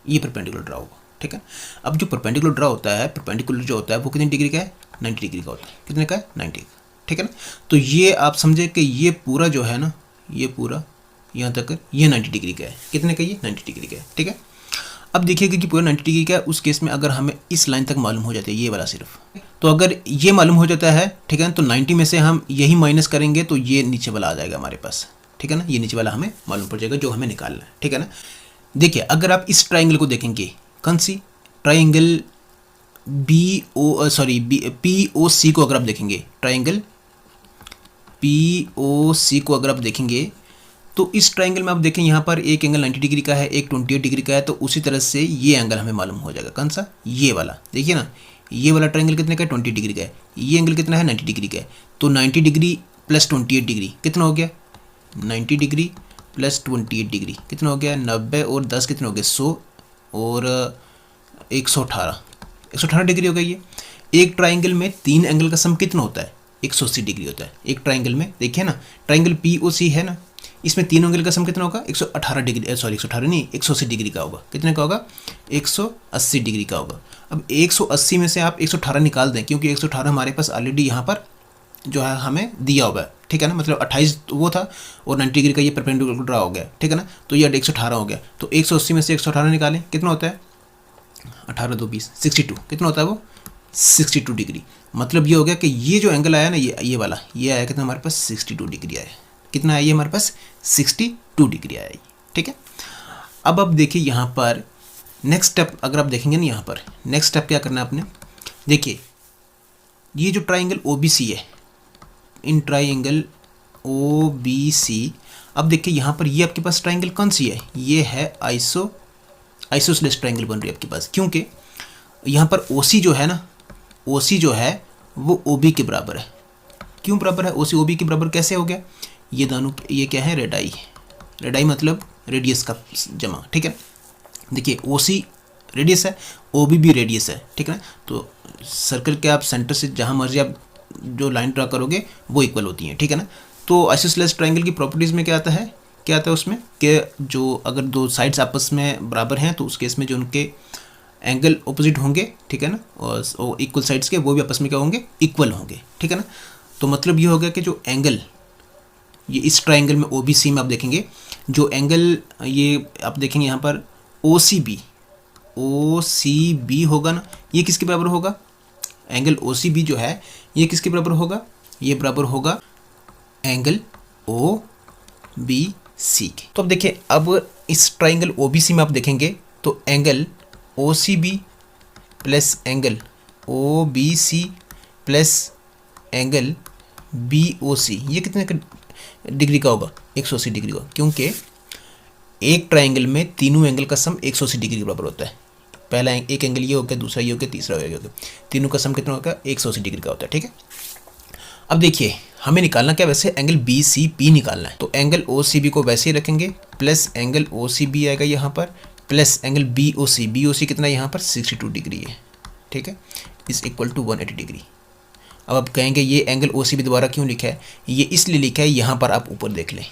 B: ये परपेंडिकुलर ड्रा होगा, ठीक है। अब जो परपेंडिकुलर ड्रा होता है, परपेंडिकुलर जो होता है वो कितनी डिग्री का है, 90 डिग्री का होता है, कितने का है, 90, ठीक है ना। तो ये आप समझे कि ये पूरा जो है ना, ये पूरा यहाँ तक ये 90 डिग्री का है, कितने का, ये 90 डिग्री का है, ठीक है। अब देखिएगा कि पूरा 90 डिग्री का है, उस केस में अगर हमें इस लाइन तक मालूम हो जाता है, ये वाला सिर्फ, तो अगर ये मालूम हो जाता है, ठीक है, तो 90 में से हम यही माइनस करेंगे तो ये नीचे वाला आ जाएगा हमारे पास, ठीक है ना। ये नीचे वाला हमें मालूम पड़ जाएगा जो हमें निकालना है, ठीक है ना। देखिए अगर आप इस ट्राइंगल को देखेंगे, कौन सी ट्राइंगल POC को अगर आप देखेंगे, ट्राइंगल POC को अगर आप देखेंगे, तो इस ट्राइंगल में आप देखें यहाँ पर एक एंगल 90 डिग्री का है, एक 28 डिग्री का है, तो उसी तरह से ये एंगल हमें मालूम हो जाएगा। कौन सा? ये वाला। देखिए ना, ये वाला ट्राइंगल कितने का है? 20 डिग्री का है। ये एंगल कितना है? 90 डिग्री का है। तो 90 डिग्री प्लस 28 डिग्री कितना हो गया? 90 डिग्री प्लस 28 डिग्री कितना हो गया? 90 और 10 कितने हो गए? 100 और 118 डिग्री हो गई ये। एक ट्राइंगल में 3 एंगल का सम कितना होता है? 180 डिग्री होता है एक ट्राइंगल में। देखिए ना, ट्राइंगल POC है ना, इसमें 3 एंगल का सम कितना होगा? 118 डिग्री, सॉरी 118 नहीं, 180 डिग्री का होगा। कितने का होगा? 180 डिग्री का होगा। अब 180 में से आप 118 निकाल दें, क्योंकि 118 हमारे पास ऑलरेडी यहाँ पर जो है हमें दिया हुआ है, ठीक है ना, मतलब 28 वो था और 90 डिग्री का ये परपेंडिकुलर ड्रा हो गया, ठीक है ना, तो ये 118 हो गया। तो 180 में से 118 निकालें, कितना होता है? 18 2 20, 62। कितना होता है वो? 62 डिग्री। मतलब ये हो गया कि ये जो एंगल आया ना, ये वाला, ये आया कितना हमारे पास? 62 डिग्री आया। कितना आया ये हमारे पास? 62 डिग्री आया, ठीक है। अब आप देखिए यहाँ पर नेक्स्ट स्टेप, अगर आप देखेंगे ना, यहाँ पर नेक्स्ट स्टेप क्या करना है आपने? देखिए ये जो ट्राइंगल OBC है, इन ट्राइंगल OBC, अब देखिए यहाँ पर ये आपके पास ट्राइंगल कौन सी है? ये है आइसोसेलेस ट्राइंगल बन रही है आपके पास, क्योंकि यहाँ पर OC जो है ना, OC जो है वो OB के बराबर है। क्यों बराबर है? OC OB के बराबर कैसे हो गया? ये दोनों, ये क्या है? रेडाई मतलब रेडियस का जमा, ठीक है। देखिए OC रेडियस है, OB भी रेडियस है, ठीक है ना। तो सर्कल के आप सेंटर से जहाँ मर्जी आप जो लाइन ड्रा करोगे वो इक्वल होती हैं, ठीक है ना। तो आइसोसेलेस ट्राइंगल की प्रॉपर्टीज़ में क्या आता है उसमें कि जो अगर दो साइड्स आपस में बराबर हैं तो उस केस में जो उनके एंगल ऑपोजिट होंगे, ठीक है ना, और इक्वल साइड्स के वो भी आपस में क्या होंगे? इक्वल होंगे, ठीक है ना। तो मतलब ये हो गया कि जो एंगल ये इस ट्राइंगल में OBC में आप देखेंगे, जो एंगल ये आप देखेंगे यहाँ पर OCB होगा ना, ये किसके बराबर होगा? एंगल OCB जो है ये किसके बराबर होगा? ये बराबर होगा एंगल OBC के। तो अब देखिए, अब इस ट्राइंगल OBC में आप देखेंगे तो angle OCB plus angle OBC plus angle BOC, ये कितने डिग्री का होगा? 180 डिग्री का, क्योंकि एक ट्राइंगल में तीनों एंगल का सम 180 डिग्री के बराबर होता है। पहला एक एंगल ये हो गया, दूसरा ये हो गया, तीसरा ये हो गया, तीनों का सम कितना होगा? 180 डिग्री का होता है, ठीक है। अब देखिए हमें निकालना क्या? वैसे एंगल BCP निकालना है, तो एंगल OCB को वैसे ही रखेंगे, प्लस एंगल OCB आएगा यहाँ पर, प्लस एंगल BOC कितना है यहाँ पर? 62 डिग्री है, ठीक है, इज इक्वल टू 180 डिग्री। अब आप कहेंगे ये एंगल OCB दोबारा क्यों लिखा है? ये इसलिए लिखा है, यहाँ पर आप ऊपर देख लें,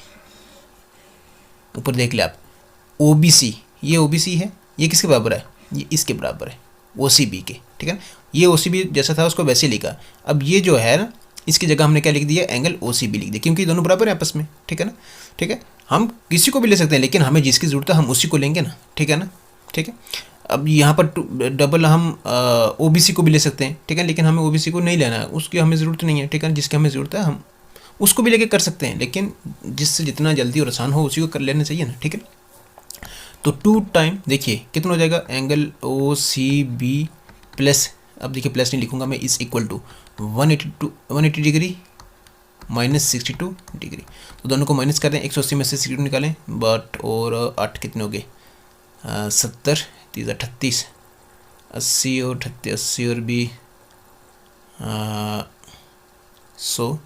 B: ऊपर देख लें आप, OBC, ये OBC है, ये किसके बराबर है? ये इसके बराबर है, OCB के, ठीक है ना। ये OCB जैसा था उसको वैसे लिखा। अब ये जो है ना, इसकी जगह हमने क्या लिख दिया? एंगल OCB लिख दिया, क्योंकि ये दोनों बराबर है आपस में, ठीक है ना, ठीक है। हम किसी को भी ले सकते हैं, लेकिन हमें जिसकी ज़रूरत है हम उसी को लेंगे ना, ठीक है ना, ठीक है। अब यहाँ पर डबल हम OBC को भी ले सकते हैं, ठीक है, लेकिन हमें OBC को नहीं लेना है, उसकी हमें ज़रूरत नहीं है, ठीक है। जिसकी हमें ज़रूरत है हम उसको भी लेके कर सकते हैं, लेकिन जिससे जितना जल्दी और आसान हो उसी को कर लेना चाहिए ना, ठीक है। तो 2 टाइम देखिए कितना हो जाएगा? एंगल OCB प्लस, अब देखिए प्लस नहीं लिखूंगा मैं, is equal to 180 degree minus 62 degree. तो दोनों को माइनस कर दें, 180 में से 62 निकालें, बट और 8 कितने हो गए? 70, 30 38, 80 और 38, 80 और भी 100,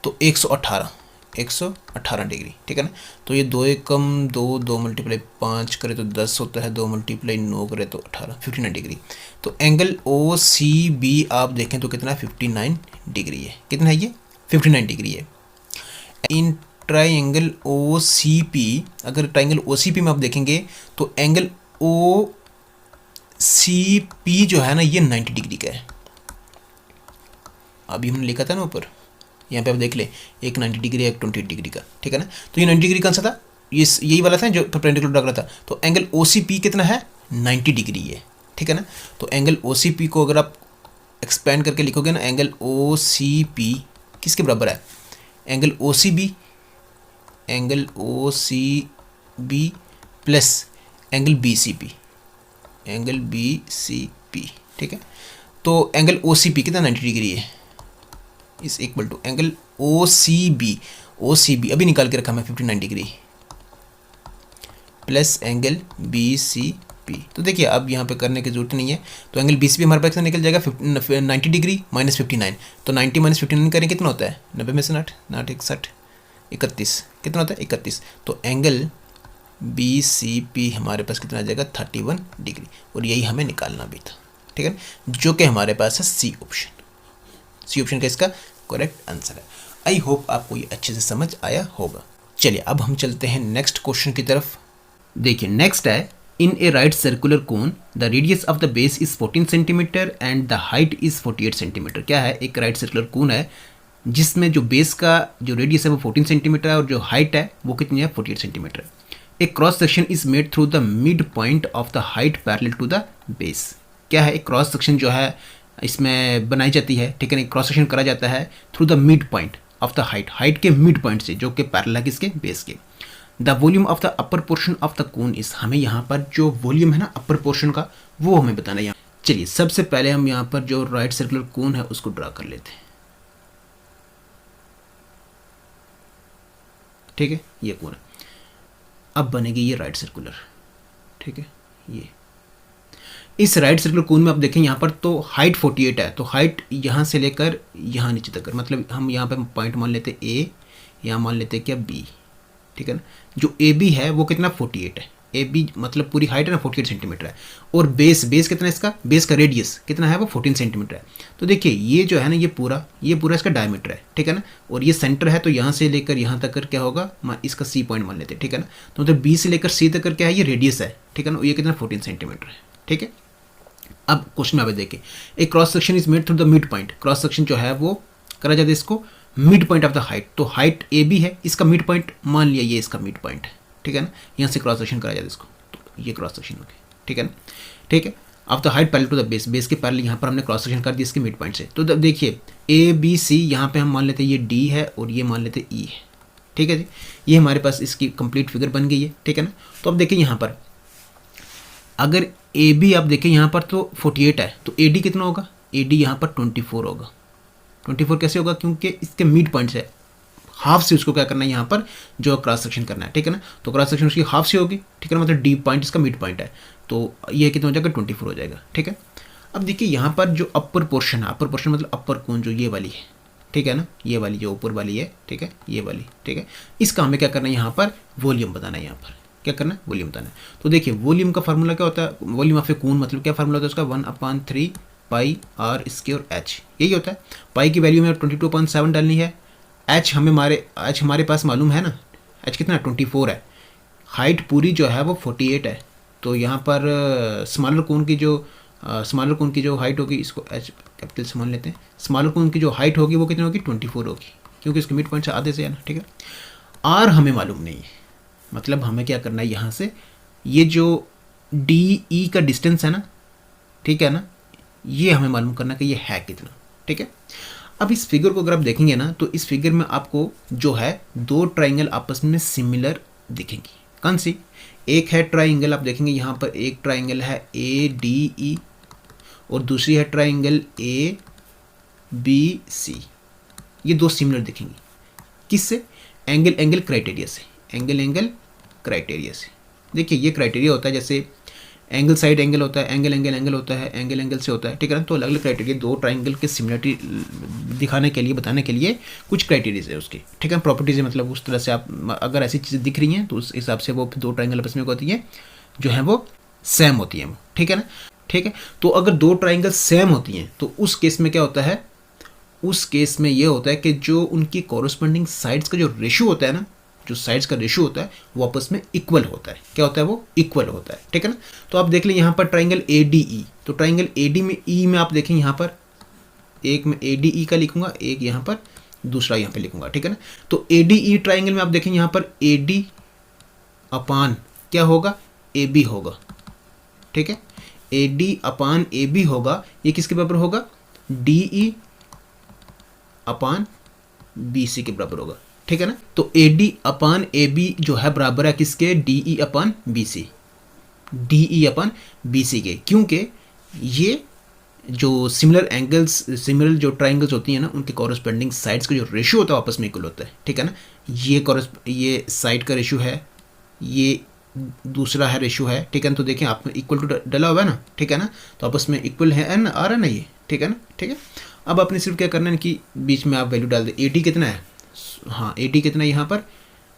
B: तो 118 डिग्री, ठीक है ना। तो ये 2 एकम 2 मल्टीप्लाई 5 करे तो 10 होता है, 2 मल्टीप्लाई 9 करे तो 18, 59 डिग्री। तो एंगल OCB आप देखें तो कितना? 59 डिग्री है। कितना है ये? 59 डिग्री है। इन ट्राइंगल OCP, अगर ट्राइंगल OCP में आप देखेंगे तो एंगल OCP जो है ना, ये 90 डिग्री का है। अभी हमने लिखा था ना ऊपर, यहाँ पे आप देख ले, एक 90 डिग्री है, एक 28 डिग्री का, ठीक है ना। तो ये 90 डिग्री कौन सा था? ये यही वाला था जो परपेंडिकुलर ड्रा था। तो एंगल OCP कितना है? 90 डिग्री है, ठीक है ना। तो एंगल OCP को अगर आप एक्सपेंड करके लिखोगे ना, एंगल OCP किसके बराबर है? Angle OCB plus angle BCP, ठीक है। तो एंगल OCP कितना? 90 डिग्री है, is equal to angle O C B अभी निकाल के रखा मैं 59 degree plus angle B C P. तो देखिए अब यहाँ पे करने की जरूरत नहीं है, तो एंगल बी सी पी हमारे पास से निकल जाएगा 90 डिग्री माइनस 59, तो 90 माइनस 59 करें कितना होता है 90 में से 9 61 31 कितना होता है 31, तो एंगल बी सी पी हमारे पास कितना आ जाएगा 31 डिग्री, और यही हमें निकालना भी था, ठीक है, जो कि हमारे पास है सी ऑप्शन का इसका करेक्ट आंसर है। आई होप आपको ये अच्छे से समझ आया होगा। चलिए अब हम चलते हैं नेक्स्ट क्वेश्चन की तरफ। देखिए नेक्स्ट है, in a right circular cone the radius of the base is 14 centimetre and the height is 48 centimetre. क्या है, एक राइट सर्कुलर कोन है जिसमें जो बेस का जो रेडियस है वो 14 सेंटीमीटर है और जो हाइट है वो कितनी है 48 centimetre. A cross section is made through the mid point of the height parallel to the base. क्या है, एक क्रॉस सेक्शन जो है इसमें बनाई जाती है, ठीक है ना, क्रॉस सेक्शन करा जाता है through the mid point of the height के मिड पॉइंट से, जो कि पैरेलल है किसके बेस के। The volume of the upper portion of the cone is, हमें यहाँ पर जो वॉल्यूम है ना अपर पोर्शन का वो हमें बताना है यहाँ। चलिए सबसे पहले हम यहाँ पर जो राइट सर्कुलर कोन है उसको ड्रा कर लेते हैं, ठीक है, ये कोन है। अब बनेगी ये राइट सर्कुलर, ठीक है, ये इस राइट सर्कुलर कोन में आप देखें यहाँ पर तो हाइट 48 है, तो हाइट यहाँ से लेकर यहाँ नीचे तक, मतलब हम यहाँ पे पॉइंट मान लेते ए, यहाँ मान लेते क्या बी, ठीक है ना। जो ए बी है वो कितना 48 है, ए बी मतलब पूरी हाइट है ना 48 सेंटीमीटर है, और बेस कितना है इसका, बेस का रेडियस कितना है वो 14 सेंटीमीटर है। तो देखिए ये जो है ना ये पूरा इसका डायमीटर है, ठीक है ना, और ये सेंटर है तो यहाँ से लेकर यहाँ तक कर क्या होगा, इसका सी पॉइंट मान लेते हैं, ठीक है ना। तो मतलब बी से लेकर सी तक कर क्या है ये रेडियस है, ठीक है ना, ये कितना 14 सेंटीमीटर है, ठीक है। अब क्वेश्चन में आप देखिए, एक cross section is made through the mid point, cross section जो है वो करा जाता है इसको mid point of the height, तो हाइट ए बी है, इसका मिड पॉइंट मान लिया ये इसका मिड पॉइंट है, ठीक है ना, यहाँ से क्रॉस सेक्शन करा जाता है इसको, तो ये क्रॉस सेक्शन हो गया, ठीक है ना, ठीक है। Of the height parallel to the base के पैरेलल यहाँ पर हमने क्रॉस सेक्शन कर दिया इसके मिड पॉइंट से। तो देखिए ए बी सी यहाँ पे हम मान लेते हैं ये डी है और ये मान लेते ई है, ठीक है जी, ये हमारे पास इसकी कंप्लीट फिगर बन गई है, ठीक है ना। तो अब देखिए यहाँ पर अगर ए बी आप देखें यहाँ पर तो 48 है, तो ए डी कितना होगा, ए डी यहाँ पर 24 होगा। 24 कैसे होगा, क्योंकि इसके मिड पॉइंट से हाफ से उसको क्या करना है यहाँ पर जो क्रॉस सेक्शन करना है, ठीक है ना, तो क्रॉस सेक्शन उसकी हाफ से होगी, ठीक है ना, मतलब डी पॉइंट इसका मिड पॉइंट है, तो ये कितना हो जाएगा 24 हो जाएगा, ठीक है। अब देखिए यहाँ पर जो अपर पोर्शन है, अपर पोर्शन मतलब अपर कोन जो ये वाली है, ठीक है ना, ये वाली जो ऊपर वाली है, ठीक है, ये वाली, ठीक है, इसका हमें क्या करना है यहाँ पर वॉल्यूम बताना है, यहाँ पर क्या करना है वॉल्यूम बताना है। तो देखिए वॉल्यूम का फार्मूला क्या होता है, वॉल्यूम ऑफ ए कोन मतलब क्या फार्मूला होता है उसका 1/3 पाई आर स्क्वायर एच, यही होता है। पाई की वैल्यू में 22.7 डालनी है, एच हमारे पास मालूम है ना, एच कितना 24 है, हाइट पूरी जो है वो 48 है, तो यहाँ पर स्मॉलर कोन की जो हाइट होगी, इसको एच कैपिटल से मान लेते हैं, स्मॉलर कोन की जो हाइट होगी वो कितनी होगी 24 होगी, क्योंकि इसके मिड पॉइंट से आधे से है ना, ठीक है। आर हमें मालूम नहीं है, मतलब हमें क्या करना है यहाँ से ये जो डी ई का डिस्टेंस है ना, ठीक है ना, ये हमें मालूम करना कि ये है कितना, ठीक है। अब इस फिगर को अगर आप देखेंगे ना तो इस फिगर में आपको जो है दो ट्राइंगल आपस में सिमिलर दिखेंगी। कौन सी, एक है ट्राइंगल, आप देखेंगे यहाँ पर एक ट्राइंगल है ए डी ई और दूसरी है ट्राइंगल ए बी सी, ये दो सिमिलर दिखेंगी, किससे, एंगल क्राइटेरिया से, एंगल क्राइटेरिया से। देखिए ये क्राइटेरिया होता है, जैसे एंगल साइड एंगल होता है, एंगल होता है, एंगल से होता है, ठीक है ना। तो अलग अलग क्राइटेरिया दो ट्राइंगल के सिमिलरिटी दिखाने के लिए, बताने के लिए कुछ क्राइटेरियाज है उसके, ठीक है, प्रॉपर्टीज है, मतलब उस तरह से आप अगर ऐसी चीज़ें दिख रही हैं तो उस हिसाब से वो दो ट्राइंगल आपस में होती है जो है वो सेम होती है, ठीक है ना, ठीक है। तो अगर दो ट्राइंगल सेम होती हैं तो उस केस में क्या होता है, उस केस में ये होता है कि जो उनकी कॉरस्पॉन्डिंग साइड्स का जो रेशियो होता है ना, जो साइड्स का रेशियो होता है वो आपस में इक्वल होता है, क्या होता है वो इक्वल होता है, ठीक है ना। तो आप देख लें यहाँ पर ट्राइंगल ए डी ई, तो ट्राइंगल ए डी में ई में आप देखें यहाँ पर एक में ए डी ई का लिखूंगा, एक यहाँ पर दूसरा यहाँ पे लिखूंगा, ठीक है ना। तो ए डी ई ट्राइंगल में आप देखें यहाँ पर ए डी अपान क्या होगा, ए बी होगा, ठीक है, A D upon A B होगा, ये किसके बराबर होगा, डी ई अपान बी सी के बराबर होगा, ठीक है ना। तो A D upon A B जो है बराबर है किसके, डी ई अपान बी सी, डी ई अपान बी सी के, क्योंकि ये जो सिमिलर एंगल्स, सिमिलर जो ट्राइंगल्स होती हैं ना, उनके कॉरस्पेंडिंग साइड्स का जो रेशियो होता है आपस में इक्वल होता है, ठीक है ना। ये साइड का रेशियो है, ये दूसरा है रेशियो है, ठीक है ना। तो देखें आप में इक्वल टू डला हुआ है ना, ठीक है ना, तो आपस में इक्वल है एन आ रहा है ना ये, ठीक है ना, ठीक है। अब आपने सिर्फ क्या करना है कि बीच में आप वैल्यू डाल दें। AD कितना है, हाँ AD कितना है यहाँ पर,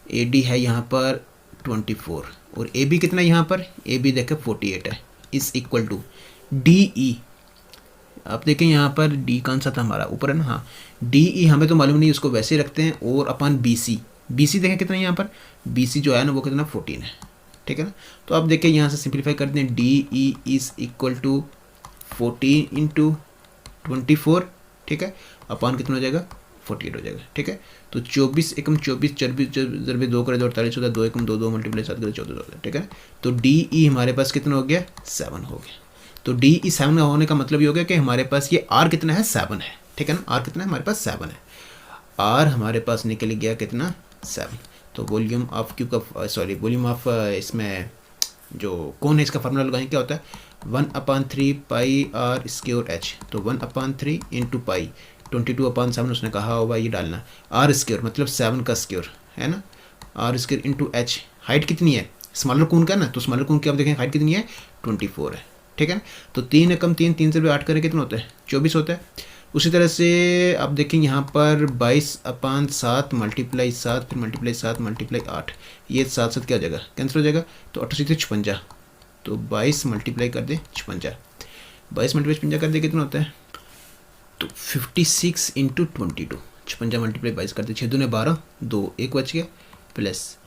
B: AD है यहाँ पर 24 और AB कितना है यहाँ पर, AB देखें 48 है, इज इक्वल टू DE। आप देखें यहाँ पर D कौन सा था हमारा, ऊपर है ना, हाँ DE हमें तो मालूम नहीं, उसको वैसे रखते हैं, और अपन BC देखें कितना है यहाँ पर, BC जो है ना वो कितना 14 है, ठीक है ना। तो आप देखें यहाँ से सिंप्लीफाई कर दें, DE is equal to 14 into 24, ठीक है, अपान कितना हो जाएगा 48 हो जाएगा, ठीक है। तो 24 एकम 24, 24 जरबे 2 करे 48 होता है, 2 एकम 2, 2 मल्टीप्लाई 7 करे 14 होता है, ठीक है। तो DE हमारे पास कितना हो गया 7 हो गया। तो DE 7 होने का मतलब ये हो गया कि हमारे पास ये R कितना है 7 है, ठीक है ना। R कितना है हमारे पास 7 है, R हमारे पास निकल गया कितना 7। तो वॉल्यूम ऑफ क्यू का वॉल्यूम ऑफ इसमें जो कौन है इसका फार्मूला लगाएंगे, क्या होता है 1/3 पाई R स्क्योर H। तो 1/3 इंटू पाई 22/7 उसने कहा होगा ये डालना, R स्क्योर मतलब 7 का स्क्योर है ना, R square into H। Height कितनी है स्मॉलर कौन का ना, तो स्मॉलर कौन की आप देखें हाइट कितनी है 24 है, ठीक है ना। तो 3 एकम 3, 3 से 8 करे कितना होता है 24 होता है। उसी तरह से आप देखें यहाँ पर 22/7 मल्टीप्लाई 7 फिर मल्टीप्लाई 7 मल्टीप्लाई 8, ये 7 क्या हो जाएगा कैंसिल हो जाएगा, तो 88 से 56, तो 22 मल्टीप्लाई कर दे 56, 22 मल्टीप्लाई 56 कर दे कितना होता है, तो 56 इंटू 22, 56 मल्टीप्लाई 22 कर दे, 6 दूने 12, 2 1 बच गया, प्लस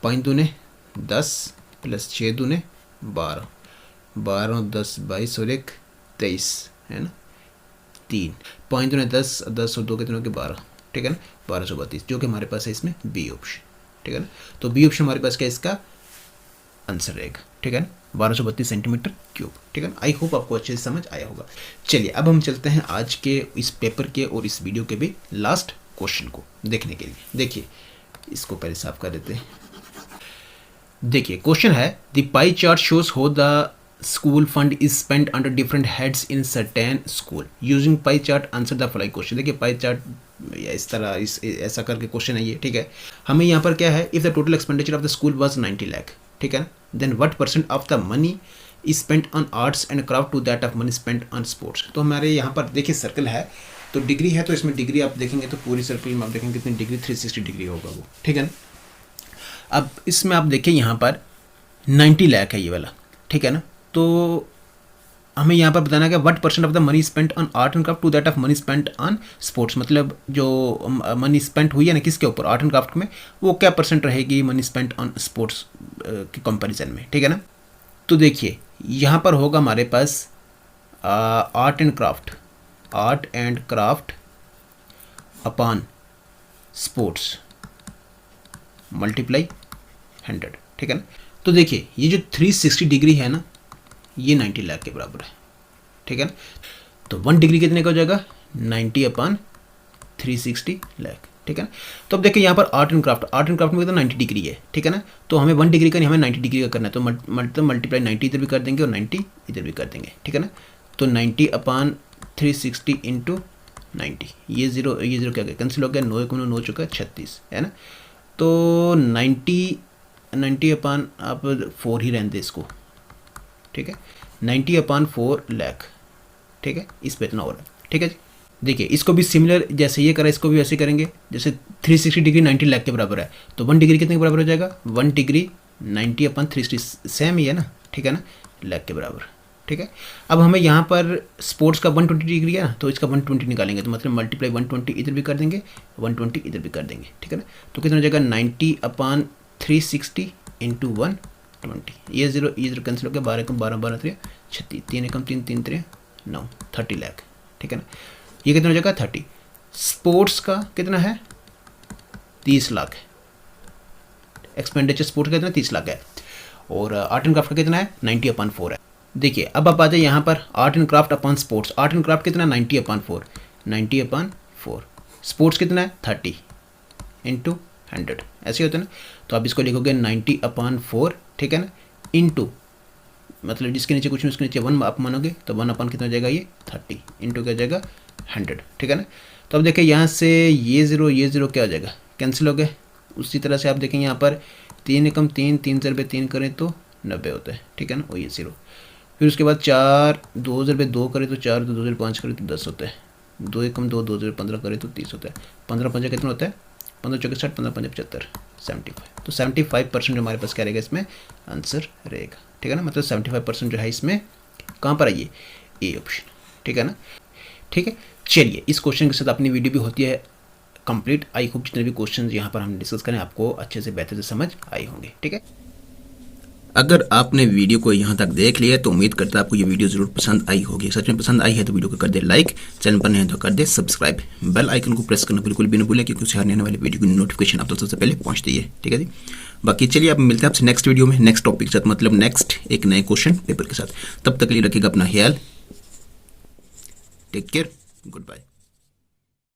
B: 5 दूने 10 प्लस 6 दूने 12, 12 10 22 और 1 23 है ना, 3 5 दूने 10, 10 और 2 कितने हो गए 12, ठीक है ना, 1232 जो कि हमारे पास है इसमें बी ऑप्शन, ठीक है ना। तो बी ऑप्शन हमारे पास क्या इसका आंसर रहेगा, ठीक है ना, 1232 सेंटीमीटर क्यूब, ठीक है ना। आई होप आपको अच्छे से समझ आया होगा। चलिए अब हम चलते हैं आज के इस पेपर के और इस वीडियो के भी लास्ट क्वेश्चन को देखने के लिए। देखिए इसको पहले साफ कर देते हैं। देखिए क्वेश्चन है the pie chart shows how the school fund is spend under different heads in certain school using pie chart answer the following question. देखिए पाई चार्ट इस तरह ऐसा करके क्वेश्चन है ये, ठीक है। हमें यहाँ पर क्या है, if the total expenditure of the school was 90 lakh, ठीक है ना, then what percent of the money is spent on arts and craft to that of money spent on sports. तो हमारे यहाँ पर देखिए सर्कल है, तो डिग्री है, तो इसमें डिग्री आप देखेंगे तो पूरी सर्कल में आप देखेंगे कितनी डिग्री 360 डिग्री होगा वो, ठीक है ना। अब इसमें आप देखिए यहाँ पर 90 लाख है ये वाला, ठीक है ना। तो हमें यहाँ पर बताना है कि what percent of the money spent on art and craft to that of money spent on sports, मतलब जो मनी स्पेंट हुई है ना किसके ऊपर आर्ट एंड क्राफ्ट में, वो क्या परसेंट रहेगी मनी स्पेंट ऑन स्पोर्ट्स के कंपैरिजन में, ठीक है ना। तो देखिए यहाँ पर होगा हमारे पास art and craft upon sports multiply 100, ठीक है ना। तो देखिए ये जो 360 डिग्री है ना ये 90 लाख के बराबर है, ठीक है ना। तो 1 डिग्री कितने का हो जाएगा 90/360 लाख, ठीक है ना। तो अब देखिए यहाँ पर आर्ट एंड क्राफ्ट में कितना 90 डिग्री है, ठीक है ना। तो हमें 1 डिग्री का नहीं, हमें 90 डिग्री का करना है, तो मल्टीप्लाई 90 इधर भी कर देंगे और 90 इधर भी कर देंगे, ठीक है ना। तो 90/360 इंटू 90, ये जीरो क्या गया कैंसिल हो गया, 9 1 9 चुका 36 है ना। तो 90 अपान आप 4 ही रहने दे इसको, ठीक है, 90/4 लाख, ठीक है, इस पे इतना हो रहा है, ठीक है जी। देखिए इसको भी सिमिलर जैसे ये करा इसको भी वैसे करेंगे, जैसे 360 डिग्री 90 लाख के बराबर है, तो 1 डिग्री कितने के बराबर हो जाएगा 1 डिग्री 90/360 सेम ही है ना, ठीक है ना, लाख के बराबर, ठीक है। अब हमें यहाँ पर स्पोर्ट्स का 120 डिग्री है ना, तो इसका 120 निकालेंगे, तो मतलब मल्टीप्लाई 120 इधर भी कर देंगे 120 इधर भी कर देंगे, ठीक है ना। तो कितना हो जाएगा 90/360 इंटू 120, ये जीरो कैंसिल हो गया, 12 कम 12 12 3 36, 3 एकम 3 3 3 9 30 लाख, ठीक है ना। ये कितना हो जाएगा 30। स्पोर्ट्स का कितना है 30 लाख है, एक्सपेंडिचर स्पोर्ट्स का कितना 30 लाख है, और आर्ट एंड क्राफ्ट का कितना है 90/4 है। देखिए अब आप आ जाए यहाँ पर art and craft upon sports, art and craft कितना 90/4, 90/4, स्पोर्ट्स कितना है 30 इंटू 100 ऐसे होता है ना। तो आप इसको लिखोगे 90/4, ठीक है ना, इंटू
A: मतलब जिसके नीचे कुछ नहीं उसके नीचे 1 आप मानोगे तो 1 कितना हो जाएगा, ये 30 इंटू क्या हो जाएगा 100, ठीक है ना। तो अब देखिए यहाँ से ये ज़ीरो क्या हो जाएगा, कैंसिल हो गए। उसी तरह से आप देखें यहाँ पर 3 एकम 3, 3 ज़र पे 3 करें तो 90 होता है, ठीक है ना, और ये 0। फिर उसके बाद 4 2 ज़र पे 2 करें तो 4 2 ज़र 5 करें तो 10 होता है। 2 एकम 2 2 ज़र 15 करें तो 30 होता है। 15 5 कितना होता है, 15 चौके 60, 15 5 75, 75। तो 75% जो हमारे पास क्या रहेगा इसमें आंसर रहेगा, ठीक है ना। मतलब 75% जो है इसमें कहाँ पर आइए, ए ऑप्शन, ठीक है ना। ठीक है, चलिए इस क्वेश्चन के साथ अपनी वीडियो भी होती है कंप्लीट। आई होप जितने भी क्वेश्चन यहाँ पर हम डिस्कस करें आपको अच्छे से बेहतर से समझ आए होंगे, ठीक है।
B: अगर आपने वीडियो को यहाँ तक देख लिया तो उम्मीद करता है आपको ये वीडियो ज़रूर पसंद आई होगी। सच में पसंद आई है तो वीडियो को कर दे लाइक, चैनल पर नहीं है तो कर दे सब्सक्राइब, बेल आइकन को प्रेस करना बिल्कुल भी न भूलें क्योंकि उससे आने वाली वीडियो की नोटिफिकेशन आप तक सबसे पहले पहुँचती है, ठीक है जी। बाकी चलिए आप मिलते हैं आपसे नेक्स्ट वीडियो में नेक्स्ट टॉपिक के साथ, मतलब नेक्स्ट एक नए क्वेश्चन पेपर के साथ। तब तक के लिए रखिएगा अपना ख्याल, टेक केयर, गुड बाय।